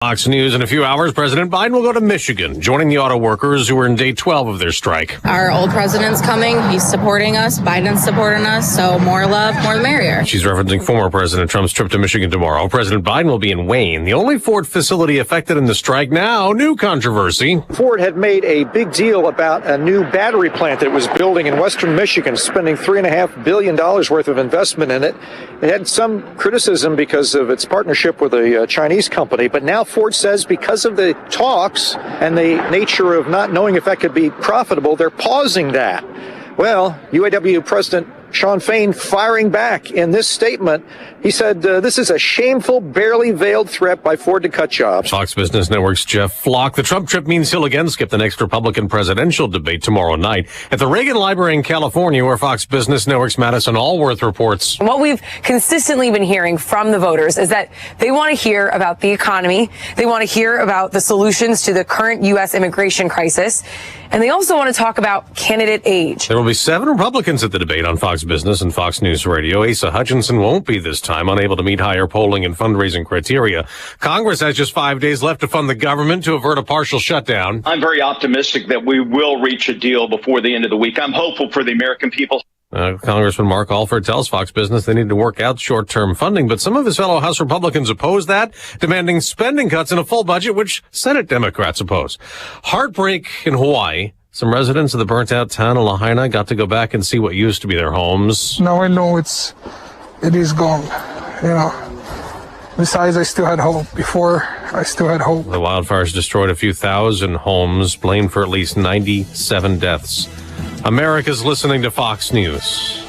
Fox News in a few hours. President Biden will go to Michigan, joining the auto workers who are in day 12 of their strike. Our old president's coming. He's supporting us. Biden's supporting us. So more love, more the merrier. She's referencing former President Trump's trip to Michigan tomorrow. President Biden will be in Wayne, the only Ford facility affected in the strike. Now, new controversy. Ford had made a big deal about a new battery plant that it was building in western Michigan, spending $3.5 billion worth of investment in it. It had some criticism because of its partnership with a Chinese company, but now Ford says because of the talks and the nature of not knowing if that could be profitable, they're pausing that. Well, UAW President Shawn Fain firing back in this statement. He said, this is a shameful, barely veiled threat by Ford to cut jobs. Fox Business Network's Jeff Flock. The Trump trip means he'll again skip the next Republican presidential debate tomorrow night at the Reagan Library in California, where Fox Business Network's Madison Allworth reports. What we've consistently been hearing from the voters is that they want to hear about the economy. They want to hear about the solutions to the current U.S. immigration crisis. And they also want to talk about candidate age. There will be 7 Republicans at the debate on Fox Business and Fox News Radio. Asa Hutchinson won't be this time, unable to meet higher polling and fundraising criteria. Congress has just 5 days left to fund the government to avert a partial shutdown. I'm very optimistic that we will reach a deal before the end of the week. I'm hopeful for the American people. Congressman Mark Alford tells Fox Business they need to work out short-term funding, but some of his fellow House Republicans oppose that, demanding spending cuts and a full budget, which Senate Democrats oppose. Heartbreak in Hawaii. Some residents of the burnt-out town of Lahaina got to go back and see what used to be their homes. Now I know it is gone, Besides, I still had hope. Before, I still had hope. The wildfires destroyed a few thousand homes, blamed for at least 97 deaths. America's listening to Fox News.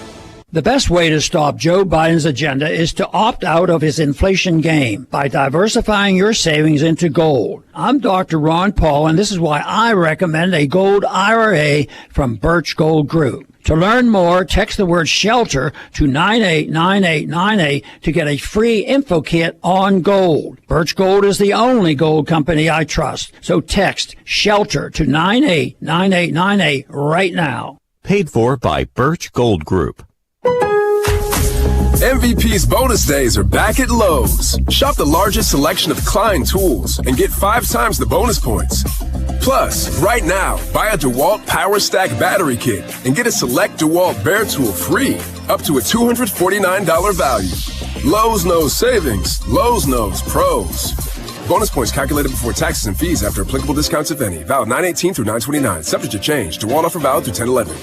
The best way to stop Joe Biden's agenda is to opt out of his inflation game by diversifying your savings into gold. I'm Dr. Ron Paul, and this is why I recommend a gold IRA from Birch Gold Group. To learn more, text the word SHELTER to 989898 to get a free info kit on gold. Birch Gold is the only gold company I trust. So text SHELTER to 989898 right now. Paid for by Birch Gold Group. MVP's bonus days are back at Lowe's. Shop the largest selection of Klein tools and get 5 times the bonus points. Plus, right now, buy a DeWalt Power Stack battery kit and get a select DeWalt Bear tool free, up to a $249 value. Lowe's knows savings. Lowe's knows pros. Bonus points calculated before taxes and fees after applicable discounts, if any. Valid 9/18 through 9/29. Subject to change. DeWalt offer valid through 10/11.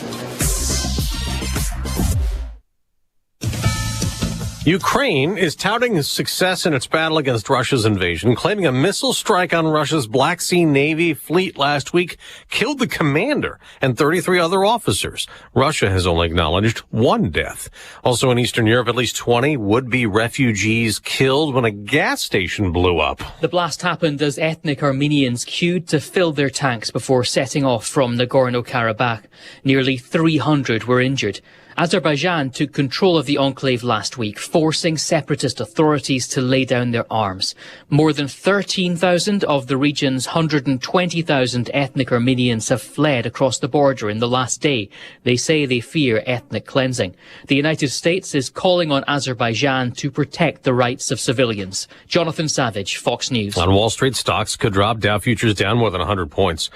Ukraine is touting success in its battle against Russia's invasion, claiming a missile strike on Russia's Black Sea Navy fleet last week killed the commander and 33 other officers. Russia has only acknowledged 1 death. Also in Eastern Europe, at least 20 would-be refugees killed when a gas station blew up. The blast happened as ethnic Armenians queued to fill their tanks before setting off from Nagorno-Karabakh. Nearly 300 were injured. Azerbaijan took control of the enclave last week, forcing separatist authorities to lay down their arms. More than 13,000 of the region's 120,000 ethnic Armenians have fled across the border in the last day. They say they fear ethnic cleansing. The United States is calling on Azerbaijan to protect the rights of civilians. Jonathan Savage, Fox News. On Wall Street, stocks could drop. Dow futures down more than 100 points.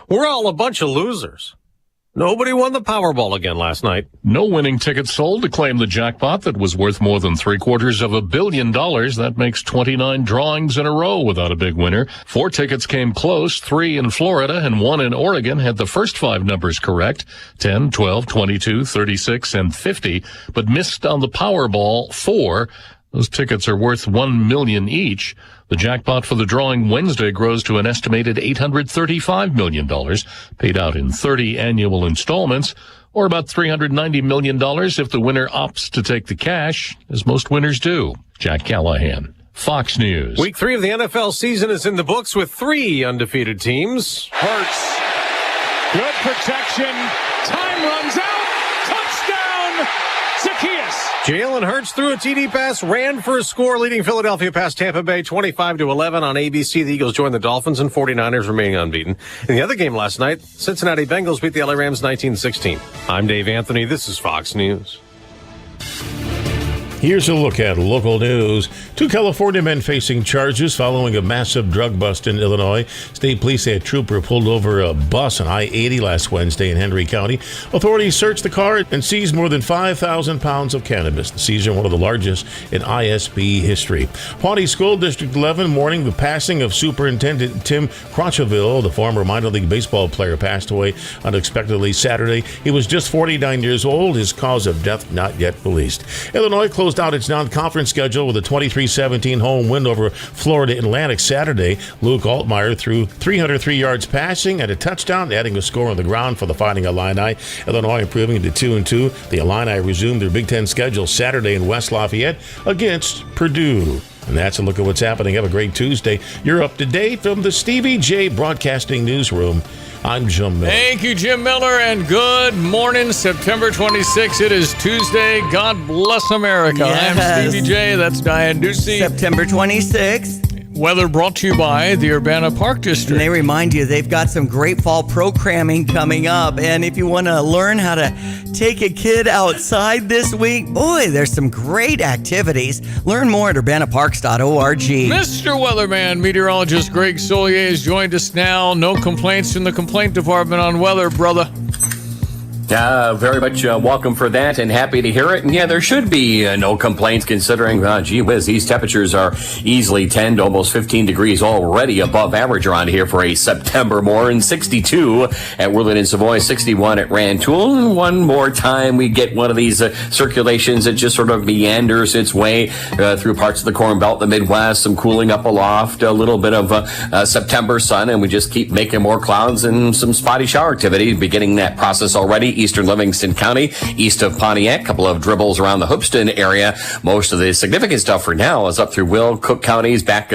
We're all a bunch of losers. Nobody won the Powerball again last night. No winning tickets sold to claim the jackpot that was worth more than $750 million. That makes 29 drawings in a row without a big winner. 4 tickets came close. 3 in Florida and 1 in Oregon had the first 5 numbers correct, 10, 12, 22, 36, and 50, but missed on the Powerball 4. Those tickets are worth $1 million each. The jackpot for the drawing Wednesday grows to an estimated $835 million, paid out in 30 annual installments, or about $390 million if the winner opts to take the cash, as most winners do. Jack Callahan, Fox News. Week 3 of the NFL season is in the books with 3 undefeated teams. Hurts. Good protection. Time runs out. Touchdown, Zacchaeus. Jalen Hurts threw a TD pass, ran for a score, leading Philadelphia past Tampa Bay 25-11 on ABC. The Eagles joined the Dolphins and 49ers remaining unbeaten. In the other game last night, Cincinnati Bengals beat the LA Rams 19-16. I'm Dave Anthony. This is Fox News. Here's a look at local news. 2 California men facing charges following a massive drug bust in Illinois. State police say a trooper pulled over a bus on I-80 last Wednesday in Henry County. Authorities searched the car and seized more than 5,000 pounds of cannabis. The seizure, one of the largest in ISP history. Pawnee School District 11 mourning the passing of Superintendent Tim Crotcheville. The former minor league baseball player passed away unexpectedly Saturday. He was just 49 years old. His cause of death not yet released. Illinois closed out its non-conference schedule with a 23-17 home win over Florida Atlantic Saturday. Luke Altmaier threw 303 yards passing and a touchdown, adding a score on the ground for the Fighting Illini. Illinois improving to 2-2. The Illini resumed their Big Ten schedule Saturday in West Lafayette against Purdue. And that's a look at what's happening. Have a great Tuesday. You're up to date from the Stevie Jay Broadcasting Newsroom. I'm Jim Miller. Thank you, Jim Miller, and good morning, September 26th. It is Tuesday. God bless America. Yes. I'm Stevie J. That's Diane Ducey. September 26th. Weather brought to you by the Urbana Park District. And they remind you they've got some great fall programming coming up. And if you want to learn how to take a kid outside this week, boy, there's some great activities. Learn more at urbanaparks.org. Mr. Weatherman, meteorologist Greg Solier has joined us now. No complaints from the complaint department on weather, brother. Very much welcome for that and happy to hear it. And yeah, there should be no complaints considering, gee whiz, these temperatures are easily 10 to almost 15 degrees already above average around here for a September morning. 62 at Woodland and Savoy, 61 at Rantoul. And one more time, we get one of these circulations that just sort of meanders its way through parts of the Corn Belt, the Midwest, some cooling up aloft, a little bit of September sun, and we just keep making more clouds and some spotty shower activity, beginning that process already. Eastern Livingston County, east of Pontiac, a couple of dribbles around the Hoopeston area. Most of the significant stuff for now is up through Will, Cook counties, back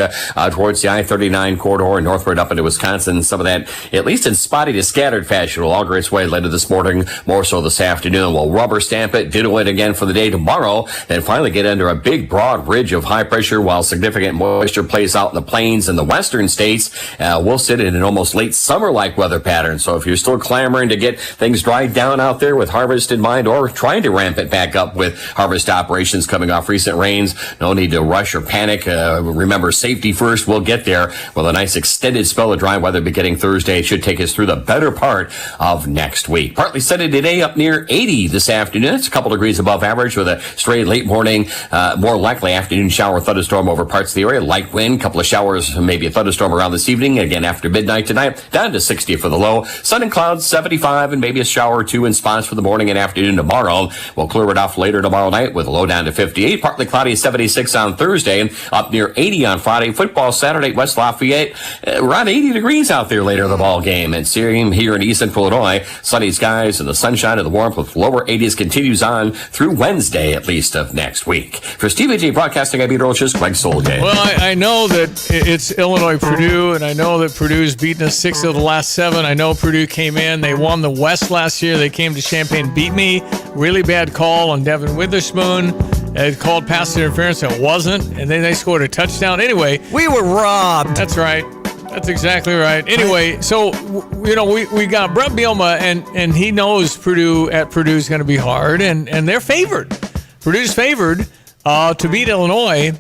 towards the I-39 corridor and northward up into Wisconsin. Some of that, at least in spotty to scattered fashion, will augur its way later this morning, more so this afternoon. We'll rubber stamp it, ditto it again for the day tomorrow, then finally get under a big, broad ridge of high pressure while significant moisture plays out in the plains and the western states. We'll sit in an almost late summer-like weather pattern. So if you're still clamoring to get things dried down out there with harvest in mind or trying to ramp it back up with harvest operations coming off recent rains, no need to rush or panic. Remember, safety first. We'll get there with a nice extended spell of dry weather beginning Thursday. It should take us through the better part of next week. Partly sunny today, up near 80 this afternoon. It's a couple degrees above average with a stray late morning, more likely afternoon shower thunderstorm over parts of the area. Light wind, couple of showers, maybe a thunderstorm around this evening. Again, after midnight tonight, down to 60 for the low. Sun and clouds, 75, and maybe a shower or two in spots for the morning and afternoon tomorrow. We'll clear it off later tomorrow night with a low down to 58. Partly cloudy, 76 on Thursday. Up near 80 on Friday. Football Saturday, West Lafayette. Around 80 degrees out there later in the ball game. And same here in East Central Illinois. Sunny skies and the sunshine and the warmth with lower 80s continues on through Wednesday, at least, of next week. For Stevie J Broadcasting, I'm meteorologist Greg Solier. Well, I know that it's Illinois-Purdue, and I know that Purdue's beaten us 6 of the last 7. I know Purdue came in. They won the West last year. They came to Champaign, beat me. Really bad call on Devin Witherspoon. It called pass interference, and it wasn't. And then they scored a touchdown. Anyway. We were robbed. That's right. That's exactly right. Anyway, so, we got Brett Bielema, and he knows Purdue's going to be hard, and they're favored. Purdue's favored to beat Illinois.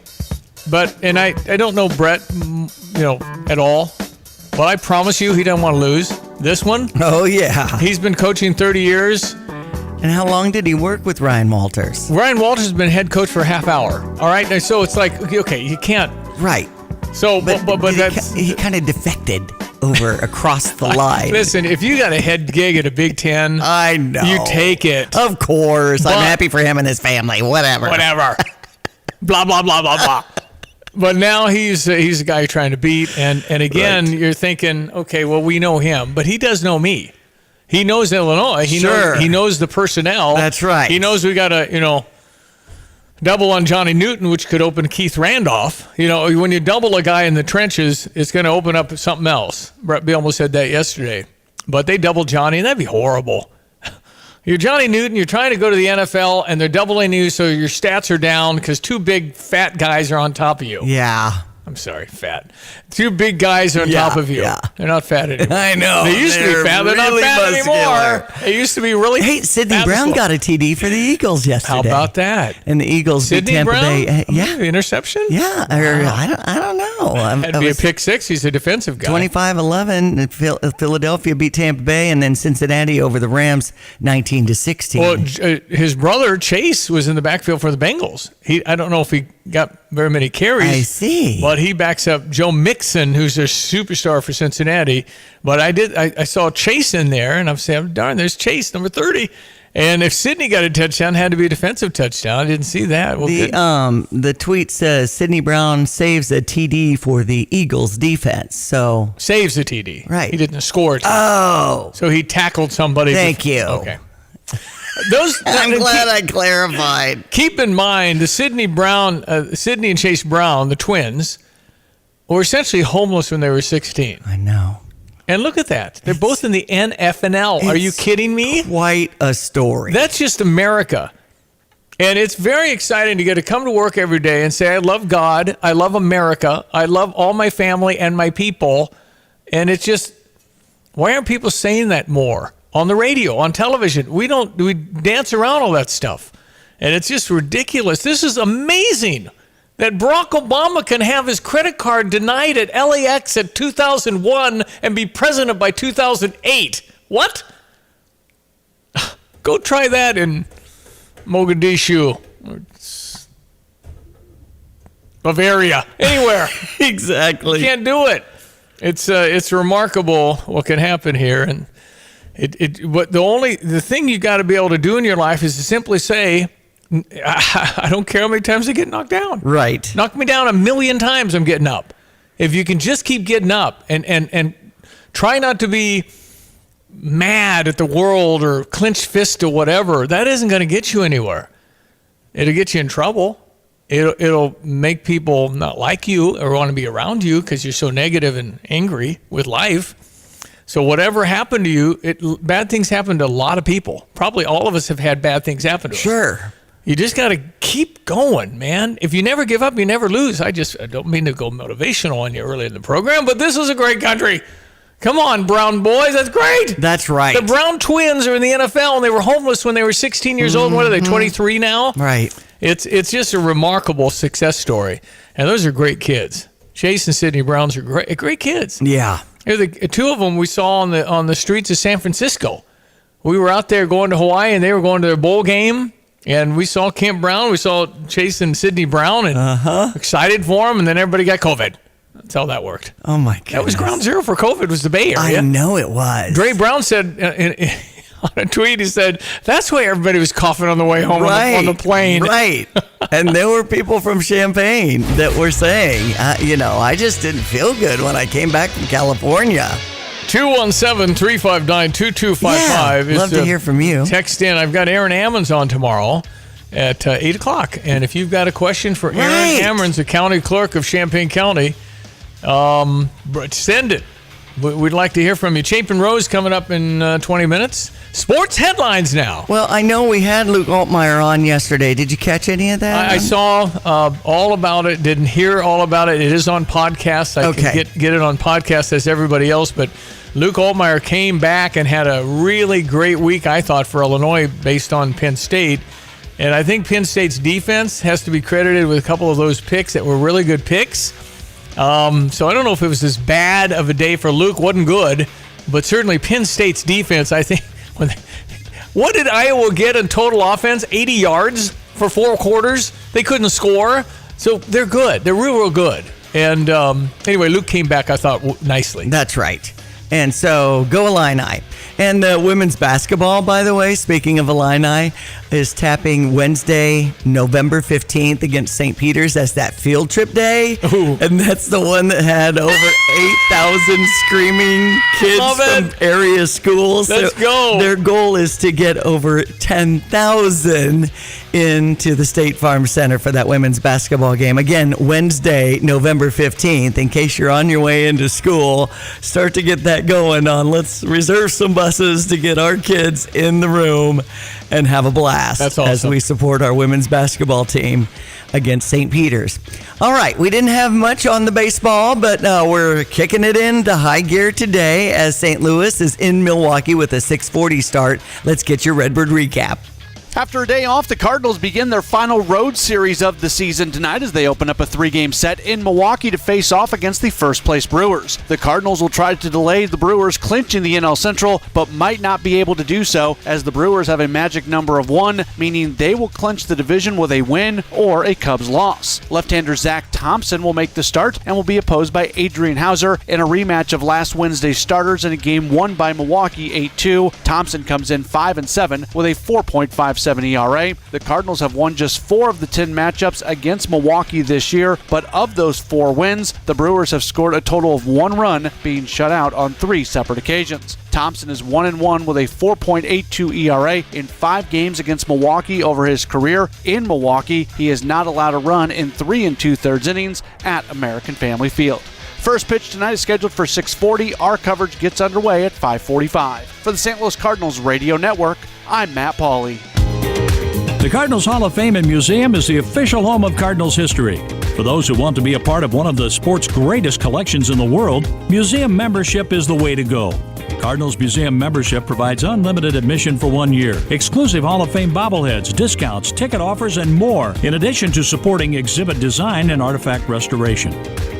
And I don't know Brett, at all. But I promise you he doesn't want to lose this one. Oh, yeah. He's been coaching 30 years. And how long did he work with Ryan Walters? Ryan Walters has been head coach for a half hour. All right? And so it's like, okay, you can't. Right. So, but that's... He kind of defected over across the line. Listen, if you got a head gig at a Big Ten, I know. You take it. Of course. I'm happy for him and his family. Whatever. Blah, blah, blah, blah, blah. But now he's a guy you're trying to beat. And again, You're thinking, okay, well, we know him. But he does know me. He knows Illinois. He knows the personnel. That's right. He knows we got to, double on Johnny Newton, which could open Keith Randolph. When you double a guy in the trenches, it's going to open up something else. Brett Bielema said that yesterday. But they double Johnny, and that'd be horrible. You're Johnny Newton, you're trying to go to the NFL, and they're doubling you so your stats are down because 2 big, fat guys are on top of you. Yeah. I'm sorry, fat. Two big guys are on top of you. Yeah. They're not fat anymore. I know. They used to be fat. They're really not fat muscular. anymore. They used to be really Hey, Sidney fat Brown as well. got a TD for the Eagles yesterday. How about that? And the Eagles beat Sidney Tampa Brown? Bay. Yeah. Interception? Yeah. Or, I don't know. That'd be a pick six. He's a defensive guy. 25-11. Philadelphia beat Tampa Bay, and then Cincinnati over the Rams 19-16. Well, his brother Chase was in the backfield for the Bengals. I don't know if he got very many carries. I see. But he backs up Joe Mixon, who's a superstar for Cincinnati. But I saw Chase in there, and I'm saying, darn, there's Chase, number 30. And if Sidney got a touchdown, it had to be a defensive touchdown. I didn't see that. Well, the tweet says Sidney Brown saves a TD for the Eagles defense. So saves a TD. Right. He didn't score a TD. Oh. So he tackled somebody. Thank you. Okay. I'm glad I clarified. Keep in mind the Sidney and Chase Brown, the twins, were essentially homeless when they were 16. I know. And look at that. They're both in the NFL. Are you kidding me? Quite a story. That's just America. And it's very exciting to get to come to work every day and say, I love God. I love America. I love all my family and my people. And it's just, why aren't people saying that more? On the radio, on television. We dance around all that stuff. And it's just ridiculous. This is amazing that Barack Obama can have his credit card denied at LAX at 2001 and be president by 2008. What? Go try that in Mogadishu or Bavaria, anywhere. Exactly. You can't do it. It's remarkable what can happen here. And but the thing you got to be able to do in your life is to simply say, I don't care how many times I get knocked down. Right. Knock me down 1,000,000 times, I'm getting up. If you can just keep getting up and try not to be mad at the world or clench fist or whatever, that isn't going to get you anywhere. It'll get you in trouble. It'll make people not like you or want to be around you because you're so negative and angry with life. So whatever happened to you, bad things happen to a lot of people. Probably all of us have had bad things happen to us. Sure. You just got to keep going, man. If you never give up, you never lose. I don't mean to go motivational on you early in the program, but this is a great country. Come on, Brown boys. That's great. That's right. The Brown twins are in the NFL, and they were homeless when they were 16 years old. What are they, 23 now? Right. It's just a remarkable success story. And those are great kids. Chase and Sidney Browns are great kids. Yeah. The two of them we saw on the streets of San Francisco. We were out there going to Hawaii, and they were going to their bowl game. And we saw Kent Brown. We saw Chase and Sidney Brown, and excited for them. And then everybody got COVID. That's how that worked. Oh my God! That was ground zero for COVID. Was the Bay Area? I know it was. Dre Brown said on a tweet, he said that's why everybody was coughing on the way home on the plane. Right. And there were people from Champaign that were saying, I just didn't feel good when I came back from California. 217-359-2255. Love to hear from you. Text in. I've got Aaron Ammons on tomorrow at 8 o'clock. And if you've got a question for Aaron Ammons, the county clerk of Champaign County, send it. We'd like to hear from you. Chapin Rose coming up in 20 minutes. Sports headlines now. Well, I know we had Luke Altmaier on yesterday. Did you catch any of that? I saw all about it. Didn't hear all about it. It is on podcast. I can get it on podcast as everybody else. But Luke Altmaier came back and had a really great week, I thought, for Illinois based on Penn State. And I think Penn State's defense has to be credited with a couple of those picks that were really good picks. So I don't know if it was as bad of a day for Luke. Wasn't good. But certainly Penn State's defense, I think. What did Iowa get in total offense? 80 yards for 4 quarters. They couldn't score. So they're good. They're real good. And anyway, Luke came back, I thought, nicely. That's right. And so, go Illini. And women's basketball, by the way, speaking of Illini, is tapping Wednesday, November 15th against St. Peter's as that field trip day. Ooh. And that's the one that had over 8,000 screaming kids from area schools. Let's go. Their goal is to get over 10,000 into the State Farm Center for that women's basketball game. Again, Wednesday, November 15th. In case you're on your way into school, start to get that going on. Let's reserve some buses to get our kids in the room and have a blast. That's awesome. As we support our women's basketball team against St. Peter's. All right, we didn't have much on the baseball, but we're kicking it into high gear today as St. Louis is in Milwaukee with a 6:40 start. Let's get your Redbird recap. After a day off, the Cardinals begin their final road series of the season tonight as they open up a 3-game set in Milwaukee to face off against the first-place Brewers. The Cardinals will try to delay the Brewers clinching the NL Central, but might not be able to do so as the Brewers have a magic number of 1, meaning they will clinch the division with a win or a Cubs loss. Left-hander Zach Thompson will make the start and will be opposed by Adrian Hauser in a rematch of last Wednesday's starters in a game won by Milwaukee 8-2. Thompson comes in 5-7 with a 4.57 ERA. The Cardinals have won just 4 of the 10 matchups against Milwaukee this year, but of those 4 wins, the Brewers have scored a total of 1 run, being shut out on 3 separate occasions. Thompson is 1-1 with a 4.82 ERA in 5 games against Milwaukee over his career. In Milwaukee, he is not allowed a run in 3 2/3 innings at American Family Field. First pitch tonight is scheduled for 6:40. Our coverage gets underway at 5:45. For the St. Louis Cardinals Radio Network, I'm Matt Pauley. The Cardinals Hall of Fame and Museum is the official home of Cardinals history. For those who want to be a part of one of the sport's greatest collections in the world, museum membership is the way to go. Cardinals Museum membership provides unlimited admission for 1 year, exclusive Hall of Fame bobbleheads, discounts, ticket offers, and more, in addition to supporting exhibit design and artifact restoration.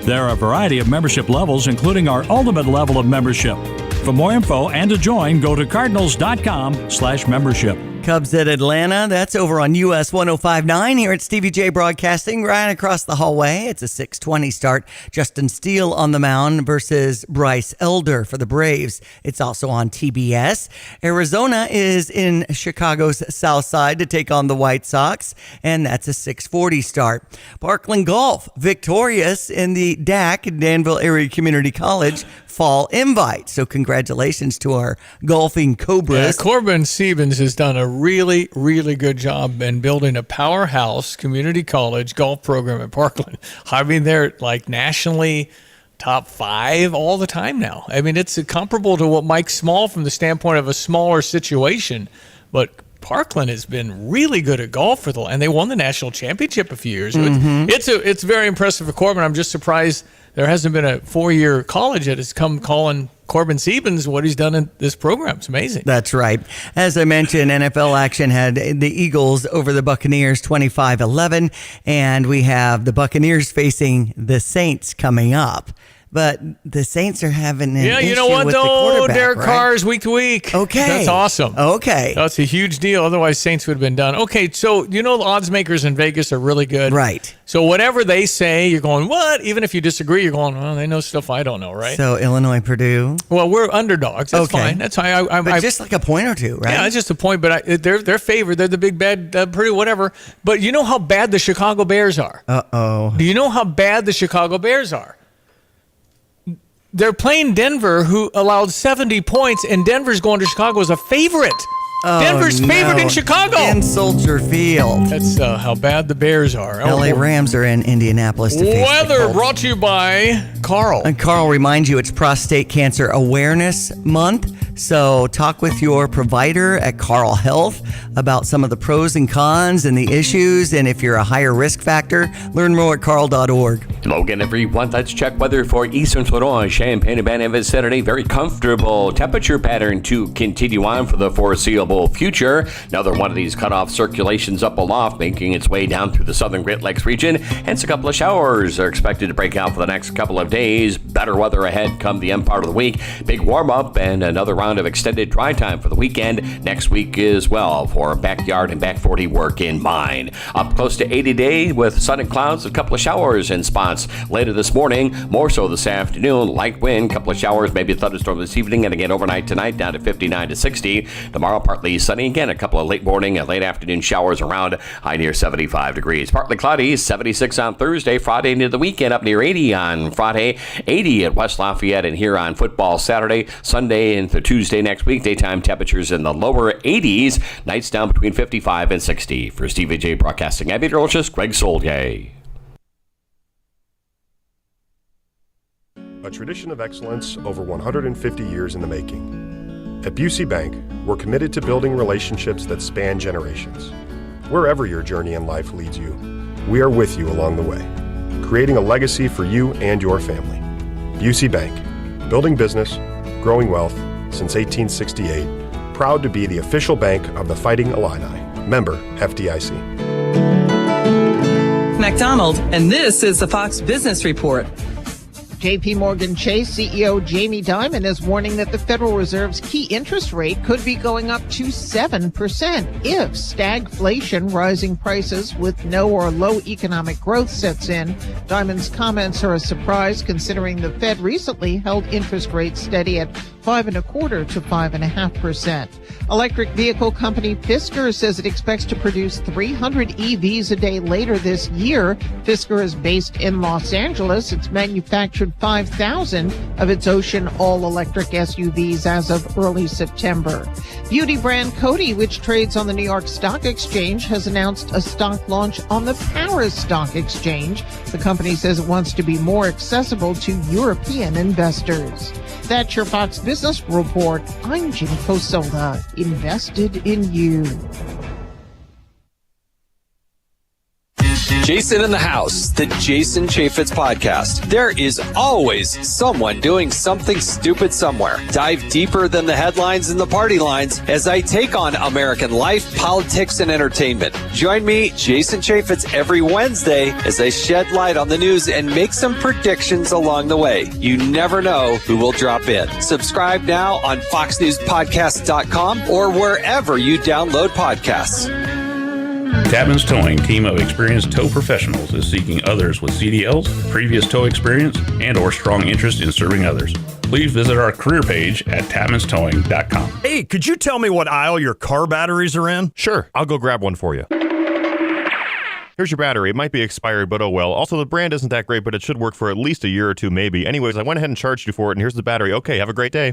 There are a variety of membership levels, including our ultimate level of membership. For more info and to join, go to cardinals.com/membership. Cubs at Atlanta. That's over on US 105.9 here at Stevie Jay Broadcasting, right across the hallway. It's a 6:20 start. Justin Steele on the mound versus Bryce Elder for the Braves. It's also on TBS. Arizona is in Chicago's South Side to take on the White Sox, and that's a 6:40 start. Parkland Golf victorious in the DAC, Danville Area Community College Fall Invite. So congratulations to our golfing Cobras. Yeah, Corbin Siebens has done a really, really good job in building a powerhouse community college golf program at Parkland. I mean, they're like nationally top 5 all the time now. I mean, it's comparable to what Mike Small from the standpoint of a smaller situation, but Parkland has been really good at golf and they won the national championship a few years ago. Mm-hmm. It's very impressive for Corbin. I'm just surprised there hasn't been a 4-year college that has come calling Corbin Siebens what he's done in this program. It's amazing. That's right. As I mentioned, NFL action had the Eagles over the Buccaneers 25-11, and we have the Buccaneers facing the Saints coming up. But the Saints are having an issue you know what, with though? the quarterback, Derek right? Carr is week to week. Okay. That's awesome. Okay. That's a huge deal. Otherwise, Saints would have been done. Okay, so you know the odds makers in Vegas are really good. Right. So whatever they say, you're going, what? Even if you disagree, you're going, well, they know stuff I don't know, right? So Illinois, Purdue. Well, we're underdogs. That's Okay. fine. That's fine. But just like a point or two, right? Yeah, it's just a point, but they're favored. They're the big bad Purdue, whatever. But you know how bad the Chicago Bears are? Uh-oh. Do you know how bad the Chicago Bears are? They're playing Denver, who allowed 70 points, and Denver's going to Chicago as a favorite. Oh, Denver's favored in Chicago. In Soldier Field. That's how bad the Bears are. LA Rams are in Indianapolis to face the Weather Colts. brought to you by Carl. And Carl reminds you it's Prostate Cancer Awareness Month. So talk with your provider at Carl Health about some of the pros and cons and the issues. And if you're a higher risk factor, learn more at carl.org. Logan, everyone, let's check weather for Eastern Florida, Champaign-Urbana and vicinity. Very comfortable temperature pattern to continue on for the foreseeable future. Another one of these cutoff circulations up aloft, making its way down through the southern Great Lakes region. Hence, a couple of showers are expected to break out for the next couple of days. Better weather ahead come the end part of the week. Big warm up and another round of extended dry time for the weekend next week as well for backyard and back 40 work in mind. Up close to 80 today with sun and clouds, a couple of showers in spots later this morning, more so this afternoon. Light wind, couple of showers, maybe a thunderstorm this evening, and again overnight tonight down to 59 to 60. Tomorrow partly sunny again, a couple of late morning and late afternoon showers around, high near 75 degrees. Partly cloudy, 76 on Thursday, Friday into the weekend up near 80 on Friday, 80 at West Lafayette and here on football Saturday, Sunday into Tuesday next week. Daytime temperatures in the lower 80s, nights down between 55 and 60. For Stevie Jay Broadcasting, I'm meteorologist Greg Solier. A tradition of excellence over 150 years in the making. At Busey Bank, we're committed to building relationships that span generations. Wherever your journey in life leads you, we are with you along the way, creating a legacy for you and your family. Busey Bank, building business, growing wealth since 1868, proud to be the official bank of the Fighting Illini. Member FDIC. McDonald, and this is the Fox Business Report. JP Morgan Chase CEO Jamie Dimon is warning that the Federal Reserve's key interest rate could be going up to 7% if stagflation, rising prices with no or low economic growth, sets in. Dimon's comments are a surprise considering the Fed recently held interest rates steady at 5.25% to 5.5%. Electric vehicle company Fisker says it expects to produce 300 EVs a day later this year. Fisker is based in Los Angeles. It's manufactured 5,000 of its Ocean all-electric SUVs as of early September. Beauty brand Coty, which trades on the New York Stock Exchange, has announced a stock launch on the Paris Stock Exchange. The company says it wants to be more accessible to European investors. That's your Fox Business Report. I'm Jim Cosola, invested in you. Jason in the House, the Jason Chaffetz podcast. There is always someone doing something stupid somewhere. Dive deeper than the headlines and the party lines as I take on American life, politics, and entertainment. Join me, Jason Chaffetz, every Wednesday as I shed light on the news and make some predictions along the way. You never know who will drop in. Subscribe now on foxnewspodcast.com or wherever you download podcasts. Tapman's Towing, team of experienced tow professionals, is seeking others with CDLs, previous tow experience, and or strong interest in serving others. Please visit our career page at tapmanstowing.com. Hey, could you tell me what aisle your car batteries are in? Sure, I'll go grab one for you. Here's your battery. It might be expired, but oh well. Also, the brand isn't that great, but it should work for at least a year or two, maybe. Anyways, I went ahead and charged you for it, and here's the battery. Okay, have a great day.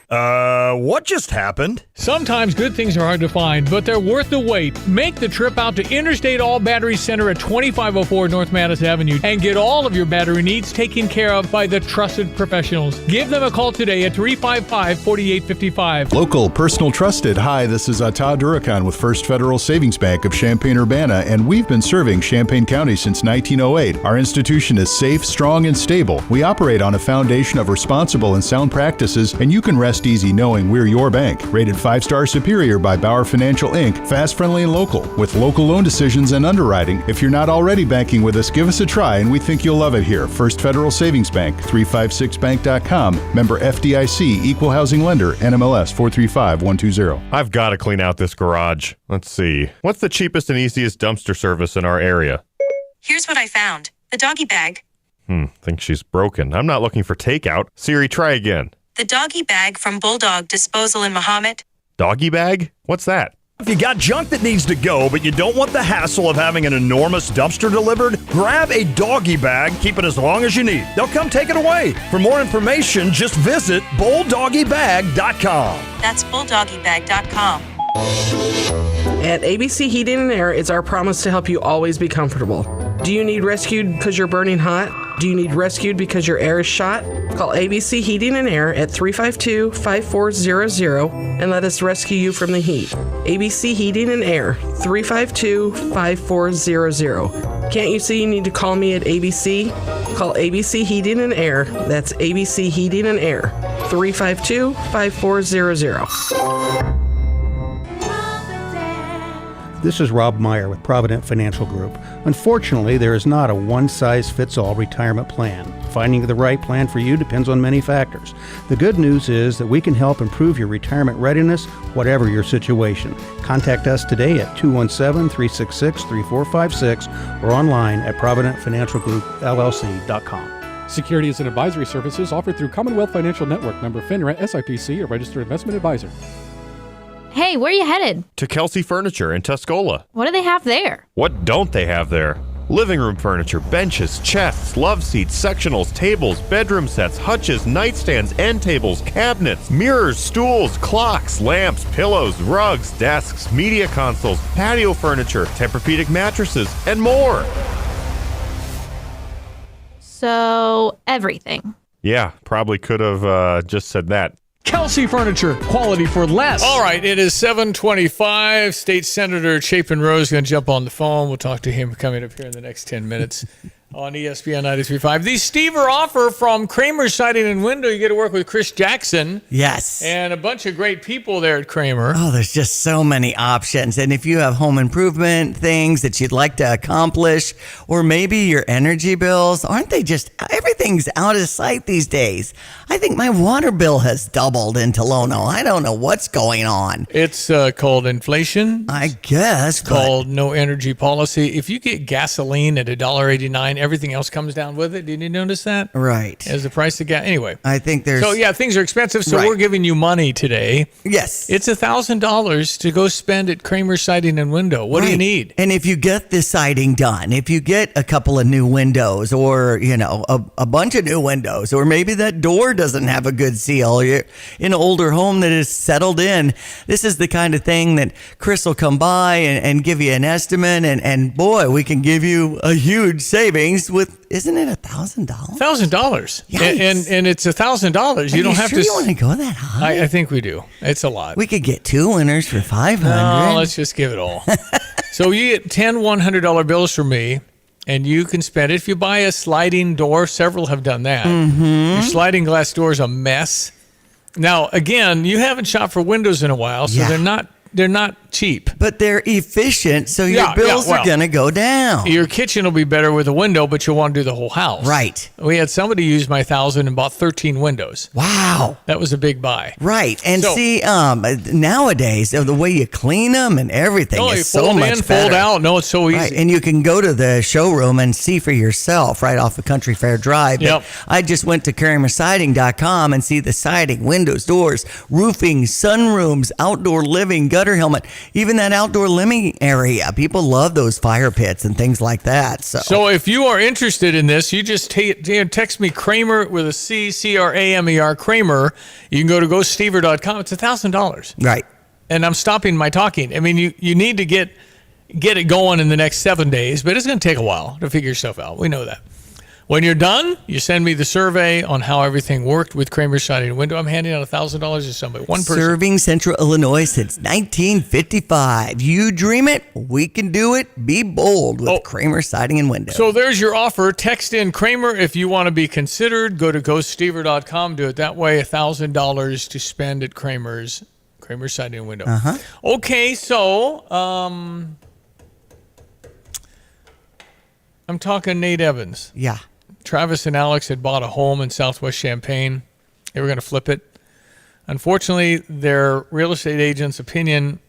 What just happened? Sometimes good things are hard to find, but they're worth the wait. Make the trip out to Interstate All Battery Center at 2504 North Mattis Avenue and get all of your battery needs taken care of by the trusted professionals. Give them a call today at 355-4855. Local, personal, trusted. Hi, this is Todd Durakan with First Federal Savings Bank of Champaign-Urbana, and we've been serving Champaign County since 1908. Our institution is safe, strong, and stable. We operate on a foundation of responsible and sound practices, and you can rest easy knowing we're your bank. Rated 5-star superior by Bauer Financial Inc. Fast, friendly, and local. With local loan decisions and underwriting. If you're not already banking with us, give us a try and we think you'll love it here. First Federal Savings Bank, 356bank.com. Member FDIC, Equal Housing Lender, NMLS 435120. I've got to clean out this garage. Let's see. What's the cheapest and easiest dumpster service in our area? Here's what I found. The doggy bag. Think she's broken. I'm not looking for takeout. Siri, try again. The doggy bag from Bulldog Disposal in Mahomet. Doggy bag? What's that? If you got junk that needs to go, but you don't want the hassle of having an enormous dumpster delivered, grab a doggy bag, keep it as long as you need. They'll come take it away. For more information, just visit bulldoggybag.com. That's bulldoggybag.com. At ABC Heating and Air, it's our promise to help you always be comfortable. Do you need rescued because you're burning hot? Do you need rescued because your air is shot? Call ABC Heating and Air at 352-5400 and let us rescue you from the heat. ABC Heating and Air, 352-5400. Can't you see you need to call me at ABC? Call ABC Heating and Air. That's ABC Heating and Air, 352-5400. This is Rob Meyer with Provident Financial Group. Unfortunately, there is not a one-size-fits-all retirement plan. Finding the right plan for you depends on many factors. The good news is that we can help improve your retirement readiness, whatever your situation. Contact us today at 217-366-3456 or online at providentfinancialgroupllc.com. Securities and advisory services offered through Commonwealth Financial Network, member FINRA, SIPC, a registered investment advisor. Hey, where are you headed? To Kelsey Furniture in Tuscola. What do they have there? What don't they have there? Living room furniture, benches, chests, love seats, sectionals, tables, bedroom sets, hutches, nightstands, end tables, cabinets, mirrors, stools, clocks, lamps, pillows, rugs, desks, media consoles, patio furniture, Tempur-Pedic mattresses, and more. So, everything. Yeah, probably could have just said that. Kelsey Furniture, quality for less. All right, it is 7:25. State Senator Chapin Rose is going to jump on the phone. We'll talk to him coming up here in the next 10 minutes on ESPN 93.5. The Stever offer from Kramer Siding and Window. You get to work with Chris Jackson. Yes. And a bunch of great people there at Kramer. Oh, there's just so many options. And if you have home improvement things that you'd like to accomplish, or maybe your energy bills, aren't they just, everything's out of sight these days. I think my water bill has doubled in Tolono. I don't know what's going on. It's called inflation. I guess. It's called no energy policy. If you get gasoline at $1.89, everything else comes down with it. Did you notice that? Right. As the price of gas. Anyway. I think there's... So, yeah, things are expensive. So, we're giving you money today. Yes. It's $1,000 to go spend at Kramer Siding and Window. What do you need? And if you get the siding done, if you get a couple of new windows or, you know, a bunch of new windows, or maybe that door doesn't have a good seal, you're in an older home that is settled in, this is the kind of thing that Chris will come by and give you an estimate. And boy, we can give you a huge savings with, isn't it $1,000? $1,000. Yikes. And it's $1,000. You don't have sure to. You want to go that high? I think we do. It's a lot. We could get 2 winners for $500. No, let's just give it all. So you get 10 $100 bills from me, and you can spend it. If you buy a sliding door, several have done that. Mm-hmm. Your sliding glass door is a mess. Now, again, you haven't shopped for windows in a while, so they're not cheap. But they're efficient, so your bills are going to go down. Your kitchen will be better with a window, but you'll want to do the whole house. Right. We had somebody use my $1,000 and bought 13 windows. Wow. That was a big buy. Right. And see, nowadays, the way you clean them and everything is so much better. Fold out. No, it's so easy. Right. And you can go to the showroom and see for yourself right off of Country Fair Drive. Yep. I just went to KramerSiding.com and see the siding, windows, doors, roofing, sunrooms, outdoor living, gutter helmet, even that outdoor living area. People love those fire pits and things like that. So if you are interested in this, you just text me Kramer with a C, C-R-A-M-E-R, Kramer. You can go to GoStever.com. It's $1,000. Right. And I'm stopping my talking. I mean, you need to get it going in the next 7 days, but it's going to take a while to figure stuff out. We know that. When you're done, you send me the survey on how everything worked with Kramer Siding and Window. I'm handing out $1,000 to somebody, one person. Serving Central Illinois since 1955. You dream it, we can do it. Be bold with Kramer Siding and Window. So there's your offer. Text in Kramer if you want to be considered. Go to GoStever.com. Do it that way. $1,000 to spend at Kramer Siding and Window. Uh-huh. Okay, so I'm talking Nate Evans. Yeah. Travis and Alex had bought a home in Southwest Champaign. They were going to flip it. Unfortunately, their real estate agent's opinion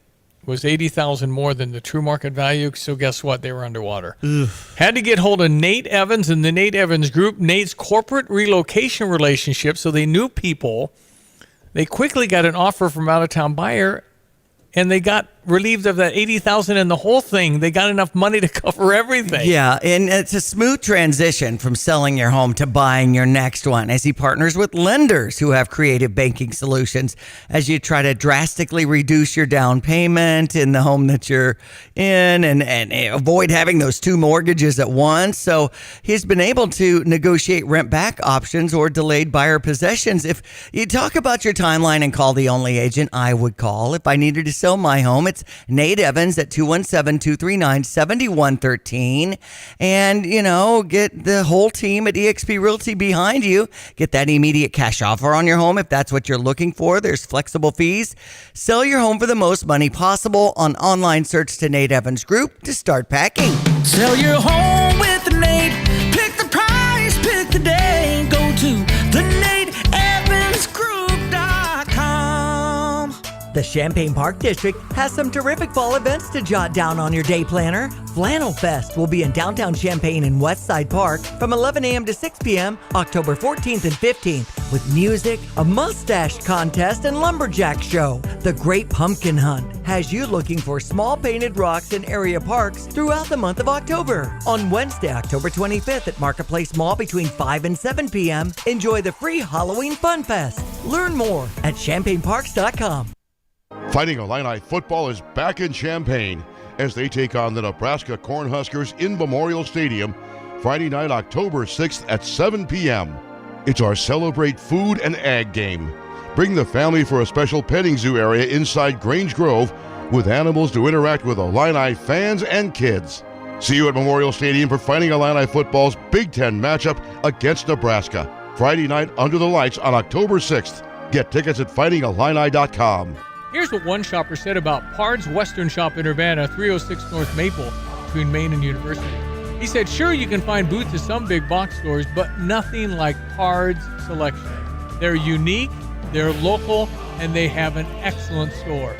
was $80,000 more than the true market value. So guess what? They were underwater. Ugh. Had to get hold of Nate Evans and the Nate Evans Group, Nate's corporate relocation relationship. So they knew people. They quickly got an offer from out-of-town buyer, and they got relieved of that $80,000 and the whole thing. They got enough money to cover everything. Yeah, and it's a smooth transition from selling your home to buying your next one as he partners with lenders who have creative banking solutions as you try to drastically reduce your down payment in the home that you're in and avoid having those 2 mortgages at once. So he's been able to negotiate rent back options or delayed buyer possessions. If you talk about your timeline and call the only agent I would call if I needed to sell my home, it's Nate Evans at 217-239-7113. And, get the whole team at eXp Realty behind you. Get that immediate cash offer on your home if that's what you're looking for. There's flexible fees. Sell your home for the most money possible on online search to Nate Evans Group to start packing. Sell your home with Nate. Pick the price, pick the day. Go to theNateEvansGroup.com. The Champaign Park District has some terrific fall events to jot down on your day planner. Flannel Fest will be in downtown Champaign in Westside Park from 11 a.m. to 6 p.m. October 14th and 15th with music, a mustache contest, and lumberjack show. The Great Pumpkin Hunt has you looking for small painted rocks in area parks throughout the month of October. On Wednesday, October 25th at Marketplace Mall between 5 and 7 p.m., enjoy the free Halloween Fun Fest. Learn more at champaignparks.com. Fighting Illini football is back in Champaign as they take on the Nebraska Cornhuskers in Memorial Stadium Friday night, October 6th at 7 p.m. It's our Celebrate Food and Ag game. Bring the family for a special petting zoo area inside Grange Grove with animals to interact with Illini fans and kids. See you at Memorial Stadium for Fighting Illini football's Big Ten matchup against Nebraska. Friday night under the lights on October 6th. Get tickets at fightingillini.com. Here's what one shopper said about Pard's Western Shop in Urbana, 306 North Maple, between Maine and University. He said, sure, you can find booths at some big box stores, but nothing like Pard's selection. They're unique, they're local, and they have an excellent store.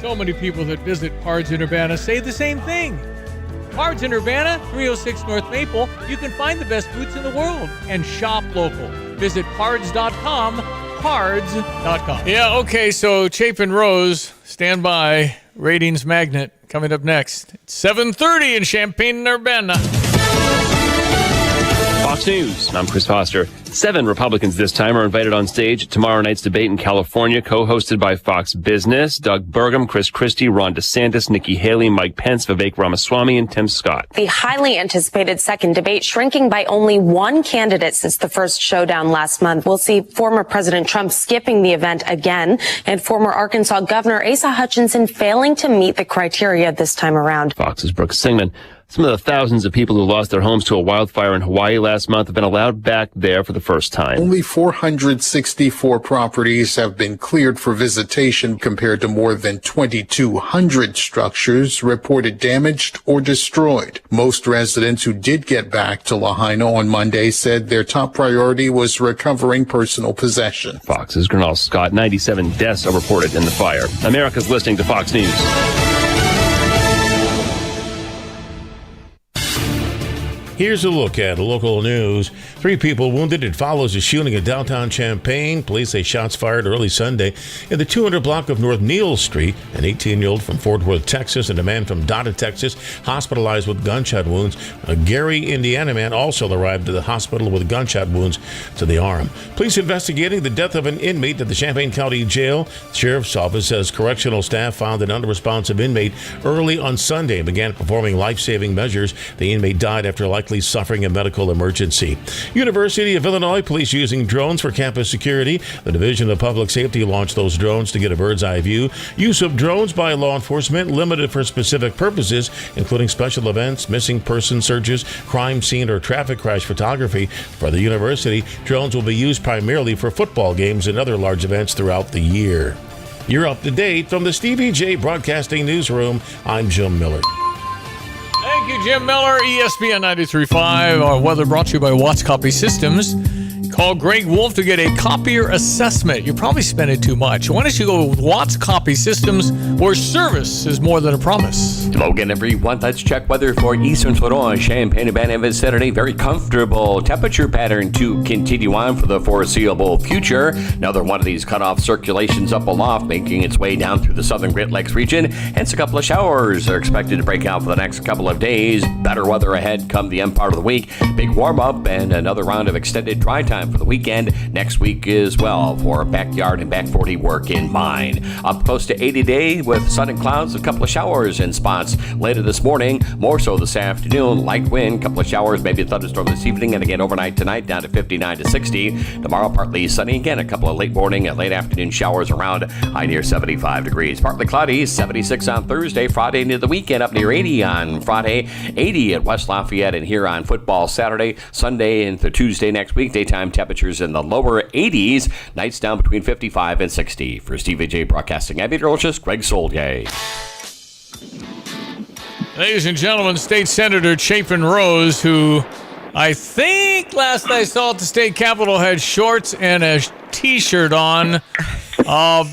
So many people that visit Pard's in Urbana say the same thing. Pard's in Urbana, 306 North Maple. You can find the best boots in the world and shop local. Visit pards.com, pards.com. Yeah, okay, so Chapin Rose, stand by. Ratings Magnet coming up next. It's 7:30 in Champaign-Urbana. Fox News. I'm Chris Foster. 7 Republicans this time are invited on stage at tomorrow night's debate in California, co-hosted by Fox Business. Doug Burgum, Chris Christie, Ron DeSantis, Nikki Haley, Mike Pence, Vivek Ramaswamy, and Tim Scott. The highly anticipated second debate shrinking by only one candidate since the first showdown last month. We'll see former President Trump skipping the event again and former Arkansas Governor Asa Hutchinson failing to meet the criteria this time around. Fox's Brooks Singman. Some of the thousands of people who lost their homes to a wildfire in Hawaii last month have been allowed back there for the first time. Only 464 properties have been cleared for visitation compared to more than 2,200 structures reported damaged or destroyed. Most residents who did get back to Lahaina on Monday said their top priority was recovering personal possession. Fox's Gernal Scott. 97 deaths are reported in the fire. America's listening to Fox News. Here's a look at local news. 3 people wounded. It follows a shooting in downtown Champaign. Police say shots fired early Sunday in the 200 block of North Neal Street. An 18-year-old from Fort Worth, Texas, and a man from Donna, Texas, hospitalized with gunshot wounds. A Gary, Indiana man also arrived at the hospital with gunshot wounds to the arm. Police investigating the death of an inmate at the Champaign County Jail. Sheriff's Office says correctional staff found an unresponsive inmate early on Sunday and began performing life-saving measures. The inmate died after likely suffering a medical emergency. University of Illinois police using drones for campus security. The Division of Public Safety launched those drones to get a bird's eye view. Use of drones by law enforcement limited for specific purposes, including special events, missing person searches, crime scene, or traffic crash photography. For the university, drones will be used primarily for football games and other large events throughout the year. You're up to date from the Stevie Jay Broadcasting Newsroom. I'm Jim Miller. Thank you, Jim Miller, ESPN 93.5. Our weather brought to you by Watts Copy Systems. Call Greg Wolf to get a copier assessment. You're probably spending too much. Why don't you go with Watts Copy Systems, where service is more than a promise? Hello again, everyone. Let's check weather for Eastern Florida, Champaign-Urbana, and Vicinity. Very comfortable temperature pattern to continue on for the foreseeable future. Another one of these cutoff circulations up aloft, making its way down through the southern Great Lakes region. Hence, a couple of showers are expected to break out for the next couple of days. Better weather ahead come the end part of the week. Big warm-up and another round of extended dry time for the weekend next week as well, for backyard and back 40 work in mind. Up close to 80 today with sun and clouds, a couple of showers in spots later this morning, more so this afternoon. Light wind, couple of showers, maybe a thunderstorm this evening, and again overnight tonight down to 59 to 60. Tomorrow partly sunny again, a couple of late morning and late afternoon showers around, high near 75 degrees. Partly cloudy, 76 on Thursday, Friday into the weekend up near 80 on Friday, 80 at West Lafayette and here on football Saturday, Sunday into Tuesday next week. Daytime temperatures in the lower 80s, nights down between 55 and 60. For Stevie Jay Broadcasting, I'm meteorologist Greg Solier. Ladies and gentlemen, State Senator Chapin Rose, who I think last I saw at the state capitol had shorts and a T-shirt on,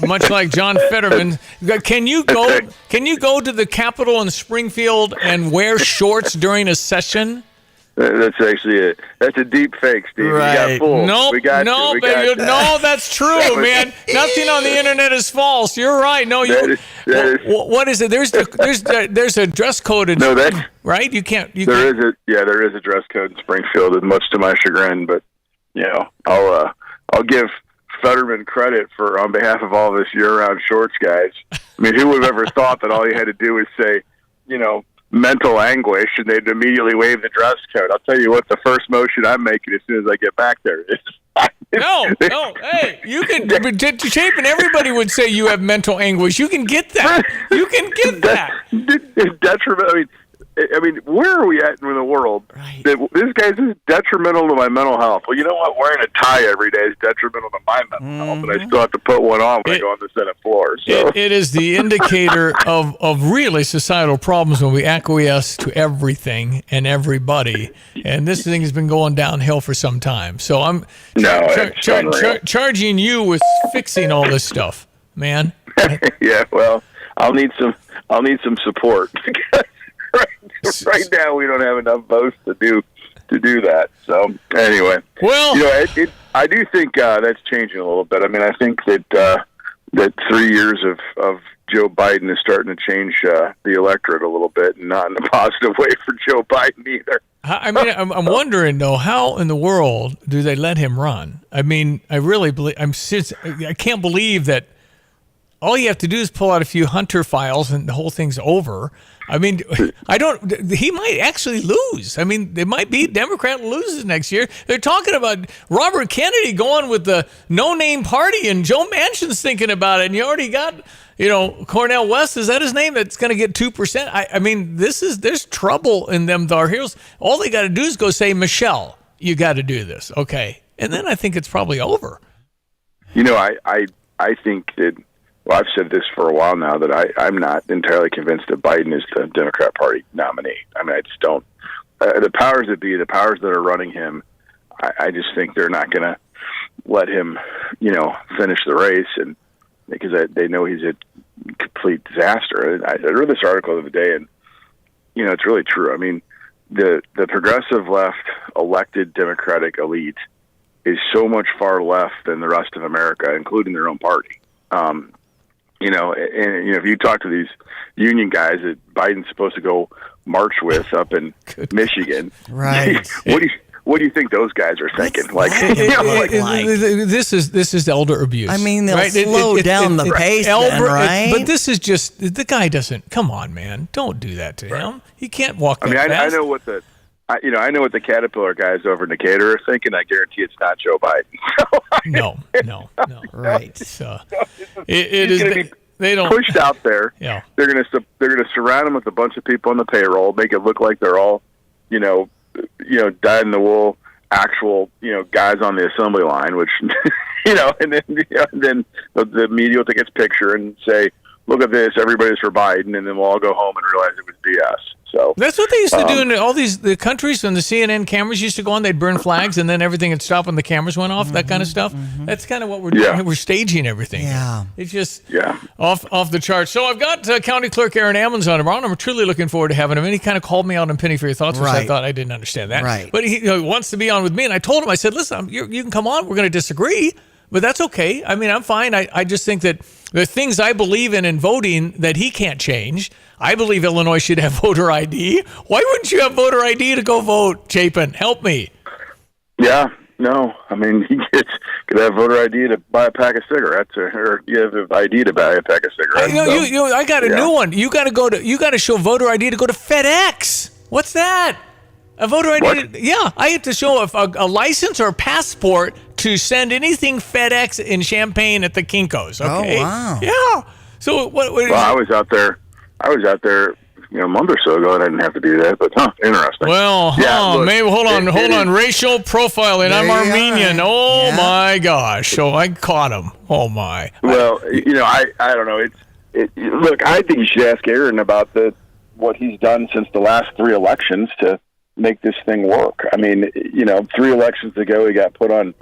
much like John Fetterman. Can you go to the Capitol in Springfield and wear shorts during a session? That's actually that's a deep fake, Steve. Right. You got fooled. No, that's true, man. Nothing on the internet is false. You're right. No, what is it? There's a dress code. Right? You can't. There is a dress code in Springfield, much to my chagrin. But I'll give Fetterman credit for, on behalf of all of us year-round shorts guys. I mean, who would have ever thought that all you had to do was say, mental anguish, and they'd immediately waive the dress code. I'll tell you what, the first motion I'm making as soon as I get back there is No. Hey, you can. Chapin, everybody would say you have mental anguish. You can get that. You can get that. It's detrimental. I mean, where are we at in the world? Right. This guy's is detrimental to my mental health. Well, you know what? Wearing a tie every day is detrimental to my mental health, but I still have to put one on when I go on the Senate floor. So. It is the indicator of really societal problems when we acquiesce to everything and everybody. And this thing has been going downhill for some time. So I'm charging you with fixing all this stuff, man. Yeah, well, I'll need some support. Right now, we don't have enough votes to do that. So anyway, well, I do think that's changing a little bit. I mean, I think that 3 years of Joe Biden is starting to change the electorate a little bit, and not in a positive way for Joe Biden either. I mean, I'm wondering though, how in the world do they let him run? I mean, I really believe I can't believe that. All you have to do is pull out a few Hunter files and the whole thing's over. I mean, he might actually lose. I mean, it might be Democrat loses next year. They're talking about Robert Kennedy going with the no-name party, and Joe Manchin's thinking about it. And you already got, Cornel West, is that his name? That's going to get 2%. I mean, there's trouble in them Tar Heels. All they got to do is go say, Michelle, you got to do this. Okay. And then I think it's probably over. I think that, well, I've said this for a while now, that I'm not entirely convinced that Biden is the Democrat Party nominee. I mean, I just don't. The powers that be, the powers that are running him, I just think they're not going to let him, finish the race, and because they know he's a complete disaster. I read this article the other day, and it's really true. I mean, the progressive left elected Democratic elite is so much far left than the rest of America, including their own party. If you talk to these union guys that Biden's supposed to go march with up in Michigan, right? What do you think those guys are thinking? This is elder abuse. I mean, they'll slow down the pace, right? But this is just the guy doesn't. Come on, man, don't do that to him. He can't walk that fast. I know what I know what the Caterpillar guys over in Decatur are thinking. I guarantee it's not Joe Biden. No. Right. So, it is. They don't pushed out there. Yeah. They're going to surround him with a bunch of people on the payroll, make it look like they're all, dyed-in-the-wool actual, guys on the assembly line, which, and then the media will take its picture and say, look at this, everybody's for Biden, and then we'll all go home and realize it was BS. So that's what they used to do in all the countries when the CNN cameras used to go on. They'd burn flags, and then everything would stop when the cameras went off. That kind of stuff. That's kind of what we're doing. Yeah. We're staging everything. Yeah, it's just off the charts. So I've got County Clerk Aaron Ammons on tomorrow. I'm truly looking forward to having him. And he kind of called me out on Penny for Your Thoughts, which I thought I didn't understand that. Right. But he wants to be on with me, and I told him, I said, listen, you can come on. We're going to disagree. But that's okay. I mean, I'm fine. I just think that the things I believe in voting that he can't change. I believe Illinois should have voter ID. Why wouldn't you have voter ID to go vote, Chapin? Help me. Yeah, no. I mean, he could have voter ID to buy a pack of cigarettes, or you have an ID to buy a pack of cigarettes. I got a new one. You got to show voter ID to go to FedEx. What's that? A voter ID? Yeah, I have to show a license or a passport to send anything FedEx in Champaign at the Kinko's. Okay. Oh, wow. Yeah. So what? Well, I was out there, a month or so ago, and I didn't have to do that. But interesting. Well, maybe hold on. Racial profiling. I'm Armenian. My gosh. So I caught him. Oh my. Well, I don't know. Look, I think you should ask Aaron about what he's done since the last 3 elections to make this thing work. I mean, 3 elections ago, he got put on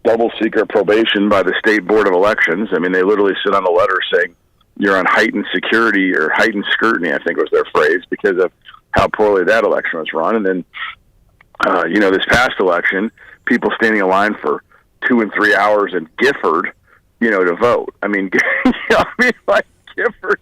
double secret probation by the State Board of Elections. I mean, they literally sent on a letter saying you're on heightened security or heightened scrutiny, I think was their phrase, because of how poorly that election was run. And then, this past election, people standing in line for 2 and 3 hours in Gifford, to vote. I mean, Gifford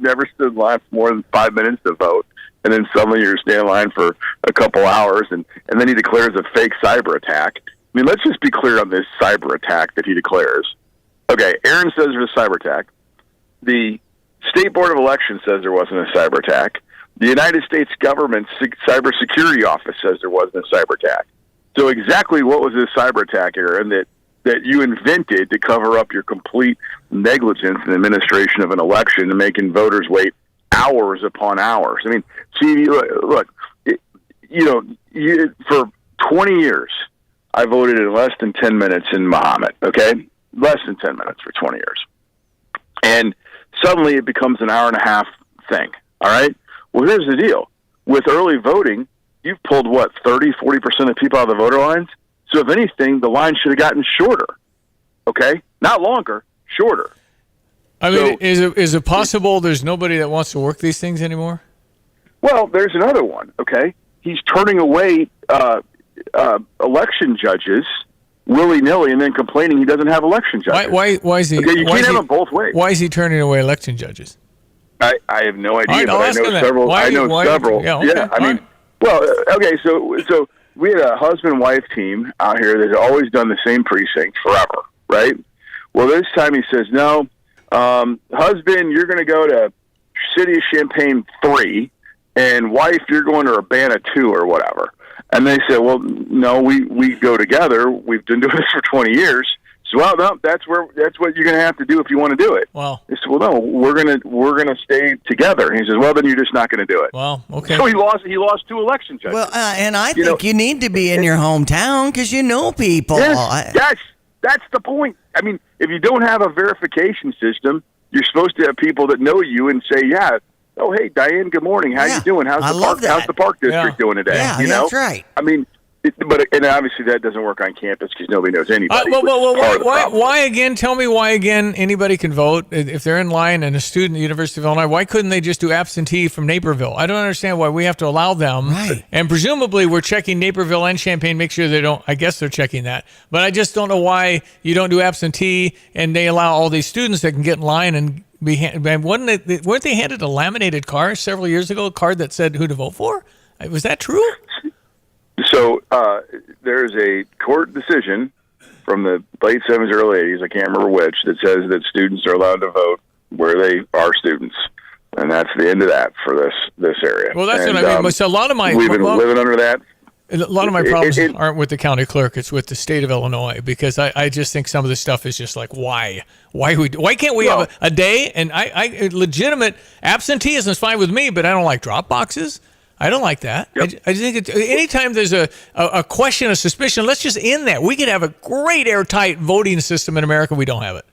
never stood in line for more than 5 minutes to vote. And then suddenly you're standing in line for a couple hours, and then he declares a fake cyber attack. I mean, let's just be clear on this cyber attack that he declares. Okay, Aaron says there's a cyber attack. The State Board of Elections says there wasn't a cyber attack. The United States government's cybersecurity office says there wasn't a cyber attack. So exactly what was this cyber attack, Aaron, that you invented to cover up your complete negligence in the administration of an election and making voters wait hours upon hours? I mean, see, look, for 20 years, I voted in less than 10 minutes in Mahomet, okay? Less than 10 minutes for 20 years. And suddenly it becomes an hour and a half thing, all right? Well, here's the deal. With early voting, you've pulled, 30-40% of people out of the voter lines? So if anything, the line should have gotten shorter, okay? Not longer, shorter. I mean, is it possible there's nobody that wants to work these things anymore? Well, there's another one, okay? He's turning away election judges willy-nilly and then complaining he doesn't have election judges. Why is he? Okay, you can't have them both ways. Why is he turning away election judges? I have no idea, All right, but I know several. Several. Yeah, okay, yeah, I mean, well, okay, so we had a husband-wife team out here that had always done the same precinct forever, right? Well, this time he says, no, husband, you're going to go to City of Champaign 3, and wife, you're going to Urbana 2 or whatever. And they said, well, no, we go together. We've been doing this for 20 years. So, well, no, that's what you're going to have to do if you want to do it. Wow. They said, well, no, we're gonna stay together. And he says, well, then you're just not going to do it. Well, okay. So he lost 2 election judges. Well, and I think you need to be in your hometown because you know people. Yes, that's the point. I mean, if you don't have a verification system, you're supposed to have people that know you and say, yeah, oh, hey, Diane, good morning. How you doing? How's the park district doing today? Yeah, you know? That's right. I mean, and obviously that doesn't work on campus because nobody knows anybody. Why again? Tell me why again anybody can vote if they're in line and a student at the University of Illinois. Why couldn't they just do absentee from Naperville? I don't understand why we have to allow them. Right. And presumably we're checking Naperville and Champaign, make sure they don't. I guess they're checking that. But I just don't know why you don't do absentee and they allow all these students that can get in line and weren't they handed a laminated card several years ago, a card that said who to vote for? Was that true? So there's a court decision from the late 70s, early 80s, I can't remember which, that says that students are allowed to vote where they are students. And that's the end of that for this area. Well, that's what I mean. So a lot of my... We've been living under that. A lot of my problems aren't with the county clerk; it's with the state of Illinois because I just think some of this stuff is just like why can't we have a day? And I legitimate absenteeism is fine with me, but I don't like drop boxes. I don't like that. Yep. I just think anytime there's a question of suspicion, let's just end that. We could have a great airtight voting system in America. We don't have it.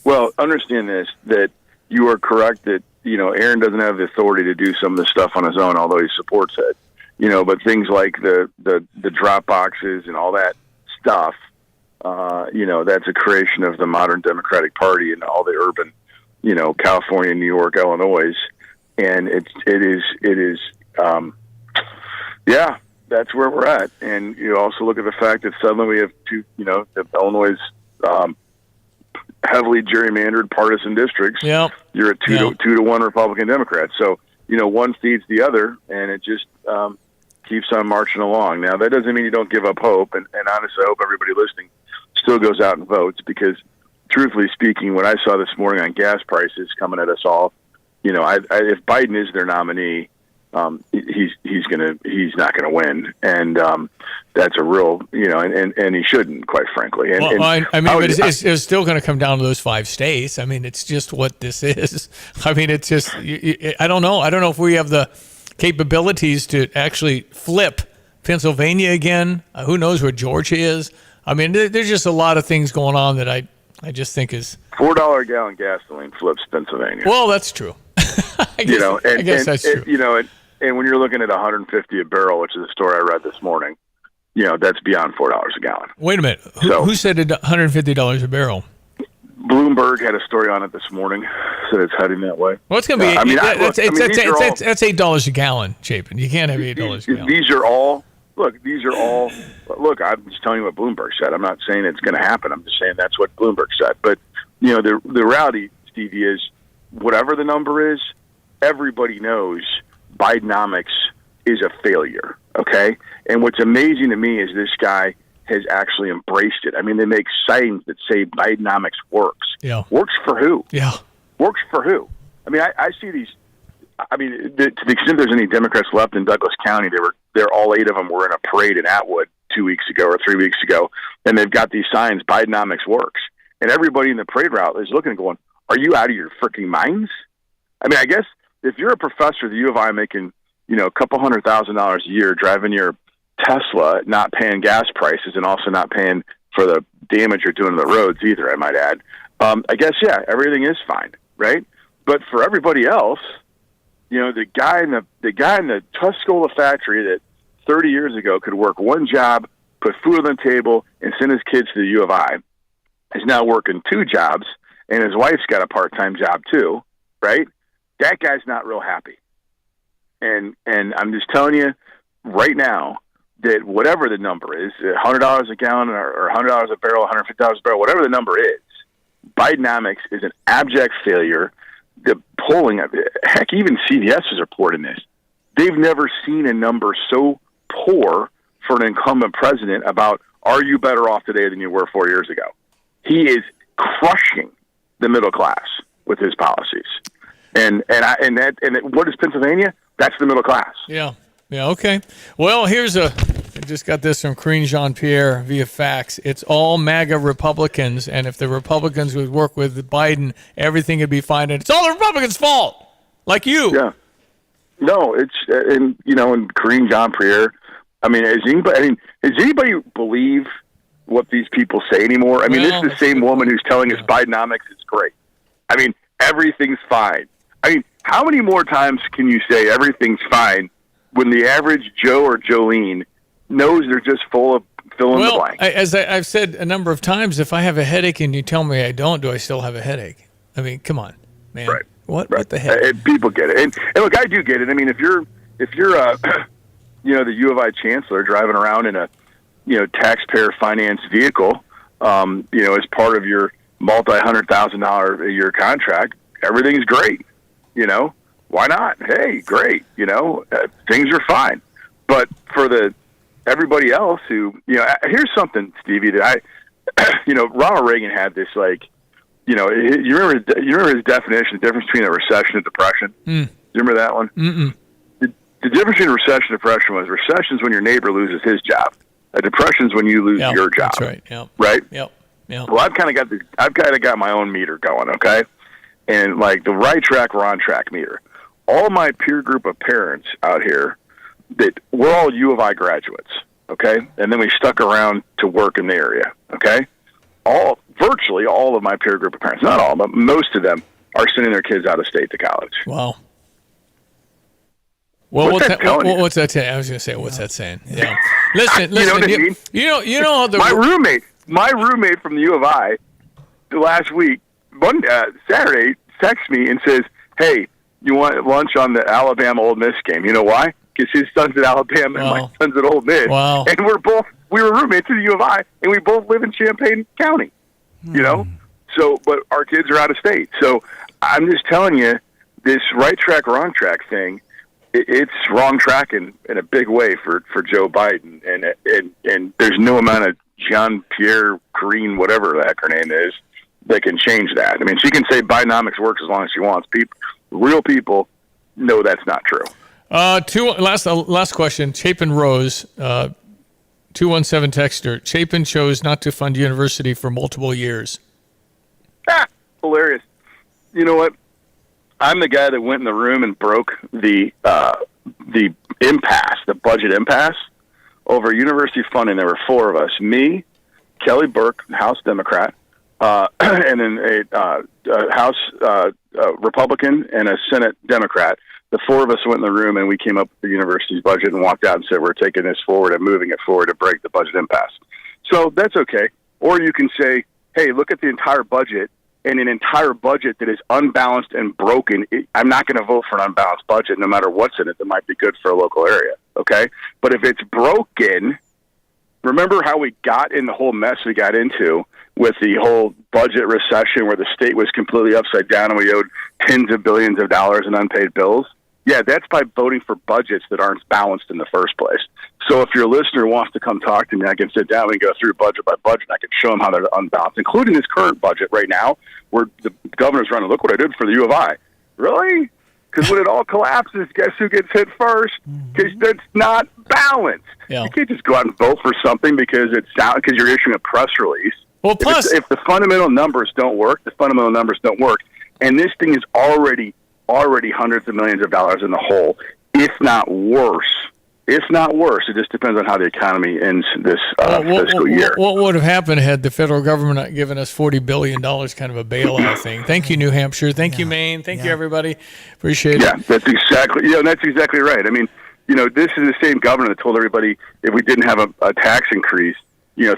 Well, understand this, that you are correct that Aaron doesn't have the authority to do some of this stuff on his own, although he supports it. But things like the drop boxes and all that stuff, that's a creation of the modern Democratic Party and all the urban, California, New York, Illinois, and it is, that's where we're at. And you also look at the fact that suddenly we have two, Illinois, heavily gerrymandered partisan districts. Yep. You're at 2-1 Republican Democrats. So one feeds the other, and it just keeps on marching along. Now, that doesn't mean you don't give up hope, and honestly, I hope everybody listening still goes out and votes because, truthfully speaking, what I saw this morning on gas prices coming at us all, if Biden is their nominee, he's not gonna win, and that's a real, and he shouldn't, quite frankly. It's still going to come down to those 5 states. I mean, it's just what this is. I mean, it's just I don't know. I don't know if we have the capabilities to actually flip Pennsylvania again. Who knows where Georgia is? I mean, there's just a lot of things going on that I just think is $4 a gallon gasoline flips Pennsylvania. Well, that's true. I guess that's true. And when you're looking at $150 a barrel, which is a story I read this morning, that's beyond $4 a gallon. Wait a minute. Who said $150 a barrel? Bloomberg had a story on it this morning, so it's heading that way. Well, it's going to be. That's $8 a gallon, Chapin. You can't have $8 a gallon. These are all. Look, I'm just telling you what Bloomberg said. I'm not saying it's going to happen. I'm just saying that's what Bloomberg said. But the reality, Stevie, is whatever the number is, everybody knows Bidenomics is a failure. Okay, and what's amazing to me is this guy has actually embraced it. I mean, they make signs that say Bidenomics works. Yeah. Works for who? Yeah. Works for who? I mean, I see these. I mean, to the extent there's any Democrats left in Douglas County, they're all 8 of them were in a parade in Atwood 2 weeks ago or 3 weeks ago, and they've got these signs, Bidenomics works. And everybody in the parade route is looking and going, are you out of your freaking minds? I mean, I guess if you're a professor at the U of I making, a couple $100,000 a year, driving your Tesla, not paying gas prices and also not paying for the damage you're doing to the roads either, I might add. I guess, yeah, everything is fine, right? But for everybody else, the guy in the Tuscola factory that 30 years ago could work one job, put food on the table, and send his kids to the U of I is now working 2 jobs, and his wife's got a part-time job too, right? That guy's not real happy. And I'm just telling you right now that whatever the number is, $100 a gallon or $100 a barrel, $150 a barrel, whatever the number is, Bidenomics is an abject failure. The polling, heck, even CVS is reporting this. They've never seen a number so poor for an incumbent president about, are you better off today than you were 4 years ago? He is crushing the middle class with his policies. And what is Pennsylvania? That's the middle class. Yeah. Yeah. Okay. Well, I just got this from Karine Jean-Pierre via fax. It's all MAGA Republicans, and if the Republicans would work with Biden, everything would be fine. And it's all the Republicans' fault, like you. Yeah. No, it's and Karine Jean-Pierre. I mean, does anybody believe what these people say anymore? I mean, this is the same woman who's telling us Bidenomics is great. I mean, everything's fine. I mean, how many more times can you say everything's fine when the average Joe or Jolene knows they're just full of fill in the blank? As I've said a number of times, if I have a headache and you tell me I don't, do I still have a headache? I mean, come on, man. Right. What the heck? People get it. And look, I do get it. I mean, if you're the U of I chancellor driving around in a, taxpayer financed vehicle, as part of your multi-$100,000 a year contract, everything's great. Why not? Hey, great. Things are fine. But for everybody else who, here's something, Stevie, that Ronald Reagan had this, you remember his definition, the difference between a recession and depression? You remember that one? Mm-mm. The difference between recession and depression was recession is when your neighbor loses his job. A depression is when you lose your job. That's right. Yep. Right? Yep. Well, I've kind of got my own meter going, okay? And like the right track, wrong track meter. All my peer group of parents out here, that we're all U of I graduates, okay? And then we stuck around to work in the area, okay? Virtually all of my peer group of parents, not all, but most of them are sending their kids out of state to college. Wow. Well, what's that saying? I was going to say, what's that saying? Yeah. Listen. You know what I mean? You know my roommate from the U of I last week, Saturday, texts me and says, "Hey, you want lunch on the Alabama Ole Miss game?" You know why? Because his son's at Alabama and my son's at Ole Miss. Wow. And we were roommates at the U of I, and we both live in Champaign County. So, but our kids are out of state. So I'm just telling you, this right track, wrong track thing, it's wrong track in a big way for Joe Biden. And there's no amount of Jean-Pierre Karine, whatever the heck her name is, that can change that. I mean, she can say Bidenomics works as long as she wants. Real people know that's not true. Last question. Chapin Rose, 217 texter. Chapin chose not to fund university for multiple years. Hilarious. You know what? I'm the guy that went in the room and broke the impasse, the budget impasse, over university funding. There were 4 of us: me, Kelly Burke, House Democrat, and then a House Republican and a Senate Democrat. The 4 of us went in the room and we came up with the university's budget and walked out and said, we're taking this forward and moving it forward to break the budget impasse. So that's okay. Or you can say, hey, look at the entire budget, and an entire budget that is unbalanced and broken. I'm not going to vote for an unbalanced budget no matter what's in it that might be good for a local area, okay? But if it's broken, remember how we got in the whole mess we got into with the whole budget recession where the state was completely upside down and we owed tens of billions of dollars in unpaid bills? Yeah, that's by voting for budgets that aren't balanced in the first place. So if your listener wants to come talk to me, I can sit down and go through budget by budget, and I can show them how they're unbalanced, including this current budget right now where the governor's running, look what I did for the U of I. Really? Because when it all collapses, guess who gets hit first? Because that's not balanced. Yeah. You can't just go out and vote for something because you're issuing a press release. Well, plus, if the fundamental numbers don't work, the fundamental numbers don't work. And this thing is already hundreds of millions of dollars in the hole, if not worse. It's not worse. It just depends on how the economy ends this fiscal year. What would have happened had the federal government not given us $40 billion kind of a bailout thing? Thank you, New Hampshire. Thank you, Maine. Thank you, everybody. Appreciate it. Yeah, that's exactly right. I mean, this is the same governor that told everybody if we didn't have a tax increase,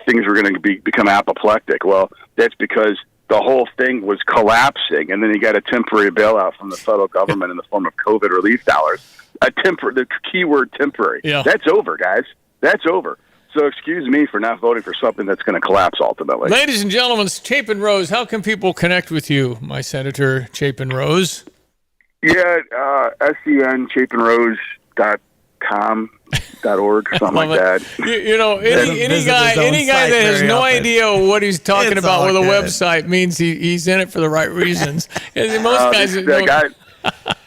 things were going to become apoplectic. Well, that's because the whole thing was collapsing, and then you got a temporary bailout from the federal government in the form of COVID relief dollars. The keyword temporary. Yeah. That's over, guys. That's over. So excuse me for not voting for something that's going to collapse ultimately. Ladies and gentlemen, Chapin Rose, how can people connect with you, my Senator Chapin Rose? Yeah, senchapinrose.com.org, something like that. Any guy that has no idea what he's talking about with a website means he's in it for the right reasons. And most guys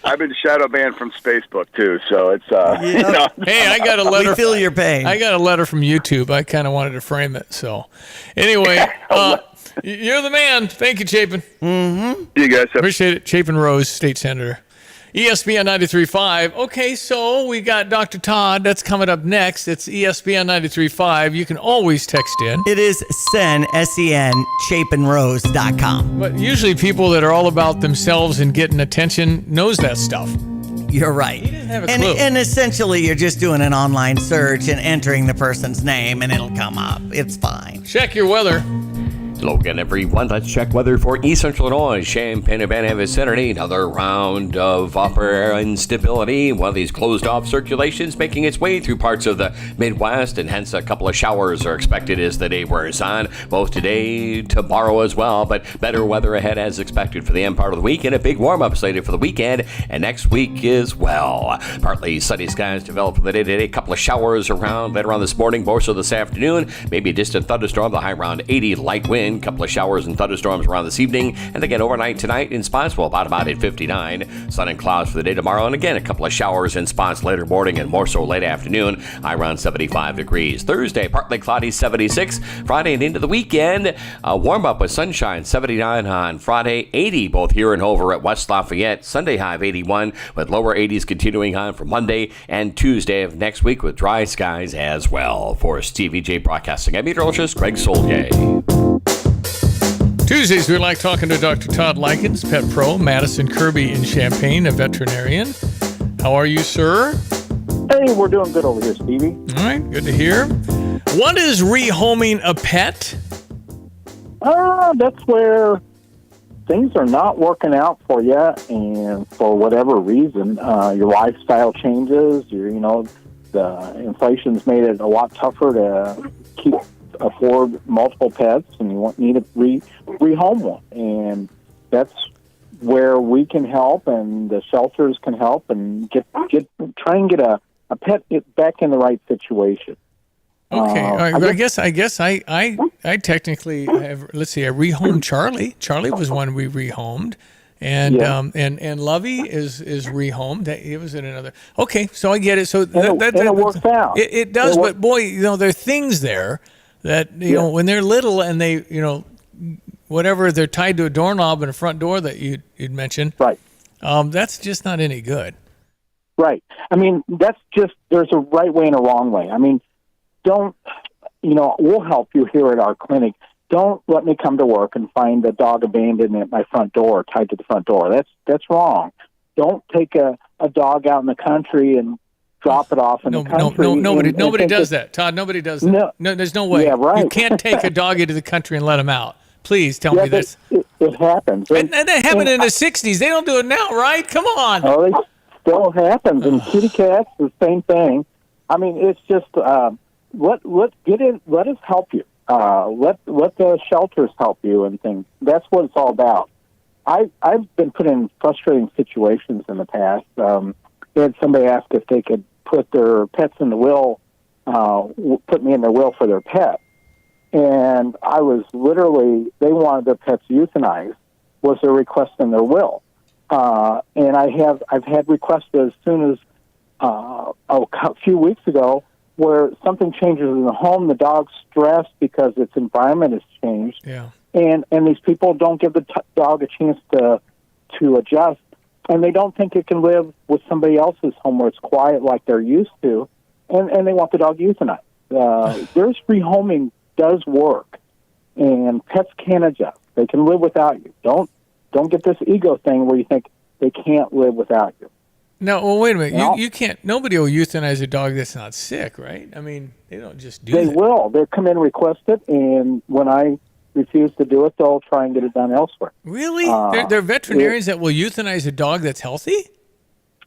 I've been shadow banned from Facebook too, so it's Hey, I got a letter. We feel your pain. I got a letter from YouTube. I kind of wanted to frame it. So, anyway, you're the man. Thank you, Chapin. Mm-hmm. You guys appreciate it. Chapin Rose, State Senator. ESPN 93.5. Okay, so we got Dr. Todd. That's coming up next. It's ESPN 93.5. You can always text in. It is Sen, S-E-N, chapinrose.com. But usually people that are all about themselves and getting attention knows that stuff. You're right. He didn't have a clue. And essentially, you're just doing an online search and entering the person's name, and it'll come up. It's fine. Check your weather. Hello again, everyone. Let's check weather for East Central Illinois, Champaign-Urbana vicinity. Another round of upper air instability. One of these closed-off circulations making its way through parts of the Midwest, and hence a couple of showers are expected as the day wears on, both today, tomorrow as well. But better weather ahead as expected for the end part of the week, and a big warm-up slated for the weekend and next week as well. Partly sunny skies develop for the day today. A couple of showers around later on this morning, more so this afternoon. Maybe a distant thunderstorm, the high around 80, light wind. Couple of showers and thunderstorms around this evening, and again overnight tonight in spots. We'll bottom out at 59. Sun and clouds for the day tomorrow, and again a couple of showers in spots later morning and more so late afternoon. High around 75 degrees. Thursday partly cloudy, 76. Friday and into the weekend, warm up with sunshine, 79 on Friday, 80 both here and over at West Lafayette. Sunday high of 81 with lower 80s continuing on for Monday and Tuesday of next week with dry skies as well. For Stevie Jay Broadcasting, I'm meteorologist Greg Solgay. Tuesdays, we like talking to Dr. Todd Likens, Pet Pro, Madison Kirby in Champaign, a veterinarian. How are you, sir? Hey, we're doing good over here, Stevie. All right, good to hear. What is rehoming a pet? That's where things are not working out for you, and for whatever reason, your lifestyle changes. The inflation's made it a lot tougher to afford multiple pets, and you need to rehome one, and that's where we can help, and the shelters can help, and try and get a pet back in the right situation. Okay, I guess I technically have. Let's see, I rehomed Charlie. Charlie was one we rehomed. And and Lovey is rehomed. It was in another. Okay, so I get it. So it works out. It does, but boy, there are things there that when they're little and they whatever they're tied to a doorknob and a front door that you'd mentioned. Right. That's just not any good. Right. I mean, that's just there's a right way and a wrong way. I mean, we'll help you here at our clinic. Don't let me come to work and find a dog abandoned at my front door, tied to the front door. That's wrong. Don't take a dog out in the country and drop it off in the country. Nobody does that, Todd. Nobody does that. No, there's no way. Yeah, right. You can't take a dog into the country and let him out. Please tell me this. It happens. And that happened in the 60s. They don't do it now, right? Come on. Oh, it still happens. And kitty cats, the same thing. I mean, it's just let us help you. Let the shelters help you and things. That's what it's all about. I've been put in frustrating situations in the past. They had somebody ask if they could put their pets in the will, put me in their will for their pet. And I was literally, they wanted their pets euthanized, was their request in their will. And I've had requests as soon as a few weeks ago where something changes in the home, the dog's stressed because its environment has changed. Yeah. And these people don't give the dog a chance to adjust, and they don't think it can live with somebody else's home where it's quiet like they're used to, and they want the dog euthanized. There's rehoming does work, and pets can adjust. They can live without you. Don't get this ego thing where you think they can't live without you. No, well, wait a minute. You can't. Nobody will euthanize a dog that's not sick, right? I mean, they don't just do They that. will. They'll come in and request it, and when I refuse to do it, they'll try and get it done elsewhere. Really? There are veterinarians that will euthanize a dog that's healthy?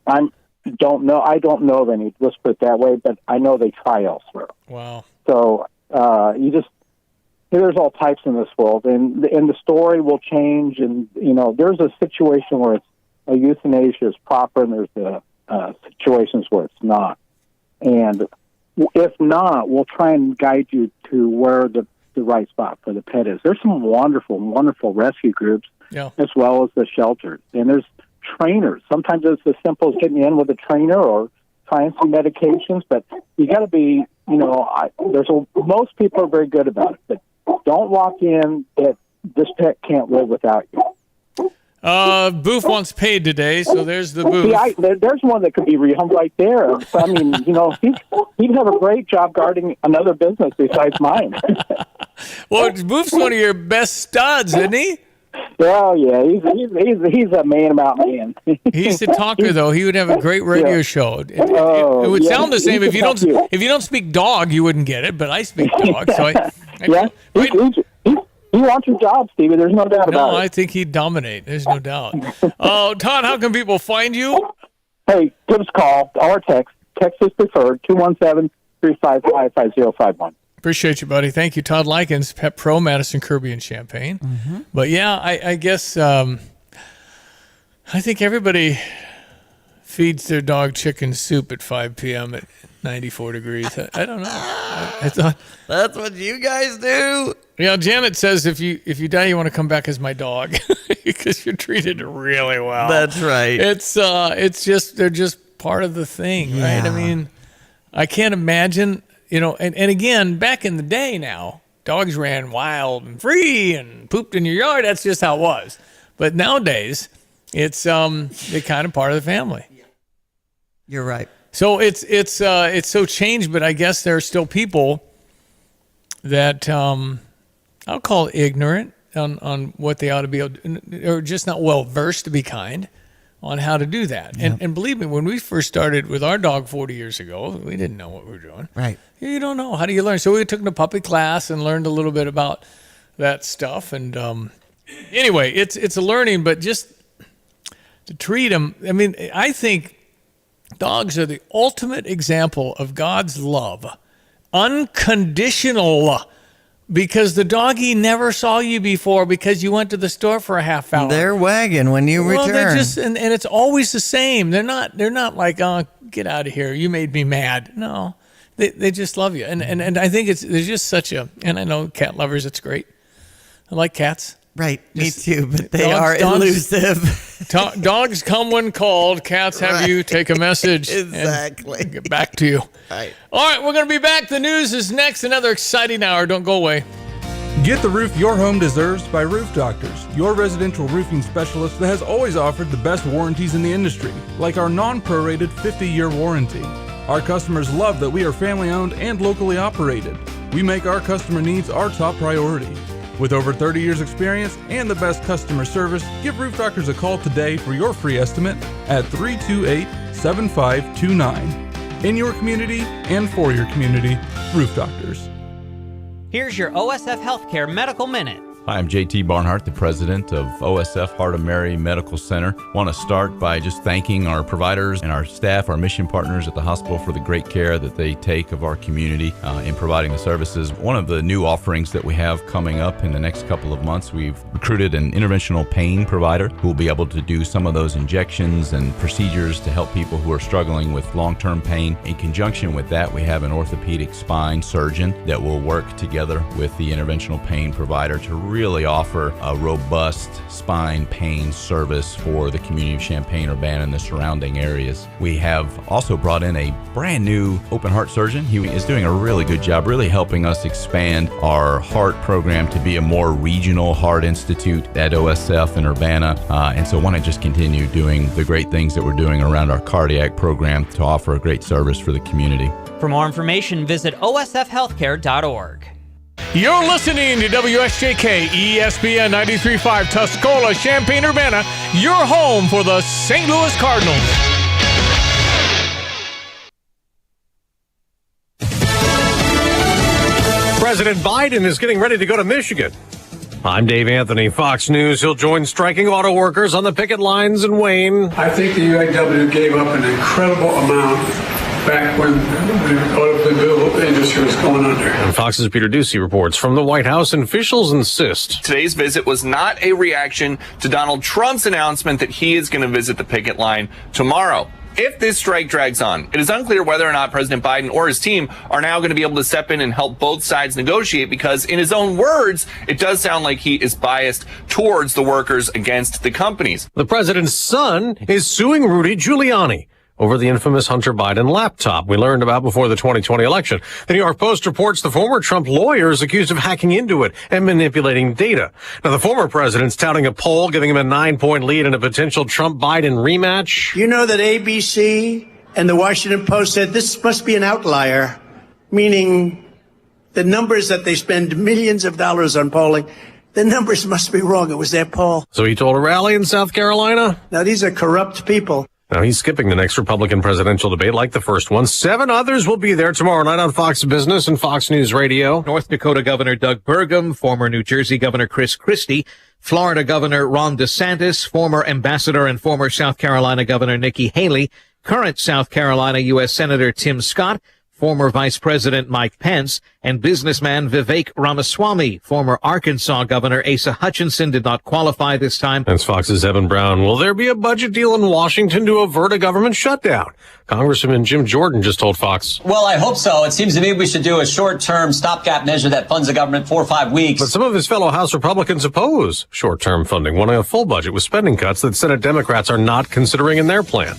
I don't know of any. Let's put it that way. But I know they try elsewhere. Wow. So there's all types in this world, and the story will change. And there's a situation where a euthanasia is proper, and there's situations where it's not. And if not, we'll try and guide you to where the right spot for the pet is. There's some wonderful, wonderful rescue groups, as well as the shelters. And there's trainers. Sometimes it's as simple as getting you in with a trainer or trying some medications, but you got to be, most people are very good about it, but don't walk in that this pet can't live without you. Booth wants paid today, so there's the booth. See, there's one that could be rehomed right there. So, I mean, he'd have a great job guarding another business besides mine. Well, Booth's one of your best studs, isn't he? Well, yeah, he's a man about man. He's the talker, though. He would have a great radio show. It would sound the same if you don't speak dog, you wouldn't get it. But I speak dog, so he wants your job, Stevie. There's no doubt about it. No, I think he'd dominate. There's no doubt. Todd, how can people find you? Hey, give us a call or text. Text is preferred, 217-355-5051. Appreciate you, buddy. Thank you. Todd Likens, Pet Pro, Madison, Kirby, and Champaign. Mm-hmm. But yeah, I guess I think everybody feeds their dog chicken soup at 5 p.m. at 94 degrees. I don't know. I thought that's what you guys do. Yeah, Janet says if you die, you want to come back as my dog because you're treated really well. That's right. It's just they're just part of the thing, right? I mean, I can't imagine. And again, back in the day now, dogs ran wild and free and pooped in your yard. That's just how it was. But nowadays, it's they're kind of part of the family. You're right. So it's so changed, but I guess there are still people that I'll call ignorant on what they ought to be able to, or just not well versed, to be kind, on how to do that. Yeah. And believe me, when we first started with our dog 40 years ago, we didn't know what we were doing. Right. You don't know. How do you learn? So we took them to puppy class and learned a little bit about that stuff. And anyway, it's a learning, but just to treat them, I mean, I think dogs are the ultimate example of God's love. Unconditional. Because the doggy never saw you before because you went to the store for a half hour. They're wagging when you return. They're just, and it's always the same. They're not like, oh, get out of here. You made me mad. No, they just love you. And I think there's just such a, and I know cat lovers, it's great. I like cats. Right, me too, but they are elusive. Dogs come when called. Cats have you take a message. Exactly. And get back to you. Right. All right, we're going to be back. The news is next. Another exciting hour. Don't go away. Get the roof your home deserves by Roof Doctors, your residential roofing specialist that has always offered the best warranties in the industry, like our non-prorated 50-year warranty. Our customers love that we are family-owned and locally operated. We make our customer needs our top priority. With over 30 years experience and the best customer service, give Roof Doctors a call today for your free estimate at 328-7529. In your community and for your community, Roof Doctors. Here's your OSF Healthcare Medical Minute. Hi, I'm JT Barnhart, the president of OSF Heart of Mary Medical Center. I want to start by just thanking our providers and our staff, our mission partners at the hospital for the great care that they take of our community in providing the services. One of the new offerings that we have coming up in the next couple of months, we've recruited an interventional pain provider who will be able to do some of those injections and procedures to help people who are struggling with long-term pain. In conjunction with that, we have an orthopedic spine surgeon that will work together with the interventional pain provider to really offer a robust spine pain service for the community of Champaign-Urbana and the surrounding areas. We have also brought in a brand new open heart surgeon. He is doing a really good job, really helping us expand our heart program to be a more regional heart institute at OSF in Urbana. And so I want to just continue doing the great things that we're doing around our cardiac program to offer a great service for the community. For more information, visit osfhealthcare.org. You're listening to WSJK ESPN 93.5 Tuscola, Champaign-Urbana, your home for the St. Louis Cardinals. President Biden is getting ready to go to Michigan. I'm Dave Anthony, Fox News. He'll join striking auto workers on the picket lines in Wayne. I think the UAW gave up an incredible amount back when the automobile industry was going under. And Fox's Peter Ducey reports from the White House, and officials insist today's visit was not a reaction to Donald Trump's announcement that he is going to visit the picket line tomorrow. If this strike drags on, it is unclear whether or not President Biden or his team are now going to be able to step in and help both sides negotiate, because in his own words, it does sound like he is biased towards the workers against the companies. The president's son is suing Rudy Giuliani over the infamous Hunter Biden laptop we learned about before the 2020 election. The New York Post reports the former Trump lawyer is accused of hacking into it and manipulating data. Now, the former president's touting a poll giving him a 9-point lead in a potential Trump-Biden rematch. You know that ABC and the Washington Post said this must be an outlier, meaning the numbers that they spend millions of dollars on polling, the numbers must be wrong. It was their poll. So he told a rally in South Carolina? Now, these are corrupt people. Now, he's skipping the next Republican presidential debate like the first one. 7 others will be there tomorrow night on Fox Business and Fox News Radio. North Dakota Governor Doug Burgum, former New Jersey Governor Chris Christie, Florida Governor Ron DeSantis, former Ambassador and former South Carolina Governor Nikki Haley, current South Carolina U.S. Senator Tim Scott, former Vice President Mike Pence, and businessman Vivek Ramaswamy. Former Arkansas Governor Asa Hutchinson did not qualify this time. That's Fox's Evan Brown. Will there be a budget deal in Washington to avert a government shutdown? Congressman Jim Jordan just told Fox. Well, I hope so. It seems to me we should do a short-term stopgap measure that funds the government 4 or 5 weeks. But some of his fellow House Republicans oppose short-term funding, wanting a full budget with spending cuts that Senate Democrats are not considering in their plan.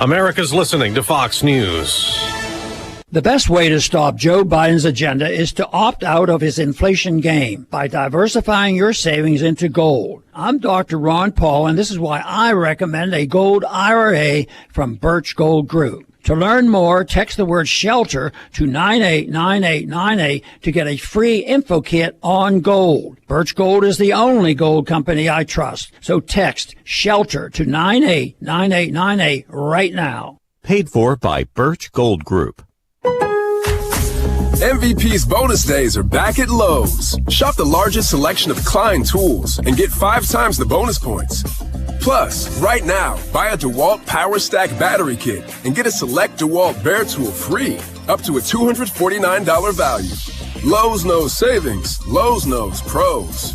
America's listening to Fox News. The best way to stop Joe Biden's agenda is to opt out of his inflation game by diversifying your savings into gold. I'm Dr. Ron Paul, and this is why I recommend a gold IRA from Birch Gold Group. To learn more, text the word SHELTER to 989898 to get a free info kit on gold. Birch Gold is the only gold company I trust. So text SHELTER to 989898 right now. Paid for by Birch Gold Group. MVP's bonus days are back at Lowe's. Shop the largest selection of Klein tools and get 5 times the bonus points. Plus, right now, buy a DeWalt Power Stack battery kit and get a select DeWalt Bear tool free, up to a $249 value. Lowe's knows savings. Lowe's knows pros.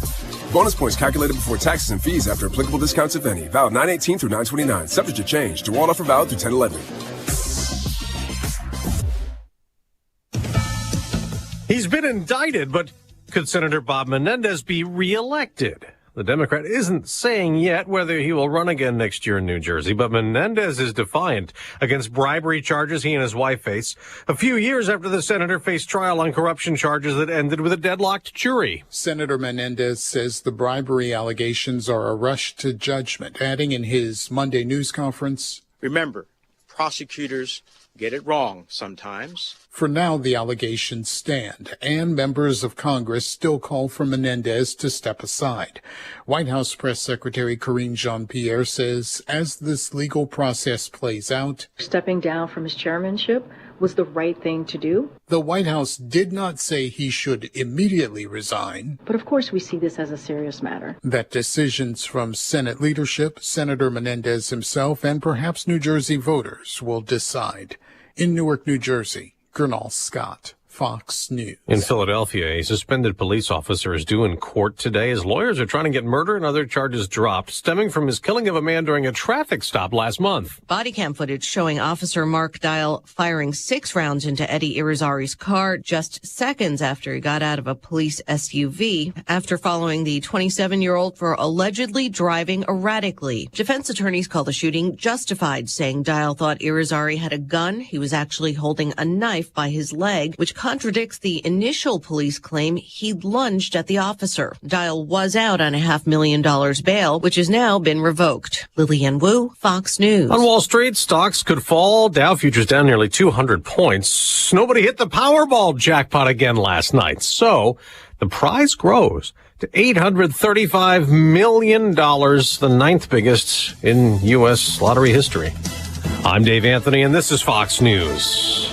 Bonus points calculated before taxes and fees after applicable discounts, if any. Valid 9/18 through 9/29. Subject to change. DeWalt offer valid through 10/11. He's been indicted, but could Senator Bob Menendez be reelected? The Democrat isn't saying yet whether he will run again next year in New Jersey, but Menendez is defiant against bribery charges he and his wife face a few years after the senator faced trial on corruption charges that ended with a deadlocked jury. Senator Menendez says the bribery allegations are a rush to judgment, adding in his Monday news conference, "Remember, prosecutors get it wrong sometimes." For now, the allegations stand, and members of Congress still call for Menendez to step aside. White House Press Secretary Karine Jean-Pierre says as this legal process plays out, stepping down from his chairmanship was the right thing to do. The White House did not say he should immediately resign. But of course we see this as a serious matter. That decisions from Senate leadership, Senator Menendez himself, and perhaps New Jersey voters will decide. In Newark, New Jersey, Gernal Scott, Fox News. In Philadelphia, a suspended police officer is due in court today. His lawyers are trying to get murder and other charges dropped, stemming from his killing of a man during a traffic stop last month. Body cam footage showing Officer Mark Dial firing 6 rounds into Eddie Irizarry's car just seconds after he got out of a police SUV after following the 27-year-old for allegedly driving erratically. Defense attorneys call the shooting justified, saying Dial thought Irizarry had a gun. He was actually holding a knife by his leg, which contradicts the initial police claim he lunged at the officer. Dial was out on $500,000 bail, which has now been revoked. Lillian Wu, Fox News. On Wall Street, stocks could fall. Dow futures down nearly 200 points. Nobody hit the Powerball jackpot again last night. So the prize grows to $835 million, the 9th biggest in U.S. lottery history. I'm Dave Anthony, and this is Fox News.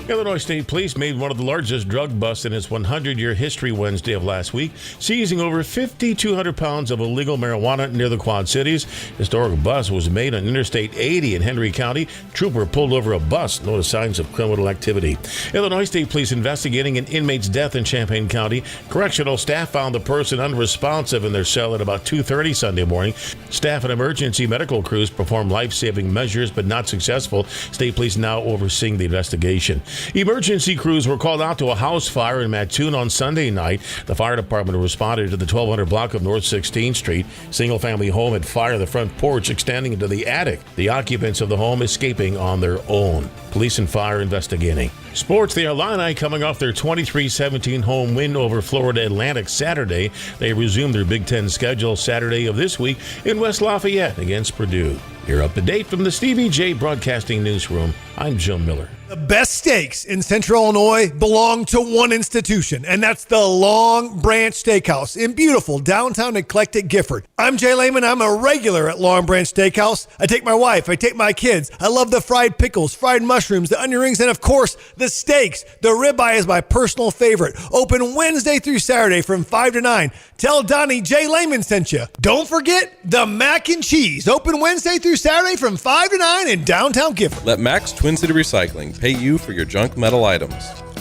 Illinois State Police made one of the largest drug busts in its 100-year history Wednesday of last week, seizing over 5,200 pounds of illegal marijuana near the Quad Cities. Historic bust was made on Interstate 80 in Henry County. Trooper pulled over a bus, no signs of criminal activity. Illinois State Police investigating an inmate's death in Champaign County. Correctional staff found the person unresponsive in their cell at about 2:30 Sunday morning. Staff and emergency medical crews performed life-saving measures, but not successful. State Police now overseeing the investigation. Emergency crews were called out to a house fire in Mattoon on Sunday night. The fire department responded to the 1200 block of North 16th Street. Single-family home had fire in the front porch extending into the attic. The occupants of the home escaping on their own. Police and fire investigating. Sports, the Illini coming off their 23-17 home win over Florida Atlantic Saturday. They resumed their Big Ten schedule Saturday of this week in West Lafayette against Purdue. You're up to date from the Stevie Jay Broadcasting Newsroom. I'm Joe Miller. The best steaks in Central Illinois belong to one institution, and that's the Long Branch Steakhouse in beautiful downtown eclectic Gifford. I'm Jay Lehman. I'm a regular at Long Branch Steakhouse. I take my wife. I take my kids. I love the fried pickles, fried mushrooms, the onion rings, and of course, the steaks. The ribeye is my personal favorite. Open Wednesday through Saturday from 5 to 9. Tell Donnie Jay Lehman sent you. Don't forget the mac and cheese. Open Wednesday through Saturday from 5 to 9 in downtown Gifford. Let Max Twin City Recycling pay you for your junk metal items.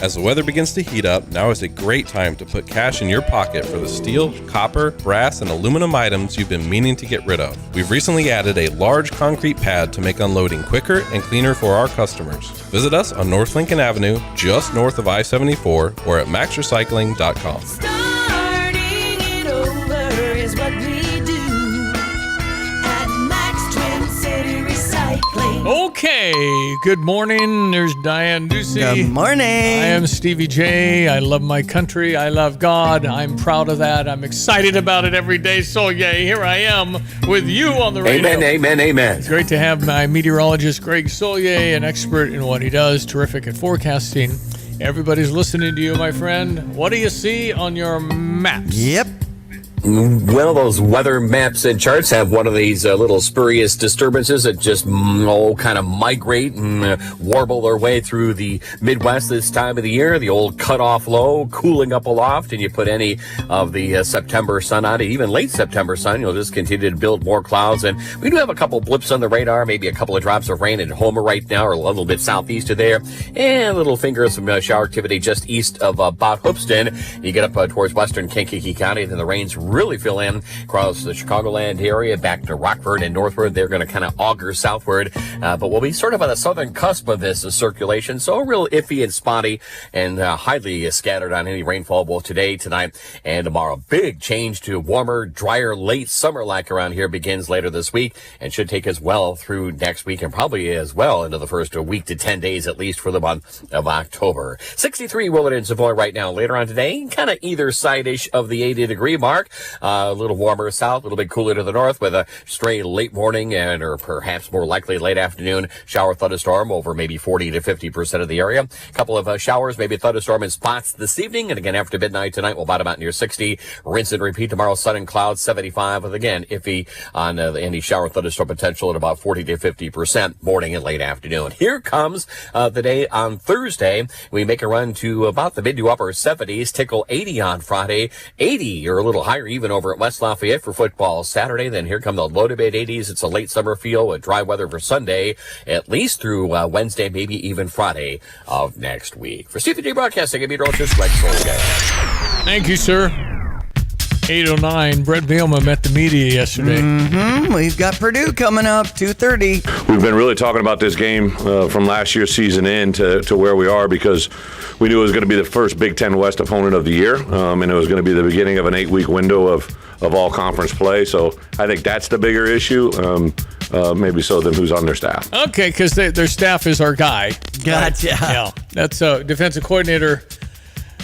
As the weather begins to heat up, now is a great time to put cash in your pocket for the steel, copper, brass, and aluminum items you've been meaning to get rid of. We've recently added a large concrete pad to make unloading quicker and cleaner for our customers. Visit us on North Lincoln Avenue, just north of I-74, or at maxrecycling.com. Starting it over is what we do at Max Twin City Recycling. Okay, good morning. There's Diane Ducey. Good morning. I am Stevie Jay. I love my country. I love God. I'm proud of that. I'm excited about it every day. So, yay, here I am with you on the radio. Amen, amen, amen. It's great to have my meteorologist, Greg Sollier, an expert in what he does, terrific at forecasting. Everybody's listening to you, my friend. What do you see on your maps? Yep. Well, those weather maps and charts have one of these little spurious disturbances that just kind of migrate and warble their way through the Midwest this time of the year. The old cutoff low, cooling up aloft, and you put any of the September sun on it, even late September sun, you'll just continue to build more clouds. And we do have a couple blips on the radar, maybe a couple of drops of rain in Homer right now, or a little bit southeast of there, and a little finger of some shower activity just east of Bot Hoopston. You get up towards western Kankakee County, then the rains really fill in across the Chicagoland area, back to Rockford and northward. They're going to kind of auger southward, but we'll be sort of on the southern cusp of this circulation, so real iffy and spotty and highly scattered on any rainfall both today, tonight, and tomorrow. Big change to warmer, drier, late summer-like around here begins later this week and should take us well through next week and probably as well into the first week to 10 days at least for the month of October. 63 Willard and Savoy right now. Later on today, kind of either side-ish of the 80-degree mark. A little warmer south, a little bit cooler to the north with a stray late morning and or perhaps more likely late afternoon shower thunderstorm over maybe 40 to 50% of the area. A couple of showers, maybe a thunderstorm in spots this evening. And again, after midnight tonight, we'll bottom out near 60. Rinse and repeat tomorrow, sun and clouds 75 with again iffy on any shower thunderstorm potential at about 40 to 50% morning and late afternoon. Here comes the day on Thursday. We make a run to about the mid to upper 70s, tickle 80 on Friday, 80 or a little higher even over at West Lafayette for football Saturday. Then here come the low to mid 80s. It's a late summer feel with dry weather for Sunday, at least through Wednesday, maybe even Friday of next week. For Stevie Jay Broadcasting, I'm meteorologist Greg Solga. Thank you, sir. 8:09. Brett Bielema met the media yesterday. We've got Purdue coming up, 2:30. We've been really talking about this game from last year's season in to where we are, because we knew it was going to be the first Big Ten West opponent of the year, and it was going to be the beginning of an 8-week window of all conference play. So I think that's the bigger issue, maybe so than who's on their staff. Okay, because their staff is our guy. Gotcha. Yeah, that's a defensive coordinator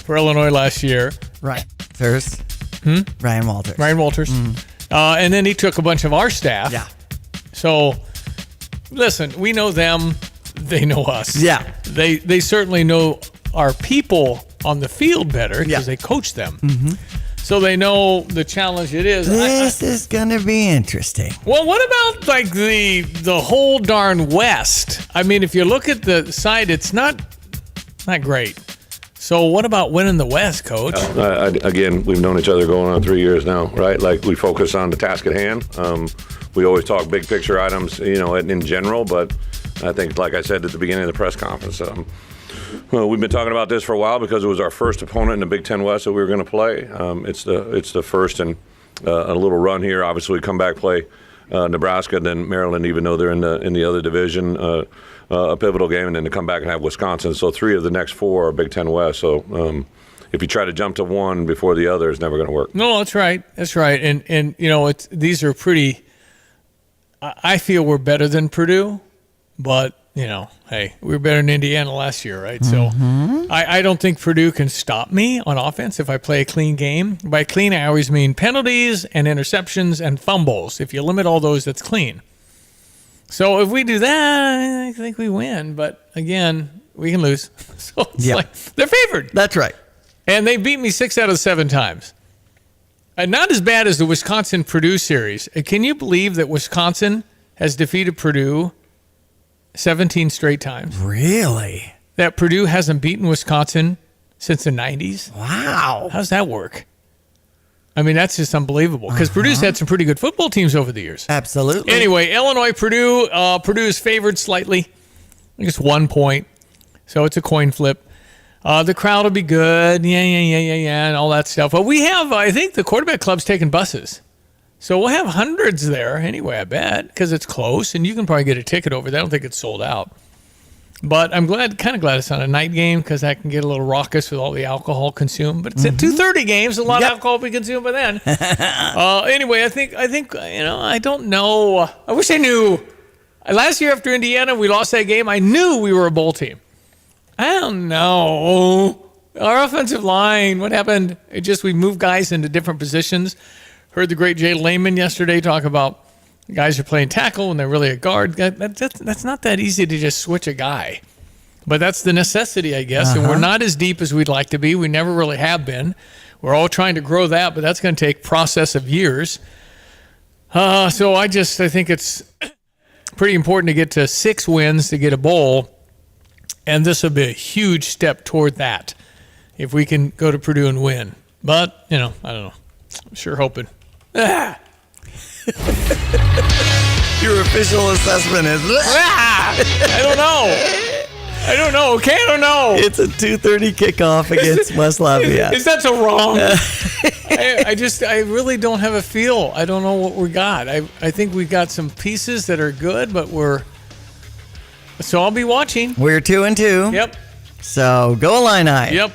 for Illinois last year. Right. There's Ryan Walters. And then he took a bunch of our staff. Yeah. So, listen, we know them. They know us. Yeah. They certainly know our people on the field better because they coach them. So they know the challenge it is. This is going to be interesting. Well, what about like the whole darn West? I mean, if you look at the side, it's not great. So what about winning the West, Coach? Again, we've known each other going on 3 years now, right? Like, we focus on the task at hand. We always talk big picture items, in general, but I think, like I said at the beginning of the press conference, well, we've been talking about this for a while because it was our first opponent in the Big Ten West that we were going to play. It's the first in a little run here. Obviously, we come back, play Nebraska, then Maryland, even though they're in the other division, a pivotal game, and then to come back and have Wisconsin. So 3 of the next 4 are Big Ten West. So if you try to jump to one before the other, it's never going to work. No, that's right. That's right. And these are pretty. I feel we're better than Purdue, but hey, we were better than Indiana last year, right? So I don't think Purdue can stop me on offense if I play a clean game. By clean, I always mean penalties and interceptions and fumbles. If you limit all those, that's clean. So if we do that, I think we win. But again, we can lose. So it's like they're favored. That's right. And they beat me 6 out of 7 times. Not as bad as the Wisconsin-Purdue series. Can you believe that Wisconsin has defeated Purdue 17 straight times? Really? That Purdue hasn't beaten Wisconsin since the 90s? Wow. How's that work? I mean, that's just unbelievable because Purdue's had some pretty good football teams over the years. Absolutely. Anyway, Illinois, Purdue. Purdue is favored slightly. I think it's 1 point. So it's a coin flip. The crowd will be good. Yeah, and all that stuff. But we have, I think the quarterback club's taking buses. So we'll have hundreds there anyway, I bet, because it's close, and you can probably get a ticket over there. I don't think it's sold out. But I'm kind of glad it's not a night game because I can get a little raucous with all the alcohol consumed. But it's at 2:30 games, a lot of alcohol will be consumed by then. Anyway, I think I don't know. I wish I knew. Last year after Indiana, we lost that game. I knew we were a bowl team. I don't know. Our offensive line, what happened? We moved guys into different positions. Heard the great Jay Lehman yesterday talk about guys are playing tackle when they're really a guard. That's not that easy to just switch a guy. But that's the necessity, I guess. And we're not as deep as we'd like to be. We never really have been. We're all trying to grow that, but that's going to take process of years. So I think it's pretty important to get to 6 wins to get a bowl. And this will be a huge step toward that if we can go to Purdue and win. But, I don't know. I'm sure hoping. Your official assessment is I don't know. Okay, I don't know. It's a 2:30 kickoff against West Lafayette. Is that so wrong? I really don't have a feel. I don't know what we got. I think we got some pieces that are good, but so I'll be watching. We're 2-2. Yep. So go Illini. Yep.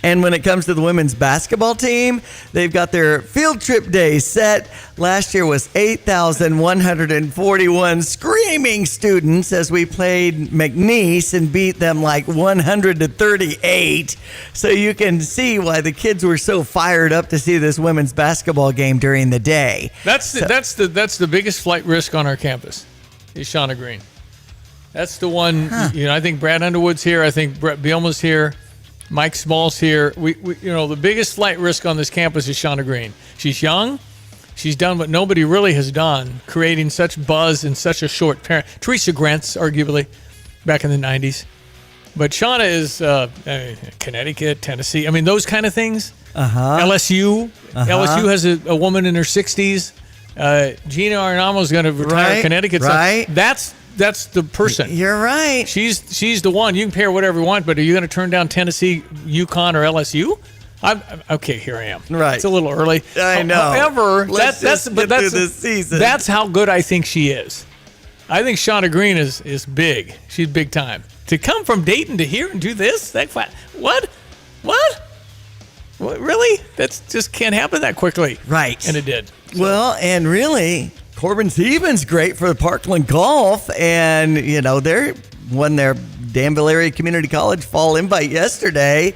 And when it comes to the women's basketball team, they've got their field trip day set. Last year was 8,141 screaming students as we played McNeese and beat them like 100-38. So you can see why the kids were so fired up to see this women's basketball game during the day. That's the biggest flight risk on our campus is Shauna Green. That's the one. I think Brad Underwood's here. I think Brett Bielema's here. Mike Small's here. We the biggest flight risk on this campus is Shauna Green. She's young. She's done what nobody really has done, creating such buzz in such a short period. Teresa Grant's arguably back in the 90s. But Shauna is Connecticut, Tennessee. I mean, those kind of things. LSU. LSU has a woman in her 60s. Gina Arnamo is going to retire Connecticut. Right. So that's the person. You're right. She's the one. You can pair whatever you want, but are you going to turn down Tennessee, UConn, or LSU? I'm okay. Here I am. Right. It's a little early. I know. However, Let's get through this season. That's how good I think she is. I think Shauna Green is big. She's big time. To come from Dayton to here and do this? What? Really? That just can't happen that quickly. Right. And it did. So. Well, and really, Corbin Stevens great for the Parkland Golf, and they won their Danville Area Community College fall invite yesterday.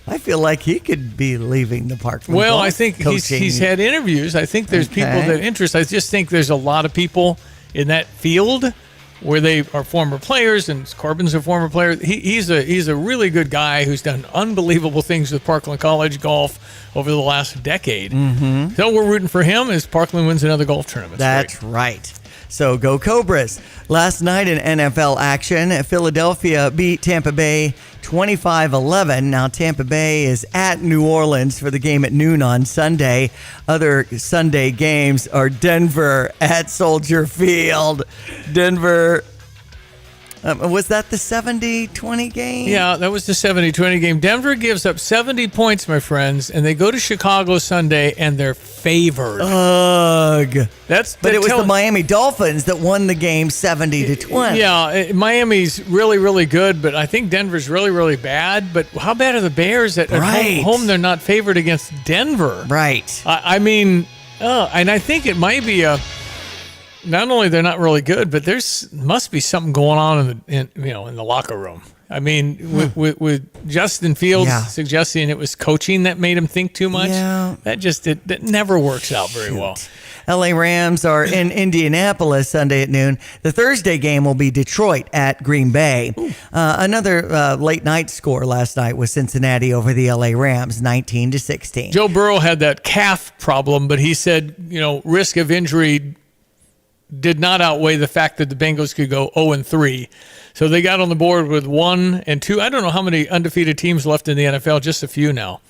I feel like he could be leaving the Parkland Golf. Well, I think he's had interviews. I think there's people that interest. I just think there's a lot of people in that field where they are former players, and Corbin's a former player. He's a really good guy who's done unbelievable things with Parkland College golf over the last decade. Mm-hmm. So we're rooting for him as Parkland wins another golf tournament. That's right. So go Cobras. Last night in NFL action, Philadelphia beat Tampa Bay 25-11. Now Tampa Bay is at New Orleans for the game at noon on Sunday. Other Sunday games are Denver at Soldier Field. Denver, was that the 70-20 game? Yeah, that was the 70-20 game. Denver gives up 70 points, my friends, and they go to Chicago Sunday, and they're favored. Ugh. But it was the Miami Dolphins that won the game 70-20. Yeah, Miami's really, really good, but I think Denver's really, really bad. But how bad are the Bears at home? They're not favored against Denver. Right. I mean, and I think it might be not only they're not really good, but must be something going on in the locker room. I mean, with Justin Fields suggesting it was coaching that made him think too much. Yeah. That never works out very well. LA Rams are in Indianapolis Sunday at noon. The Thursday game will be Detroit at Green Bay. Another late night score last night was Cincinnati over the LA Rams, 19-16. Joe Burrow had that calf problem, but he said, risk of injury did not outweigh the fact that the Bengals could go 0-3. So they got on the board with 1-2. I don't know how many undefeated teams left in the NFL, just a few now.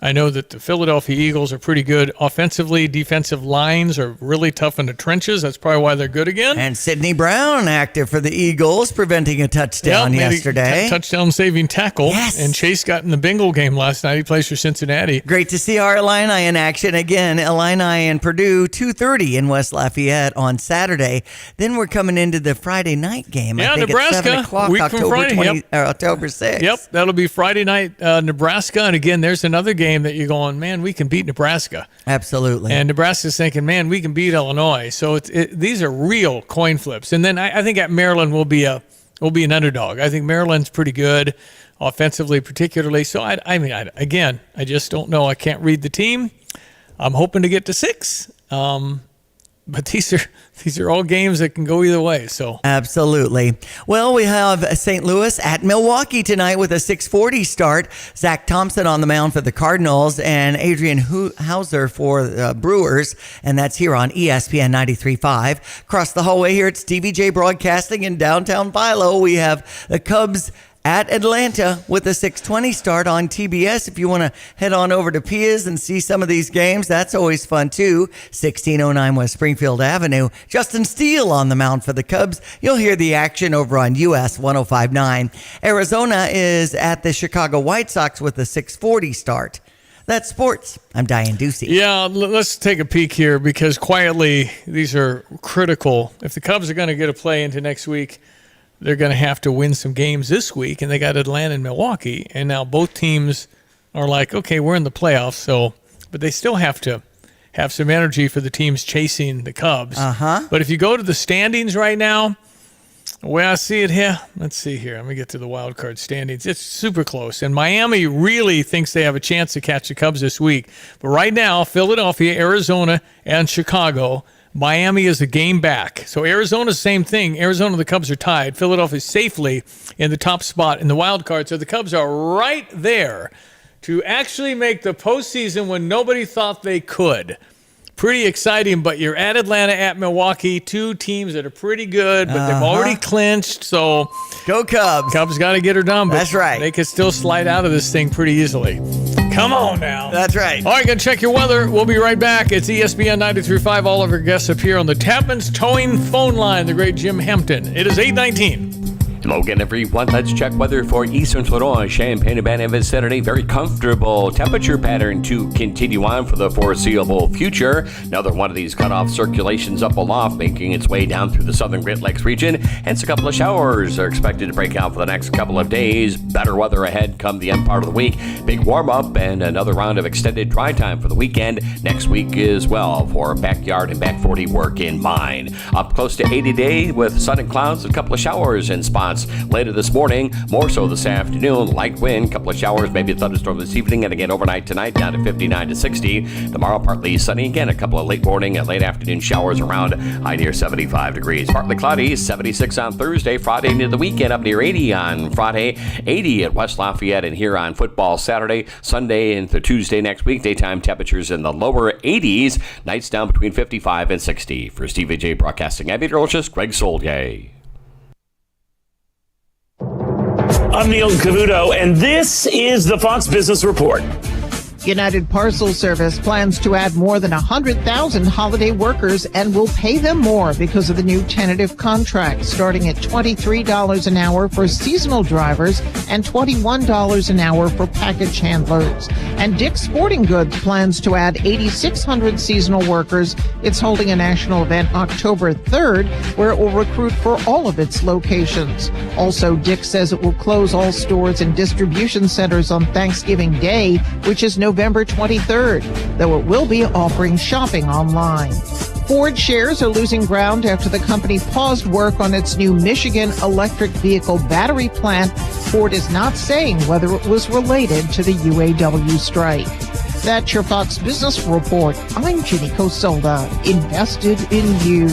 I know that the Philadelphia Eagles are pretty good offensively. Defensive lines are really tough in the trenches. That's probably why they're good again. And Sidney Brown active for the Eagles, preventing a touchdown yesterday. Touchdown-saving tackle. Yes. And Chase got in the Bengal game last night. He plays for Cincinnati. Great to see our Illini in action again. Illini and Purdue, 2:30 in West Lafayette on Saturday. Then we're coming into the Friday night game. Yeah, I think Nebraska. At 7 o'clock, Week October from Friday. October 6th. Yep, that'll be Friday night, Nebraska. And again, there's another game that you're going, man, we can beat Nebraska. Absolutely. And Nebraska's thinking, man, we can beat Illinois. So these are real coin flips. And then I think at Maryland will be an underdog. I think Maryland's pretty good offensively, particularly. So I just don't know. I can't read the team. I'm hoping to get to 6. But these are all games that can go either way. So absolutely. Well, we have St. Louis at Milwaukee tonight with a 6:40 start. Zach Thompson on the mound for the Cardinals and Adrian Hauser for Brewers, and that's here on ESPN 93.5. Across the hallway here at Stevie Jay Broadcasting in downtown Philo, we have the Cubs at Atlanta with a 6:20 start on TBS. If you want to head on over to Pia's and see some of these games, that's always fun too. 1609 West Springfield Avenue. Justin Steele on the mound for the Cubs. You'll hear the action over on US 105.9. Arizona is at the Chicago White Sox with a 6:40 start. That's sports. I'm Diane Ducey. Yeah, let's take a peek here because quietly these are critical. If the Cubs are going to get a play into next week, they're going to have to win some games this week, and they got Atlanta and Milwaukee. And now both teams are like, okay, we're in the playoffs, but they still have to have some energy for the teams chasing the Cubs. But if you go to the standings right now, the way I see it here, let's see here. Let me get to the wild card standings. It's super close, and Miami really thinks they have a chance to catch the Cubs this week. But right now, Philadelphia, Arizona, and Chicago, Miami is a game back. So Arizona's same thing. Arizona and the Cubs are tied. Philadelphia's safely in the top spot in the wild card. So the Cubs are right there to actually make the postseason when nobody thought they could. Pretty exciting, but you're at Atlanta, at Milwaukee, two teams that are pretty good, but they've already clinched. So go Cubs. Cubs got to get her done. But that's right. They could still slide out of this thing pretty easily. Come on now. That's right. All right, gonna check your weather. We'll be right back. It's ESPN 93.5. All of our guests appear on the Tapman's Towing phone line, the great Jim Hampton. It is 8:19. Hello again, everyone. Let's check weather for Eastern Florida, Champaign-Urbana and vicinity. Very comfortable temperature pattern to continue on for the foreseeable future. Another one of these cutoff circulations up aloft, making its way down through the southern Great Lakes region. Hence, a couple of showers are expected to break out for the next couple of days. Better weather ahead come the end part of the week. Big warm-up and another round of extended dry time for the weekend next week as well, for backyard and back 40 work in mind. Up close to 80 today with sun and clouds, a couple of showers in spots later this morning, more so this afternoon. Light wind, couple of showers, maybe a thunderstorm this evening, and again overnight tonight down to 59 to 60. Tomorrow partly sunny again, a couple of late morning and late afternoon showers around, high near 75 degrees. Partly cloudy, 76 on Thursday. Friday into the weekend, up near 80 on Friday, 80 at West Lafayette and here on football Saturday. Sunday into Tuesday next week, daytime temperatures in the lower 80s, nights down between 55 and 60. For Stevie Jay Broadcasting, I'm meteorologist Greg Solier. I'm Neil Cavuto, and this is the Fox Business Report. United Parcel Service plans to add more than 100,000 holiday workers and will pay them more because of the new tentative contract, starting at $23 an hour for seasonal drivers and $21 an hour for package handlers. And Dick's Sporting Goods plans to add 8,600 seasonal workers. It's holding a national event October 3rd, where it will recruit for all of its locations. Also, Dick's says it will close all stores and distribution centers on Thanksgiving Day, which is November 23rd, though it will be offering shopping online. Ford shares are losing ground after the company paused work on its new Michigan electric vehicle battery plant. Ford is not saying whether it was related to the UAW strike. That's your Fox Business Report. I'm Ginny Cosolda, invested in you.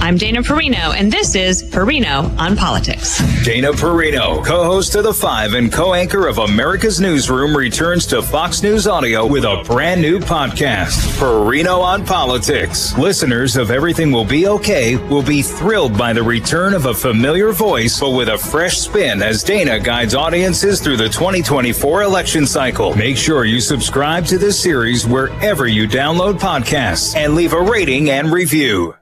I'm Dana Perino, and this is Perino on Politics. Dana Perino, co-host of The Five and co-anchor of America's Newsroom, returns to Fox News Audio with a brand new podcast, Perino on Politics. Listeners of Everything Will Be Okay will be thrilled by the return of a familiar voice, but with a fresh spin as Dana guides audiences through the 2024 election cycle. Make sure you subscribe to this series wherever you download podcasts and leave a rating and review.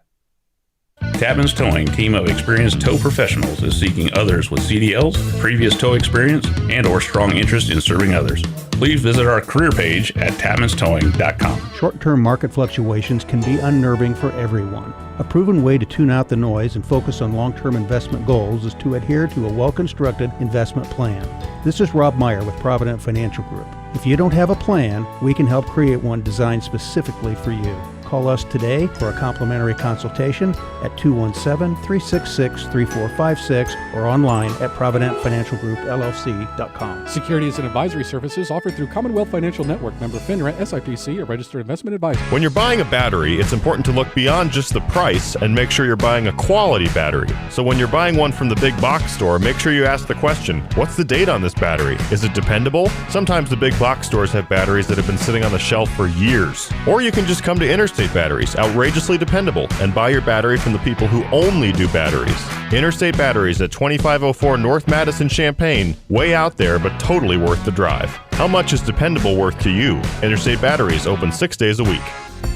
Tapman's Towing, team of experienced tow professionals, is seeking others with CDLs, previous tow experience, and or strong interest in serving others. Please visit our career page at tapmanstowing.com. Short-term market fluctuations can be unnerving for everyone. A proven way to tune out the noise and focus on long-term investment goals is to adhere to a well-constructed investment plan. This is Rob Meyer with Provident Financial Group. If you don't have a plan, we can help create one designed specifically for you. Call us today for a complimentary consultation at 217-366-3456 or online at providentfinancialgroupllc.com. Securities and advisory services offered through Commonwealth Financial Network, member FINRA, SIPC, a registered investment advisor. When you're buying a battery, it's important to look beyond just the price and make sure you're buying a quality battery. So when you're buying one from the big box store, make sure you ask the question, what's the date on this battery? Is it dependable? Sometimes the big box stores have batteries that have been sitting on the shelf for years. Or you can just come to Interstate Batteries, outrageously dependable, and buy your battery from the people who only do batteries. Interstate Batteries at 2504 North Madison, Champaign, way out there, but totally worth the drive. How much is dependable worth to you? Interstate Batteries open 6 days a week.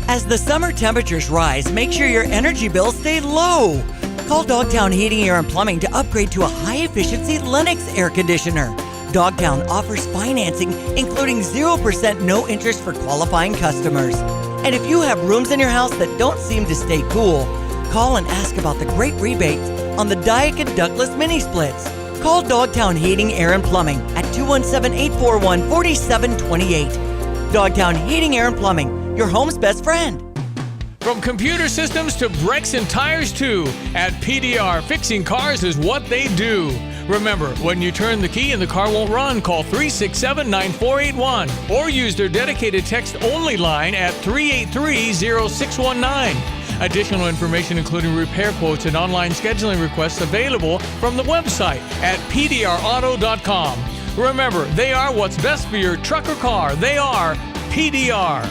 As the summer temperatures rise, make sure your energy bills stay low. Call Dogtown Heating, Air, and Plumbing to upgrade to a high-efficiency Lennox air conditioner. Dogtown offers financing, including 0% no interest for qualifying customers. And if you have rooms in your house that don't seem to stay cool, call and ask about the great rebates on the Daikin Douglas mini splits. Call Dogtown Heating, Air, and Plumbing at 217-841-4728. Dogtown Heating, Air, and Plumbing, your home's best friend. From computer systems to brakes and tires too, at PDR, fixing cars is what they do. Remember, when you turn the key and the car won't run, call 367-9481 or use their dedicated text-only line at 383-0619. Additional information including repair quotes and online scheduling requests available from the website at pdrauto.com. Remember, they are what's best for your truck or car. They are PDR.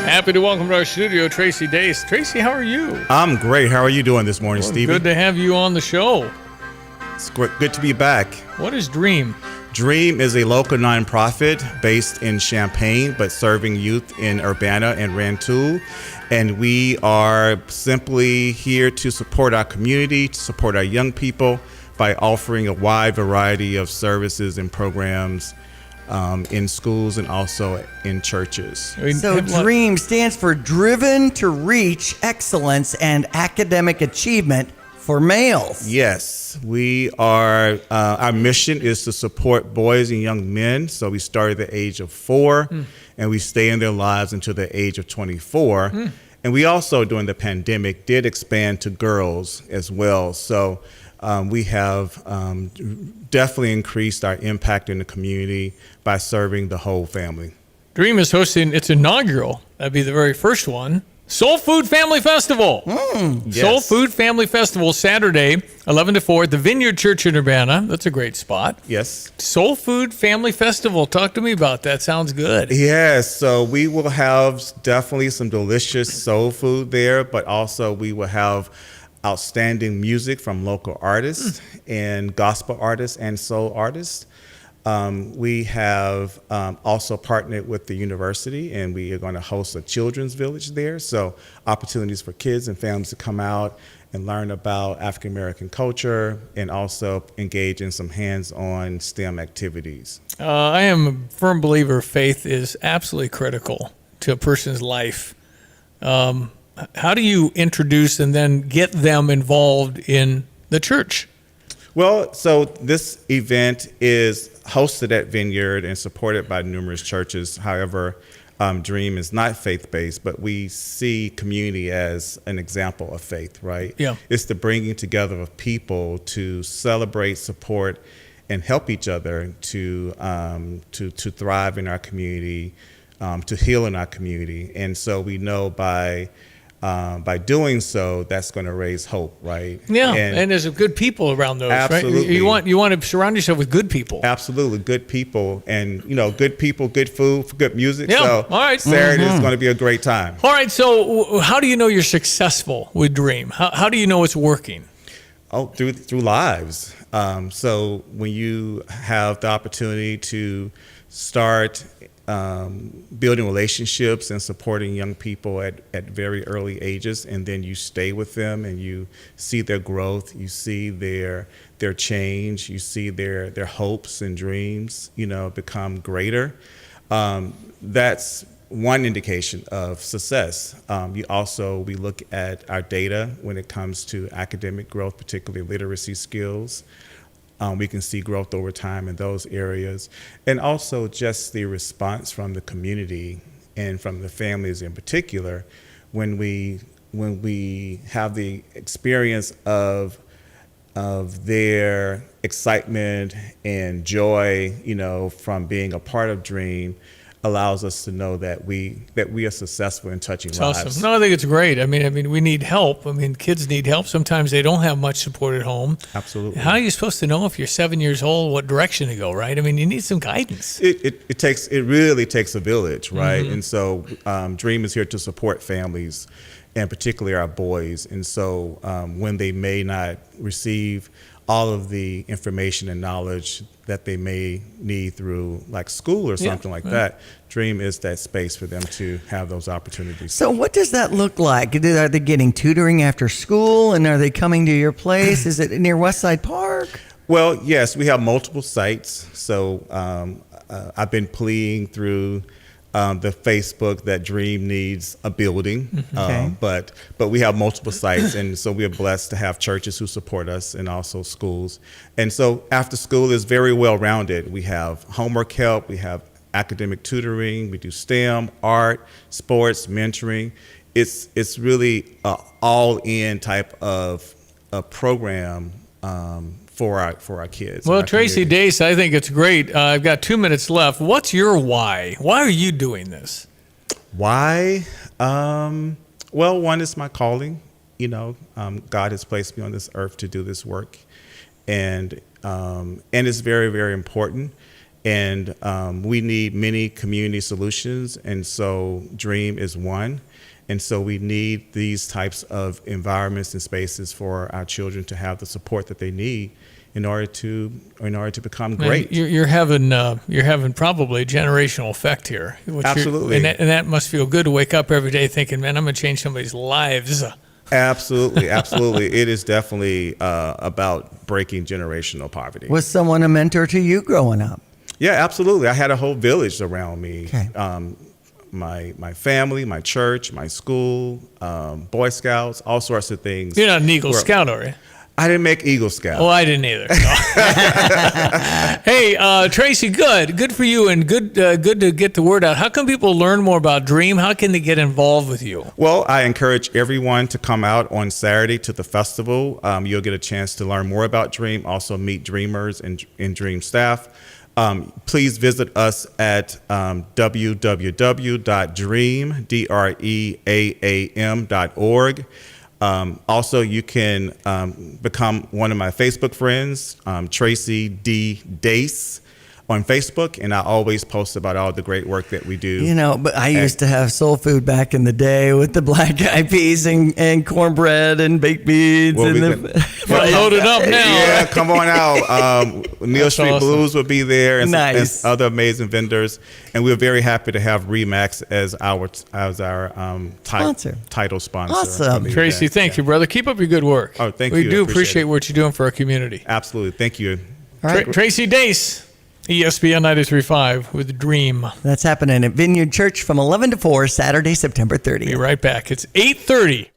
Happy to welcome to our studio Tracy Dace. Tracy, how are you? I'm great. How are you doing this morning, Stevie? Good to have you on the show. It's good to be back. What is Dream? Dream is a local nonprofit based in Champaign, but serving youth in Urbana and Rantoul. And we are simply here to support our community, to support our young people by offering a wide variety of services and programs in schools and also in churches. So DREAM stands for Driven to Reach Excellence and Academic Achievement for Males. Yes, we are. Our mission is to support boys and young men. So we start at the age of 4 and we stay in their lives until the age of 24. And we also, during the pandemic, did expand to girls as well. So we have definitely increased our impact in the community by serving the whole family. Dream is hosting its inaugural, that'd be the very first one, Soul Food Family Festival. Yes. Soul Food Family Festival, Saturday, 11 to 4 at the Vineyard Church in Urbana. That's a great spot. Yes. Soul Food Family Festival. Talk to me about that. Sounds good. Yes. So we will have definitely some delicious soul food there, but also we will have outstanding music from local artists and gospel artists and soul artists. We have also partnered with the university, and we are going to host a children's village there. So opportunities for kids and families to come out and learn about African American culture and also engage in some hands-on STEM activities. I am a firm believer faith is absolutely critical to a person's life. How do you introduce and then get them involved in the church? Well, so this event is hosted at Vineyard and supported by numerous churches. However, Dream is not faith-based, but we see community as an example of faith, right? Yeah. It's the bringing together of people to celebrate, support, and help each other to thrive in our community, to heal in our community. And so we know by doing so, that's going to raise hope, right? Yeah, and there's good people around those, absolutely. right? You want to surround yourself with good people. Absolutely, good people, and good people, good food, good music. Yeah, so all right. Saturday is going to be a great time. All right, so how do you know you're successful with Dream? How do you know it's working? Oh, through lives. So when you have the opportunity to start building relationships and supporting young people at very early ages, and then you stay with them and you see their growth, you see their change, you see their hopes and dreams, become greater. That's one indication of success. We look at our data when it comes to academic growth, particularly literacy skills. We can see growth over time in those areas. And also just the response from the community and from the families in particular when we have the experience of their excitement and joy, from being a part of Dream, allows us to know that we are successful in touching lives. Awesome. No, I think it's great. I mean, we need help. Kids need help. Sometimes they don't have much support at home. Absolutely. How are you supposed to know if you're 7 years old what direction to go, right? You need some guidance. It really takes a village, right? Mm-hmm. And so Dream is here to support families, and particularly our boys. And so when they may not receive all of the information and knowledge that they may need through like school or something like that, Dream is that space for them to have those opportunities. So what does that look like? Are they getting tutoring after school, and are they coming to your place? Is it near Westside Park? Well, yes, we have multiple sites. So I've been pleading through the Facebook that Dream needs a building, Okay. but we have multiple sites, and so we are blessed to have churches who support us and also schools. And so after school is very well rounded. We have homework help, we have academic tutoring, we do STEM, art, sports, mentoring. It's really an all-in type of a program for our kids. Well, Tracy Dace, I think it's great. I've got 2 minutes left. What's your why? Why are you doing this? Why? Well, one is my calling. God has placed me on this earth to do this work, and it's very, very important. And we need many community solutions, and so DREAM is one. And so we need these types of environments and spaces for our children to have the support that they need in order to become great. Man, you're having probably a generational effect here. Absolutely. And that must feel good to wake up every day thinking, man, I'm going to change somebody's lives. Absolutely. It is definitely about breaking generational poverty. Was someone a mentor to you growing up? Yeah, absolutely. I had a whole village around me. Okay. My family, my church, my school, Boy Scouts, all sorts of things. You're not an Eagle Scout, are you? I didn't make Eagle Scout. Oh, I didn't either. Hey, Tracy, good for you, and good to get the word out. How can people learn more about DREAM? How can they get involved with you? Well, I encourage everyone to come out on Saturday to the festival. You'll get a chance to learn more about DREAM, also meet dreamers and DREAM staff. Please visit us at www.dream.org. Also, you can become one of my Facebook friends, Tracy D. Dace, on Facebook, and I always post about all the great work that we do. But I used to have soul food back in the day with the black eyed peas and cornbread and baked beans. Well, load it up now. Yeah, come on out. Neil Street awesome. Blues will be there, and, Nice. and other amazing vendors. And we're very happy to have Remax as our Sponsor. title sponsor. Awesome. of the Tracy, event. thank you, brother. Keep up your good work. Oh, thank we you. do Appreciate appreciate it. what you're doing for our community. Absolutely. Thank you. All right. Tracy Dace, ESPN 93.5 with DREAM. That's happening at Vineyard Church from 11 to 4, Saturday, September 30th. Be right back. It's 8:30.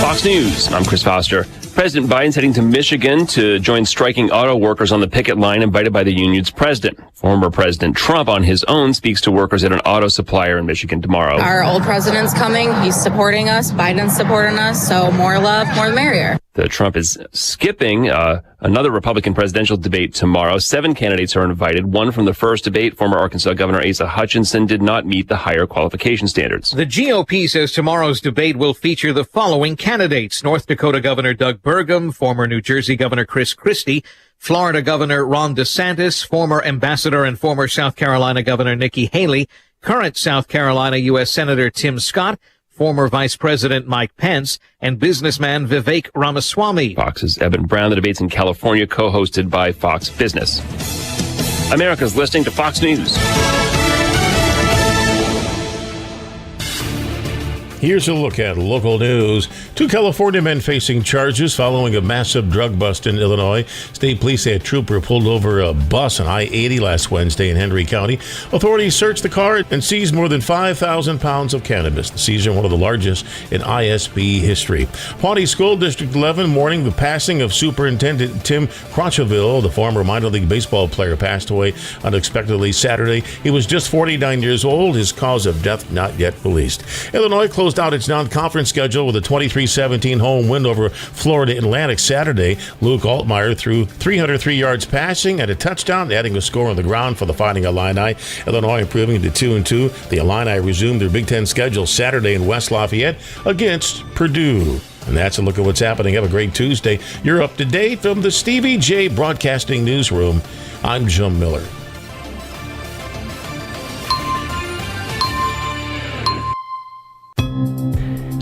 Fox News, I'm Chris Foster. President Biden's heading to Michigan to join striking auto workers on the picket line invited by the union's president. Former President Trump, on his own, speaks to workers at an auto supplier in Michigan tomorrow. Our old president's coming. He's supporting us. Biden's supporting us. So more love, more the merrier. The Trump is skipping another Republican presidential debate tomorrow. 7 candidates are invited. One from the first debate, former Arkansas Governor Asa Hutchinson, did not meet the higher qualification standards. The GOP says tomorrow's debate will feature the following candidates: North Dakota Governor Doug Burgum, former New Jersey Governor Chris Christie, Florida Governor Ron DeSantis, former Ambassador and former South Carolina Governor Nikki Haley, current South Carolina U.S. Senator Tim Scott, former Vice President Mike Pence, and businessman Vivek Ramaswamy. Fox's Evan Brown. The debate's in California, co-hosted by Fox Business. America's listening to Fox News. Here's a look at local news. 2 California men facing charges following a massive drug bust in Illinois. State police say a trooper pulled over a bus on I-80 last Wednesday in Henry County. Authorities searched the car and seized more than 5,000 pounds of cannabis. The seizure, one of the largest in ISB history. Pawnee School District 11 mourning the passing of Superintendent Tim Crotchoville. The former minor league baseball player passed away unexpectedly Saturday. He was just 49 years old. His cause of death not yet released. Illinois closed out its non-conference schedule with a 23-17 home win over Florida Atlantic Saturday. Luke Altmaier threw 303 yards passing and a touchdown, adding a score on the ground for the Fighting Illini. Illinois improving to 2-2. The Illini resumed their Big Ten schedule Saturday in West Lafayette against Purdue. And that's a look at what's happening. Have a great Tuesday. You're up to date from the Stevie Jay Broadcasting Newsroom. I'm Jim Miller.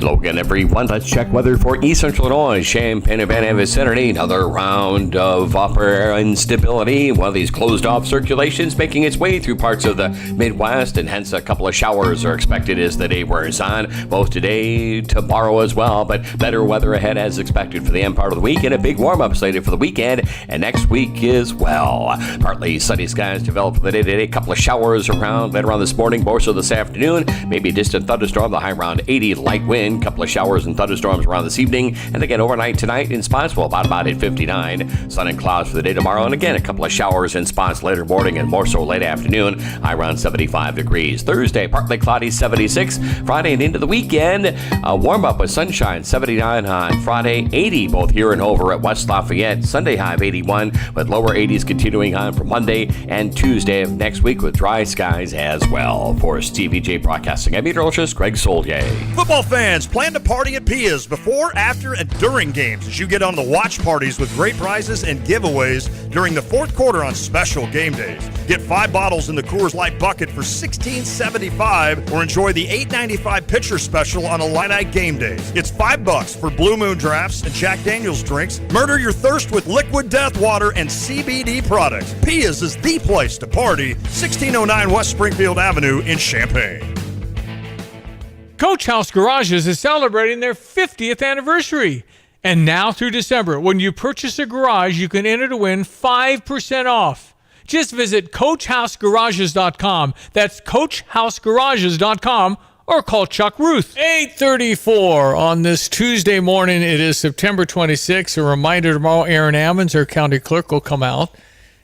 Hello again, everyone. Let's check weather for East Central Illinois, Champaign-Urbana vicinity. Another round of upper instability. One of these closed-off circulations making its way through parts of the Midwest, and hence a couple of showers are expected as the day wears on, both today, tomorrow as well. But better weather ahead as expected for the end part of the week, and a big warm-up slated for the weekend and next week as well. Partly sunny skies develop for the day today. A couple of showers around later on this morning, more so this afternoon. Maybe a distant thunderstorm. The high around 80, light wind. Couple of showers and thunderstorms around this evening, and again overnight tonight in spots. Well, about at 59. Sun and clouds for the day tomorrow, and again a couple of showers in spots later morning and more so late afternoon. High around 75 degrees. Thursday, partly cloudy, 76. Friday and into the weekend, a warm up with sunshine, 79 on Friday, 80 both here and over at West Lafayette. Sunday high of 81 with lower 80s continuing on for Monday and Tuesday of next week with dry skies as well. For Stevie Jay Broadcasting, I'm meteorologist Greg Solier. Football fans, Fans, plan to party at Pia's before, after, and during games as you get on the watch parties with great prizes and giveaways during the fourth quarter on special game days. Get 5 bottles in the Coors Light bucket for $16.75 or enjoy the $8.95 pitcher special on Illini game days. It's $5 for Blue Moon drafts and Jack Daniels drinks. Murder your thirst with Liquid Death Water and CBD products. Pia's is the place to party. 1609 West Springfield Avenue in Champaign. Coach House Garages is celebrating their 50th anniversary. And now through December, when you purchase a garage, you can enter to win 5% off. Just visit CoachHouseGarages.com. That's CoachHouseGarages.com or call Chuck Ruth. 8:34 on this Tuesday morning. It is September 26th. A reminder tomorrow, Aaron Ammons, our county clerk, will come out.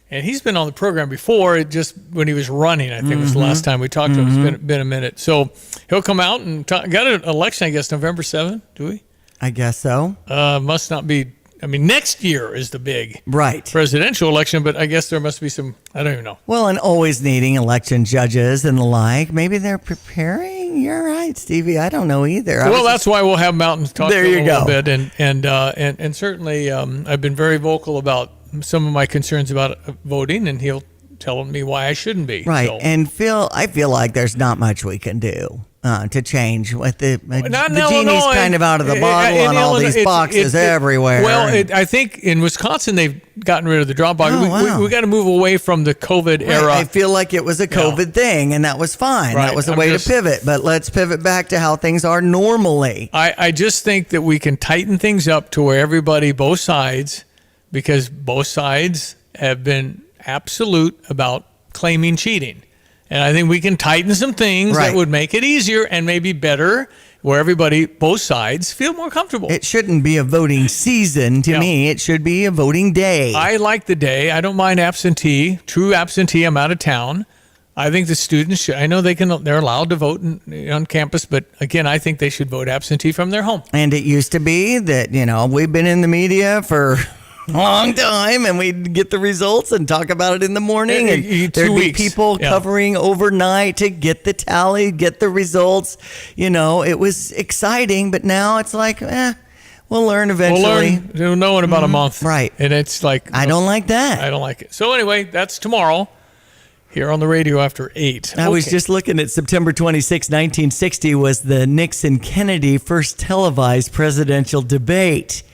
And he's been on the program before, it just when he was running, I think was the last time we talked to him. It's been a minute. So he'll come out and got an election, I guess, November 7th, do we? I guess so. Must not be. I mean, next year is the big presidential election, but I guess there must be some, I don't even know. Well, and always needing election judges and the like. Maybe they're preparing. You're right, Stevie. I don't know either. Well, that's why we'll have Mountain talk There you a little go. bit. And certainly I've been very vocal about some of my concerns about voting, and he'll tell me why I shouldn't be. Right. So. And I feel like there's not much we can do to change with the genie's Illinois, kind of out of the bottle on all these boxes everywhere. Well, I think in Wisconsin they've gotten rid of the drop box. We got to move away from the COVID era. I feel like it was a COVID thing, and that was fine. Right. That was a way to pivot. But let's pivot back to how things are normally. I just think that we can tighten things up to where everybody, both sides, because both sides have been absolute about claiming cheating. And I think we can tighten some things that would make it easier and maybe better where everybody, both sides, feel more comfortable. It shouldn't be a voting season to me. It should be a voting day. I like the day. I don't mind absentee. True absentee. I'm out of town. I think the students should. I know they're allowed to vote on campus, but again, I think they should vote absentee from their home. And it used to be that, we've been in the media for a long time, and we'd get the results and talk about it in the morning, and there'd be people covering overnight to get the tally, get the results. It was exciting, but now it's like, we'll learn eventually. We'll know in about a month. Right. And it's like, I don't like that. I don't like it. So anyway, that's tomorrow here on the radio after 8. I was just looking at September 26, 1960 was the Nixon-Kennedy first televised presidential debate.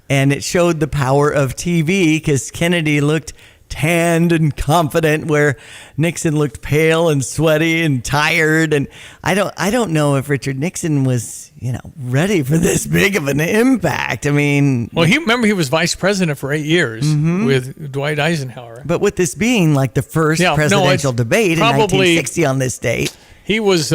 And it showed the power of TV because Kennedy looked tanned and confident, where Nixon looked pale and sweaty and tired. And I don't know if Richard Nixon was, ready for this big of an impact. I mean, well, he was vice president for 8 years with Dwight Eisenhower. But with this being like the first presidential debate in 1960 on this date, he was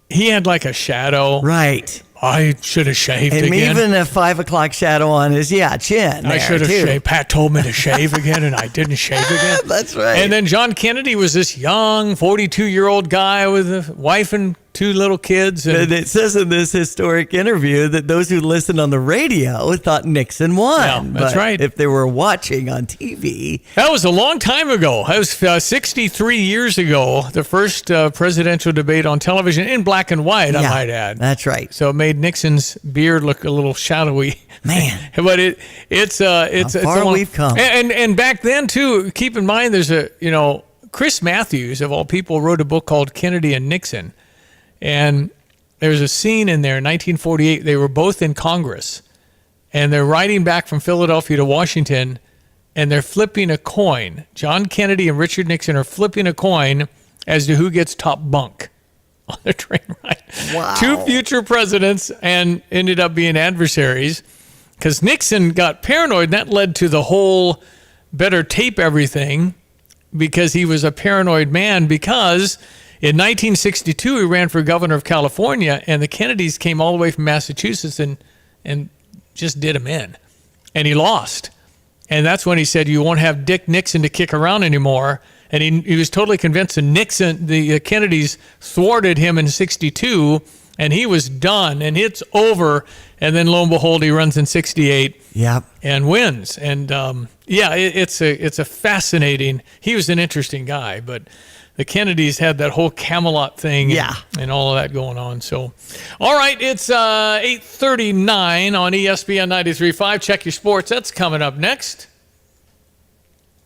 he had like a shadow. Right. I should have shaved and again. Even a 5 o'clock shadow on his chin. I should have shaved. Pat told me to shave again, and I didn't shave again. That's right. And then John Kennedy was this young 42-year-old guy with a wife and 2 little kids. And it says in this historic interview that those who listened on the radio thought Nixon won. Yeah, that's right. If they were watching on TV. That was a long time ago. That was 63 years ago, the first presidential debate on television in black and white, I might add. That's right. So it made Nixon's beard look a little shadowy. Man. But it's how far we've come. And back then, too, keep in mind there's Chris Matthews, of all people, wrote a book called Kennedy and Nixon. And there's a scene in there, 1948, they were both in Congress, and they're riding back from Philadelphia to Washington, and they're flipping a coin. John Kennedy and Richard Nixon are flipping a coin as to who gets top bunk on the train ride. Wow. 2 future presidents and ended up being adversaries because Nixon got paranoid, and that led to the whole better tape everything because he was a paranoid man because in 1962, he ran for governor of California, and the Kennedys came all the way from Massachusetts and just did him in. And he lost. And that's when he said, you won't have Dick Nixon to kick around anymore. And he was totally convinced that the Kennedys thwarted him in 62, and he was done, and it's over. And then lo and behold, he runs in 68 and wins. And it's a fascinating, he was an interesting guy, but the Kennedys had that whole Camelot thing and all of that going on. So, all right, it's 8:39 on ESPN 93.5. Check your sports. That's coming up next.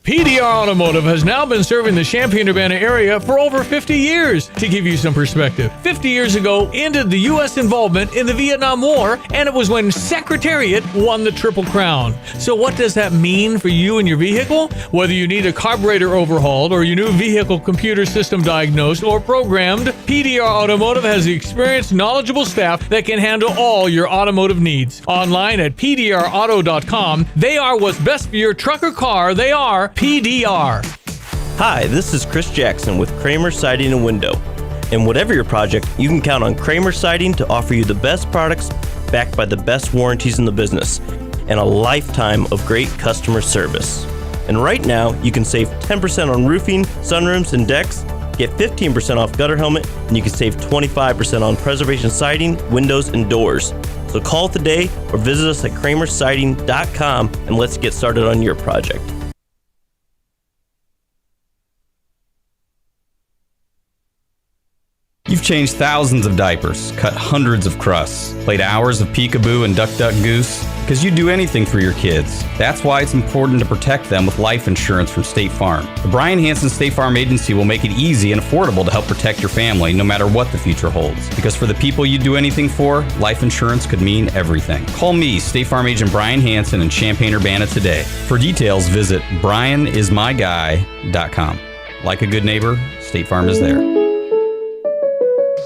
PDR Automotive has now been serving the Champaign-Urbana area for over 50 years. To give you some perspective, 50 years ago ended the U.S. involvement in the Vietnam War, and it was when Secretariat won the Triple Crown. So what does that mean for you and your vehicle? Whether you need a carburetor overhauled or your new vehicle computer system diagnosed or programmed, PDR Automotive has the experienced, knowledgeable staff that can handle all your automotive needs. Online at pdrauto.com, they are what's best for your truck or car. They are PDR. Hi, this is Chris Jackson with Kramer Siding and Window. And whatever your project, you can count on Kramer Siding to offer you the best products backed by the best warranties in the business and a lifetime of great customer service. And right now, you can save 10% on roofing, sunrooms, and decks, get 15% off gutter helmet, and you can save 25% on preservation siding, windows, and doors. So call today or visit us at kramersiding.com and let's get started on your project. You've changed thousands of diapers, cut hundreds of crusts, played hours of peekaboo and duck duck goose, because you do anything for your kids. That's why it's important to protect them with life insurance from State Farm. The Brian Hansen State Farm Agency will make it easy and affordable to help protect your family no matter what the future holds. Because for the people you do anything for, life insurance could mean everything. Call me, State Farm Agent Brian Hansen in Champaign-Urbana today. For details, visit brianismyguy.com. Like a good neighbor, State Farm is there.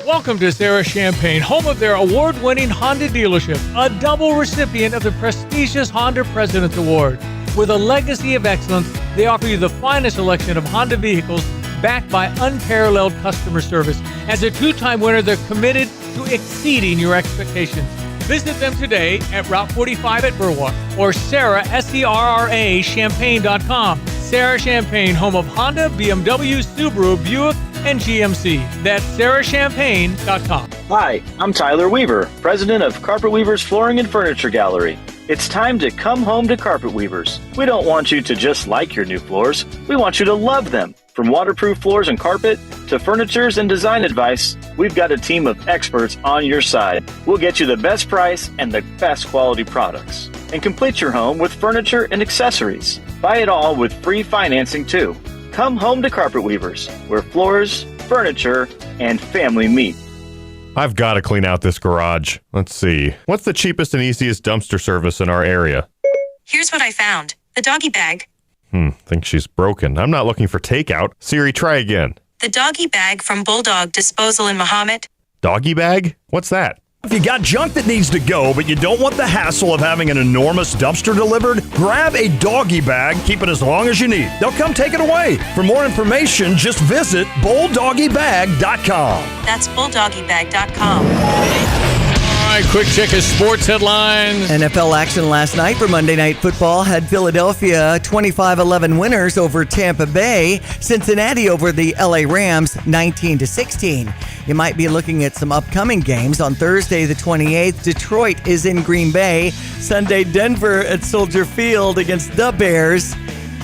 Welcome to Sarah Champaign, home of their award-winning Honda dealership, a double recipient of the prestigious Honda President's Award. With a legacy of excellence, they offer you the finest selection of Honda vehicles backed by unparalleled customer service. As a two-time winner, they're committed to exceeding your expectations. Visit them today at Route 45 at Burwalk or Sarah, S-E-R-R-A, Champaign.com. Sarah Champaign, home of Honda, BMW, Subaru, Buick, and GMC. That's sarahchampagne.com. Hi, I'm Tyler Weaver, president of Carpet Weavers Flooring and Furniture Gallery. It's time to come home to Carpet Weavers. We don't want you to just like your new floors. We want you to love them. From waterproof floors and carpet to furnitures and design advice, we've got a team of experts on your side. We'll get you the best price and the best quality products. And complete your home with furniture and accessories. Buy it all with free financing too. Come home to Carpet Weavers, where floors, furniture, and family meet. I've got to clean out this garage. Let's see. What's the cheapest and easiest dumpster service in our area? Here's what I found. The doggy bag. Think she's broken. I'm not looking for takeout. Siri, try again. The doggy bag from Bulldog Disposal in Mahomet. Doggy bag? What's that? If you got junk that needs to go, but you don't want the hassle of having an enormous dumpster delivered, grab a doggy bag, keep it as long as you need. They'll come take it away. For more information, just visit bulldoggybag.com. That's bulldoggybag.com. All right, quick check of sports headlines. NFL action last night for Monday Night Football had Philadelphia 25-11 winners over Tampa Bay. Cincinnati over the LA Rams 19-16. You might be looking at some upcoming games. On Thursday the 28th, Detroit is in Green Bay. Sunday, Denver at Soldier Field against the Bears.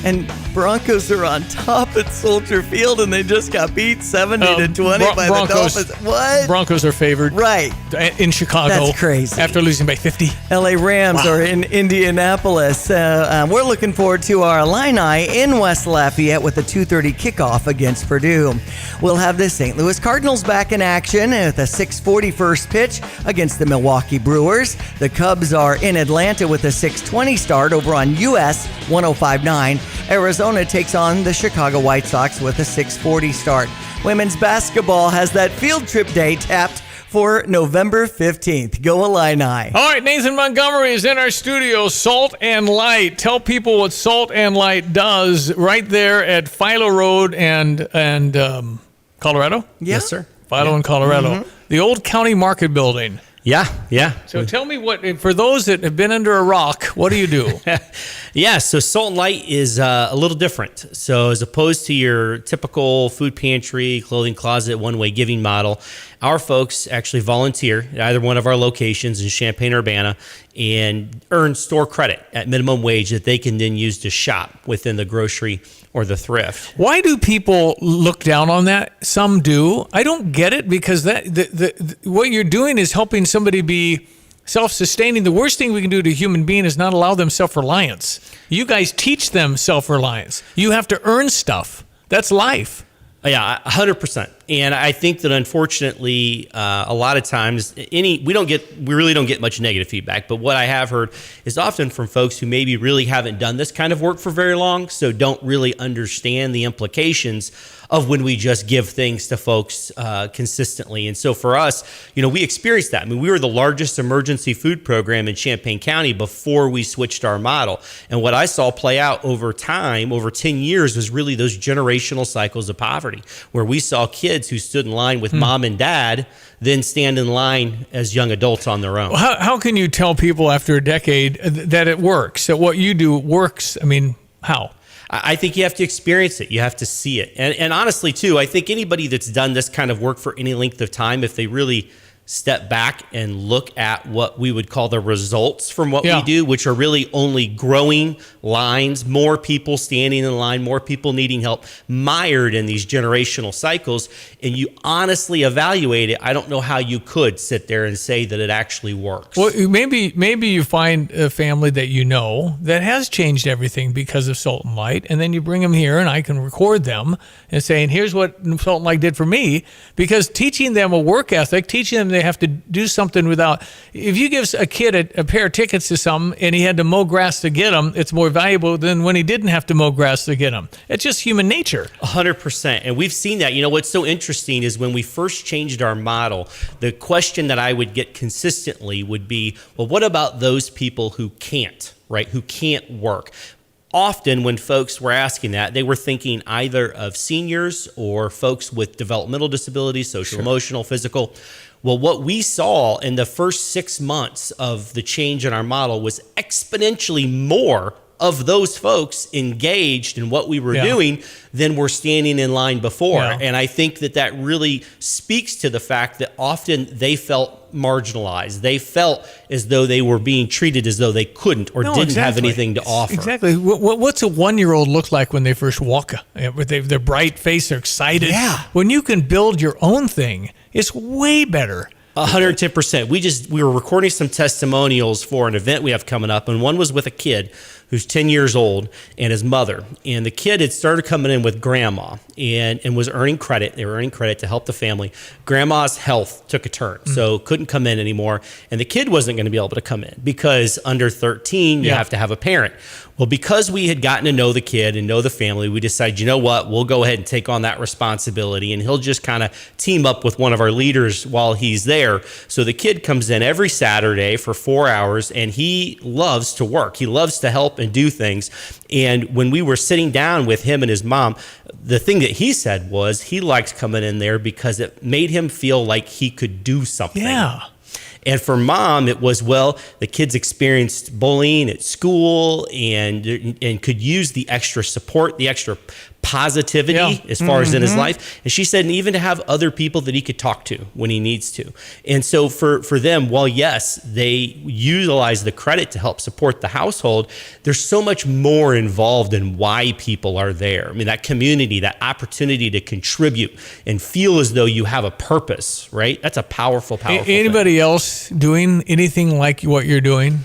And Broncos are on top at Soldier Field, and they just got beat 70-20 by the Dolphins. What? Broncos are favored. Right. In Chicago. That's crazy. After losing by 50. LA Rams are in Indianapolis. We're looking forward to our Illini in West Lafayette with a 2:30 kickoff against Purdue. We'll have the St. Louis Cardinals back in action with a 6:40 first pitch against the Milwaukee Brewers. The Cubs are in Atlanta with a 6:20 start over on US 105.9. Arizona takes on the Chicago White Sox with a 6:40 start. Women's basketball has that field trip day tapped for November 15th. Go Illini. All right, Nathan Montgomery is in our studio. Salt and Light. Tell people what Salt and Light does right there at Philo Road and Colorado? Yeah. Yes, sir. Philo and Colorado. Mm-hmm. The old county market building. Yeah. So tell me for those that have been under a rock, what do you do? Yeah, so Salt and Light is a little different. So as opposed to your typical food pantry, clothing closet, one-way giving model, our folks actually volunteer at either one of our locations in Champaign-Urbana and earn store credit at minimum wage that they can then use to shop within the grocery or the thrift. Why do people look down on that? Some do. I don't get it, because what you're doing is helping somebody be self-sustaining. The worst thing we can do to a human being is not allow them self-reliance. You guys teach them self-reliance. You have to earn stuff. That's life. Yeah, 100%. And I think that unfortunately, a lot of times, we really don't get much negative feedback. But what I have heard is often from folks who maybe really haven't done this kind of work for very long, so don't really understand the implications of when we just give things to folks consistently. And so for us, we experienced that. I mean, we were the largest emergency food program in Champaign County before we switched our model. And what I saw play out over time, over 10 years, was really those generational cycles of poverty, where we saw kids who stood in line with mom and dad then stand in line as young adults on their own. How can you tell people after a decade that it works, that what you do works? I mean, how? I think you have to experience it. You have to see it. And honestly, too, I think anybody that's done this kind of work for any length of time, if they really step back and look at what we would call the results from what we do, which are really only growing lines, more people standing in line, more people needing help, mired in these generational cycles, and you honestly evaluate it, I don't know how you could sit there and say that it actually works. Well, maybe you find a family that that has changed everything because of Salt and Light, and then you bring them here, and I can record them and saying, here's what Salt and Light did for me, because teaching them a work ethic, teaching them they have to do something without. If you give a kid a pair of tickets to something and he had to mow grass to get them, it's more valuable than when he didn't have to mow grass to get them. It's just human nature. 100%. And we've seen that. What's so interesting is when we first changed our model, the question that I would get consistently would be, well, what about those people who can't, right? Who can't work? Often when folks were asking that, they were thinking either of seniors or folks with developmental disabilities, social, emotional, physical. Well, what we saw in the first 6 months of the change in our model was exponentially more of those folks engaged in what we were doing than were standing in line before. Yeah. And I think that really speaks to the fact that often they felt marginalized. They felt as though they were being treated as though they couldn't or didn't have anything to offer. Exactly. What's a 1-year-old look like when they first walk? With their bright face, they're excited. Yeah. When you can build your own thing, it's way better. 110%. We were recording some testimonials for an event we have coming up, and one was with a kid who's 10 years old and his mother. And the kid had started coming in with grandma and was earning credit. They were earning credit to help the family. Grandma's health took a turn, so couldn't come in anymore. And the kid wasn't going to be able to come in because under 13, you have to have a parent. Well, because we had gotten to know the kid and know the family, we decided, you know what, we'll go ahead and take on that responsibility, and he'll just kind of team up with one of our leaders while he's there. So the kid comes in every Saturday for 4 hours, and he loves to work. He loves to help and do things. And when we were sitting down with him and his mom, the thing that he said was he liked coming in there because it made him feel like he could do something. Yeah. And for mom, it was, the kids experienced bullying at school and could use the extra support, the extra positivity as far as in his life. And she said, and even to have other people that he could talk to when he needs to. And so for them, while yes, they utilize the credit to help support the household, there's so much more involved in why people are there. I mean, that community, that opportunity to contribute and feel as though you have a purpose, right? That's a powerful Anybody thing. else doing anything like what you're doing?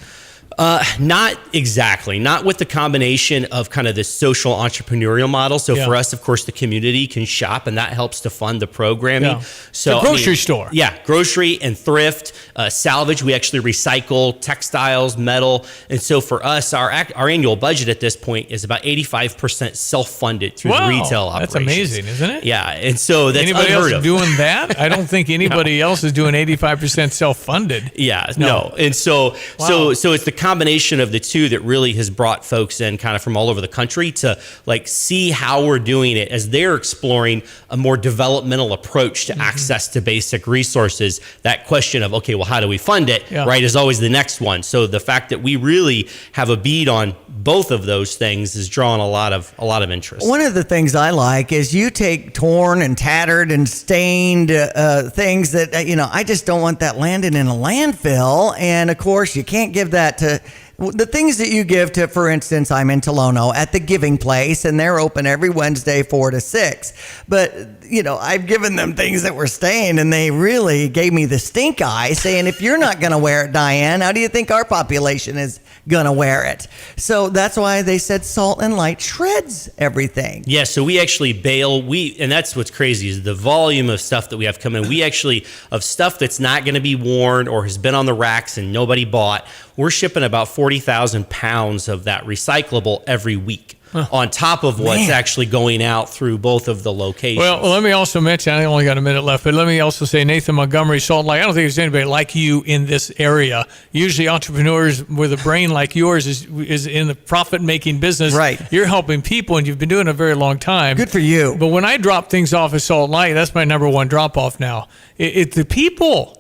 Not exactly. Not with the combination of kind of this social entrepreneurial model. So for us, of course, the community can shop, and that helps to fund the programming. Yeah. So the grocery store. Yeah, grocery and thrift, salvage. We actually recycle textiles, metal, and so for us, our annual budget at this point is about 85% self-funded through the retail operations. That's amazing, isn't it? Yeah, and so that's anybody unheard else of. doing that? I don't think anybody else is doing 85% self-funded. Yeah, no. And so it's the combination of the two that really has brought folks in kind of from all over the country to like see how we're doing it as they're exploring a more developmental approach to access to basic resources. That question of, okay, well, how do we fund it, right, is always the next one. So the fact that we really have a bead on both of those things is drawing a lot of interest. One of the things I like is you take torn and tattered and stained things that, I just don't want that landing in a landfill. And of course, you can't give that to the things that you give to, for instance, I'm in Tolono at the Giving Place, and they're open every Wednesday 4 to 6. But, I've given them things that were stained, and they really gave me the stink eye, saying, if you're not going to wear it, Diane, how do you think our population is going to wear it? So that's why they said Salt and Light shreds everything. Yeah, so we actually bail. And that's what's crazy is the volume of stuff that we have coming. We actually, of stuff that's not going to be worn or has been on the racks and nobody bought, we're shipping about 40,000 pounds of that recyclable every week. On top of what's actually going out through both of the locations. Well, let me also mention, I only got a minute left, but let me also say Nathan Montgomery, Salt and Light. I don't think there's anybody like you in this area. Usually entrepreneurs with a brain like yours is in the profit-making business. Right. You're helping people, and you've been doing it a very long time. Good for you. But when I drop things off at Salt and Light, that's my number one drop-off now. The people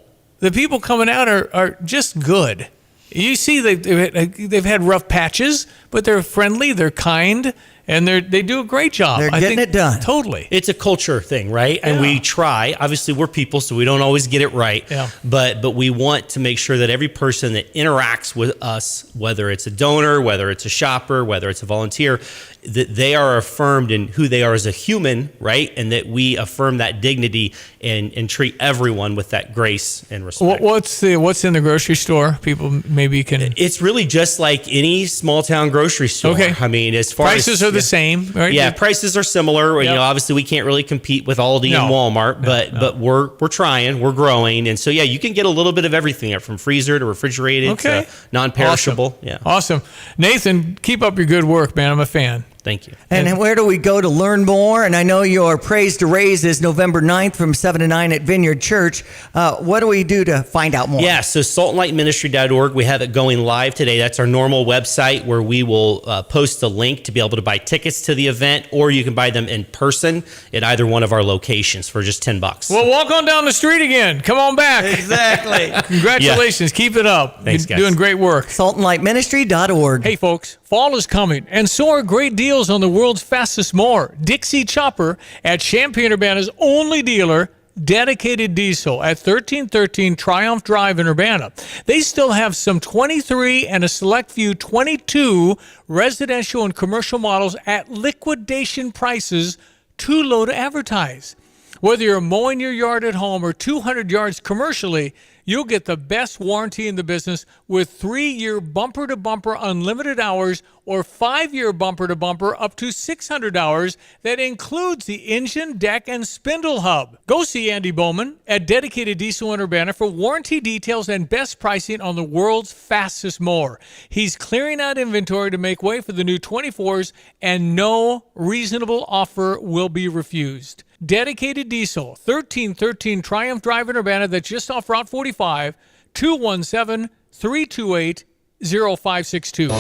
coming out are just good. You see, they've had rough patches, but they're friendly, they're kind, and they do a great job. They're getting it done. Totally. It's a culture thing, right? And we try. Obviously, we're people, so we don't always get it right. Yeah. But we want to make sure that every person that interacts with us, whether it's a donor, whether it's a shopper, whether it's a volunteer, that they are affirmed in who they are as a human, right? And that we affirm that dignity and treat everyone with that grace and respect. What's in the grocery store? People maybe can... It's really just like any small town grocery store. Okay. I mean, as far prices as... are the same, right? Yeah, prices are similar. Yep. Obviously we can't really compete with Aldi and Walmart, but we're trying, we're growing. And so, you can get a little bit of everything from freezer to refrigerated to non-perishable. Awesome. Yeah. Awesome. Nathan, keep up your good work, man. I'm a fan. Thank you. And where do we go to learn more? And I know your Praise to Raise is November 9th from 7 to 9 at Vineyard Church. What do we do to find out more? Yeah, so saltandlightministry.org. We have it going live today. That's our normal website where we will post a link to be able to buy tickets to the event, or you can buy them in person at either one of our locations for just $10. Well, walk on down the street again. Come on back. Exactly. Congratulations. Yeah. Keep it up. Thanks, guys. You're doing great work. saltandlightministry.org. Hey, folks, fall is coming, and so are great deals on the world's fastest mower, Dixie Chopper, at Champaign-Urbana's only dealer, Dedicated Diesel, at 1313 Triumph Drive in Urbana. They still have some 23 and a select few 22 residential and commercial models at liquidation prices too low to advertise. Whether you're mowing your yard at home or 200 yards commercially, you'll get the best warranty in the business with 3-year bumper-to-bumper unlimited hours or 5-year bumper-to-bumper up to 600 hours that includes the engine, deck, and spindle hub. Go see Andy Bowman at Dedicated Diesel in Urbana for warranty details and best pricing on the world's fastest mower. He's clearing out inventory to make way for the new 24s, and no reasonable offer will be refused. Dedicated Diesel, 1313 Triumph Drive in Urbana, that's just off Route 45, 217-328-0562.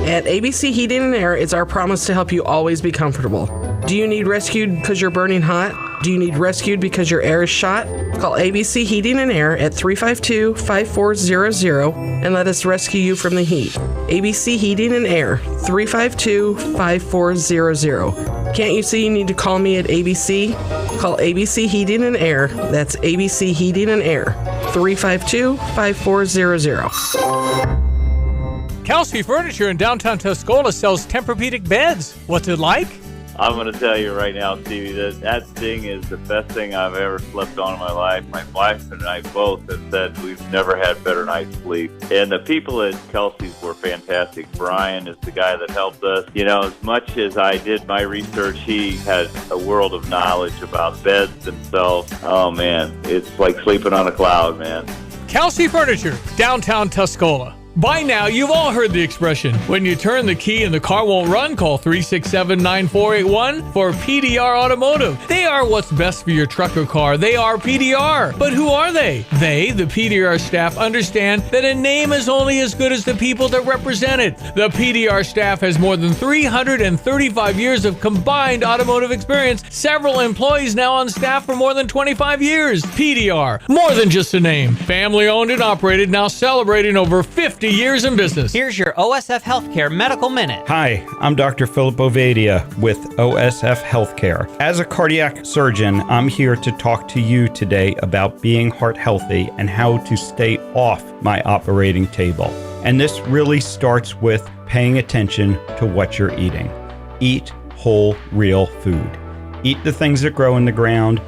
At ABC Heating and Air, it's our promise to help you always be comfortable. Do you need rescued because you're burning hot? Do you need rescued because your air is shot? Call ABC Heating and Air at 352-5400 and let us rescue you from the heat. ABC Heating and Air, 352-5400. Can't you see you need to call me at ABC? Call ABC Heating and Air. That's ABC Heating and Air, 352-5400. Kelsey Furniture in downtown Tuscola sells Tempur-Pedic beds. What's it like? I'm going to tell you right now, Stevie, that thing is the best thing I've ever slept on in my life. My wife and I both have said we've never had better night's sleep. And the people at Kelsey's were fantastic. Brian is the guy that helped us. As much as I did my research, he had a world of knowledge about beds themselves. Oh, man, it's like sleeping on a cloud, man. Kelsey Furniture, downtown Tuscola. By now, you've all heard the expression, when you turn the key and the car won't run, call 367-9481 for PDR Automotive. They are what's best for your truck or car. They are PDR. But who are they? They, the PDR staff, understand that a name is only as good as the people that represent it. The PDR staff has more than 335 years of combined automotive experience. Several employees now on staff for more than 25 years. PDR, more than just a name. Family owned and operated, now celebrating over 50 years in business. Here's your OSF Healthcare Medical Minute. Hi, I'm Dr. Philip Ovadia with OSF Healthcare. As a cardiac surgeon, I'm here to talk to you today about being heart healthy and how to stay off my operating table. And this really starts with paying attention to what you're eating. Eat whole, real food. Eat the things that grow in the ground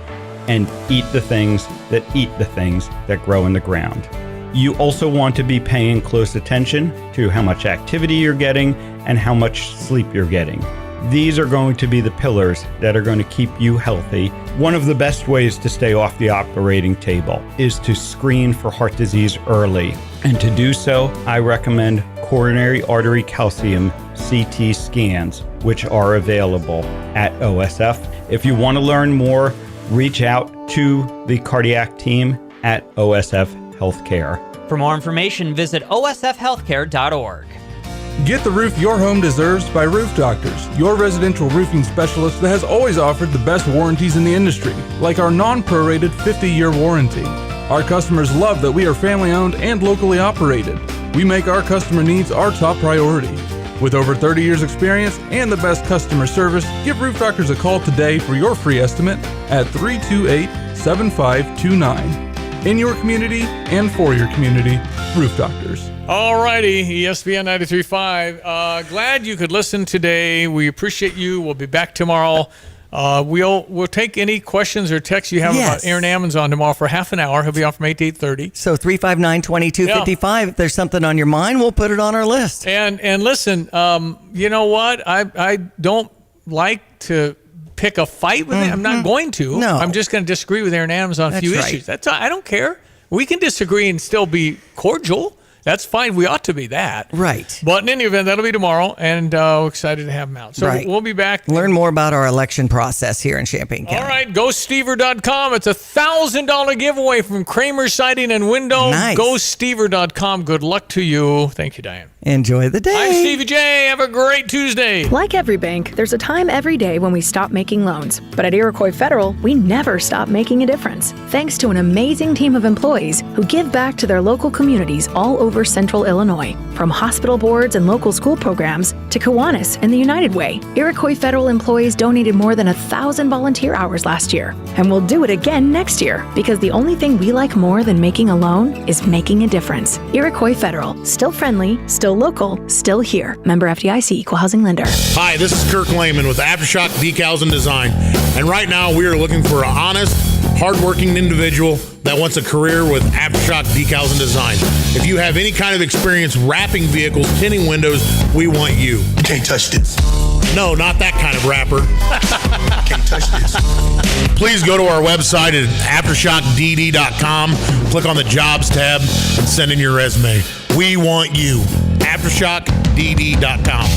and eat the things that eat the things that grow in the ground. You also want to be paying close attention to how much activity you're getting and how much sleep you're getting. These are going to be the pillars that are going to keep you healthy. One of the best ways to stay off the operating table is to screen for heart disease early. And to do so, I recommend coronary artery calcium CT scans, which are available at OSF. If you want to learn more, reach out to the cardiac team at OSF Healthcare. For more information, visit osfhealthcare.org. Get the roof your home deserves by Roof Doctors, your residential roofing specialist that has always offered the best warranties in the industry, like our non-prorated 50-year warranty. Our customers love that we are family-owned and locally operated. We make our customer needs our top priority. With over 30 years experience and the best customer service, give Roof Doctors a call today for your free estimate at 328-7529. In your community and for your community, Roof Doctors. All righty, ESPN 93.5. Glad you could listen today. We appreciate you. We'll be back tomorrow. We'll take any questions or texts you have about Aaron Ammons on tomorrow for half an hour. He'll be on from 8 to 8:30. So 359-2255. If there's something on your mind, we'll put it on our list. And listen, you know what? I don't like to pick a fight with him. I'm not going to. No. I'm just going to disagree with Aaron Adams on a few issues. I don't care. We can disagree and still be cordial. That's fine. We ought to be that. Right. But in any event, that'll be tomorrow, and we're excited to have him out. So we'll be back. Learn more about our election process here in Champaign County. All right, GoStever.com. It's a $1,000 giveaway from Kramer Siding and Window. Nice. GoStever.com. Good luck to you. Thank you, Diane. Enjoy the day. I'm Stevie Jay. Have a great Tuesday. Like every bank, there's a time every day when we stop making loans. But at Iroquois Federal, we never stop making a difference. Thanks to an amazing team of employees who give back to their local communities all over Central Illinois. From hospital boards and local school programs to Kiwanis and the United Way, Iroquois Federal employees donated more than 1,000 volunteer hours last year. And we'll do it again next year because the only thing we like more than making a loan is making a difference. Iroquois Federal, still friendly, still local, still here. Member FDIC, Equal Housing Lender. Hi, this is Kirk Lehman with Aftershock Decals and Design. And right now we are looking for an honest, hardworking individual that wants a career with Aftershock Decals and Design. If you have any kind of experience wrapping vehicles, tinting windows, we want you. You can't touch this. No, not that kind of wrapper. Can't touch this. Please go to our website at aftershockdd.com, click on the jobs tab, and send in your resume. We want you. aftershockdd.com.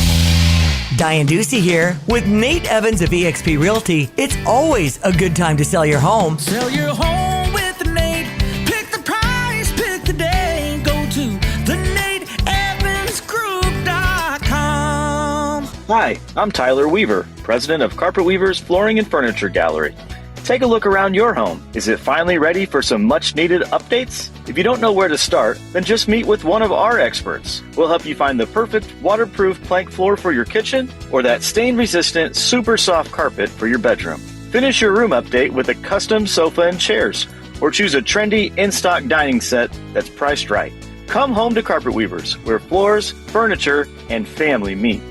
Diane Ducey here with Nate Evans of eXp Realty. It's always a good time to sell your home. Sell your home with Nate. Pick the price, pick the day. Go to thenateevansgroup.com. Hi, I'm Tyler Weaver, president of Carpet Weavers Flooring and Furniture Gallery. Take a look around your home. Is it finally ready for some much-needed updates? If you don't know where to start, then just meet with one of our experts. We'll help you find the perfect waterproof plank floor for your kitchen or that stain-resistant, super soft carpet for your bedroom. Finish your room update with a custom sofa and chairs, or choose a trendy in-stock dining set that's priced right. Come home to Carpet Weavers, where floors, furniture, and family meet.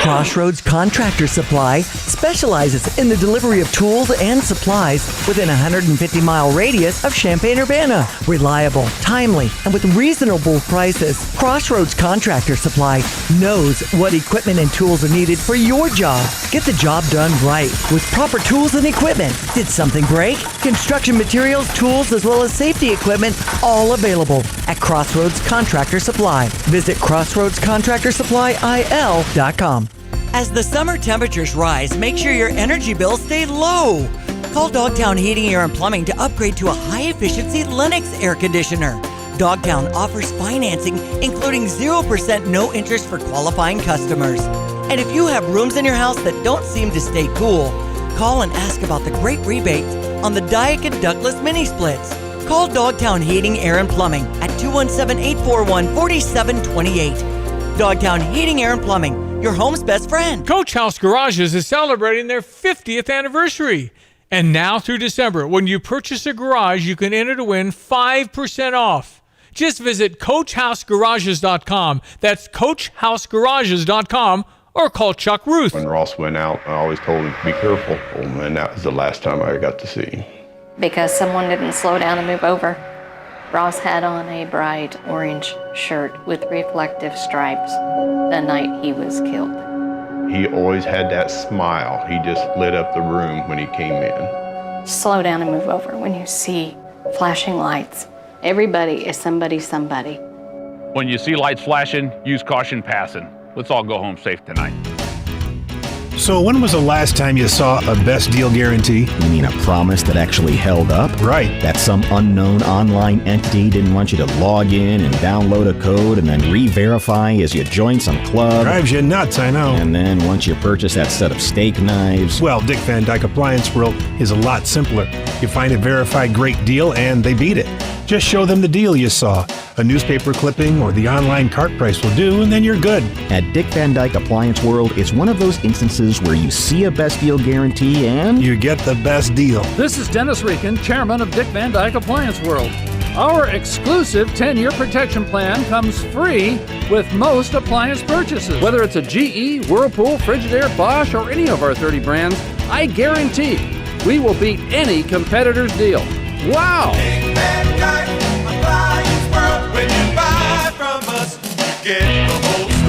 Crossroads Contractor Supply specializes in the delivery of tools and supplies within a 150-mile radius of Champaign-Urbana. Reliable, timely, and with reasonable prices, Crossroads Contractor Supply knows what equipment and tools are needed for your job. Get the job done right with proper tools and equipment. Did something break? Construction materials, tools, as well as safety equipment, all available. at Crossroads Contractor Supply. Visit crossroadscontractorsupplyil.com. As the summer temperatures rise, make sure your energy bills stay low. Call Dogtown Heating, Air, and Plumbing to upgrade to a high-efficiency Lennox air conditioner. Dogtown offers financing, including 0% no interest for qualifying customers. And if you have rooms in your house that don't seem to stay cool, call and ask about the great rebates on the Daikin Ductless Mini Splits. Call Dogtown Heating, Air, and Plumbing at 217-841-4728. Dogtown Heating, Air, and Plumbing, your home's best friend. Coach House Garages is celebrating their 50th anniversary. And now through December, when you purchase a garage, you can enter to win 5% off. Just visit CoachHouseGarages.com. That's CoachHouseGarages.com, or call Chuck Ruth. When Ross went out, I always told him to be careful, and that was the last time I got to see him. Because someone didn't slow down and move over. Ross had on a bright orange shirt with reflective stripes the night he was killed. He always had that smile. He just lit up the room when he came in. Slow down and move over when you see flashing lights. Everybody is somebody. When you see lights flashing, use caution passing. Let's all go home safe tonight. So when was the last time you saw a best deal guarantee? You mean a promise that actually held up? Right. That some unknown online entity didn't want you to log in and download a code and then re-verify as you join some club. Drives you nuts, I know. And then once you purchase that set of steak knives... Well, Dick Van Dyke Appliance World is a lot simpler. You find a verified great deal and they beat it. Just show them the deal you saw. A newspaper clipping or the online cart price will do, and then you're good. At Dick Van Dyke Appliance World, it's one of those instances where you see a best deal guarantee and... you get the best deal. This is Dennis Rieken, chairman of Dick Van Dyke Appliance World. Our exclusive 10-year protection plan comes free with most appliance purchases. Whether it's a GE, Whirlpool, Frigidaire, Bosch, or any of our 30 brands, I guarantee we will beat any competitor's deal. Wow! Dick Van Dyke Appliance World. When you buy from us, you get the whole store.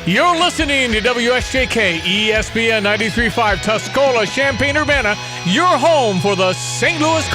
You're listening to WSJK ESPN 93.5 Tuscola, Champaign-Urbana, your home for the St. Louis Cardinals.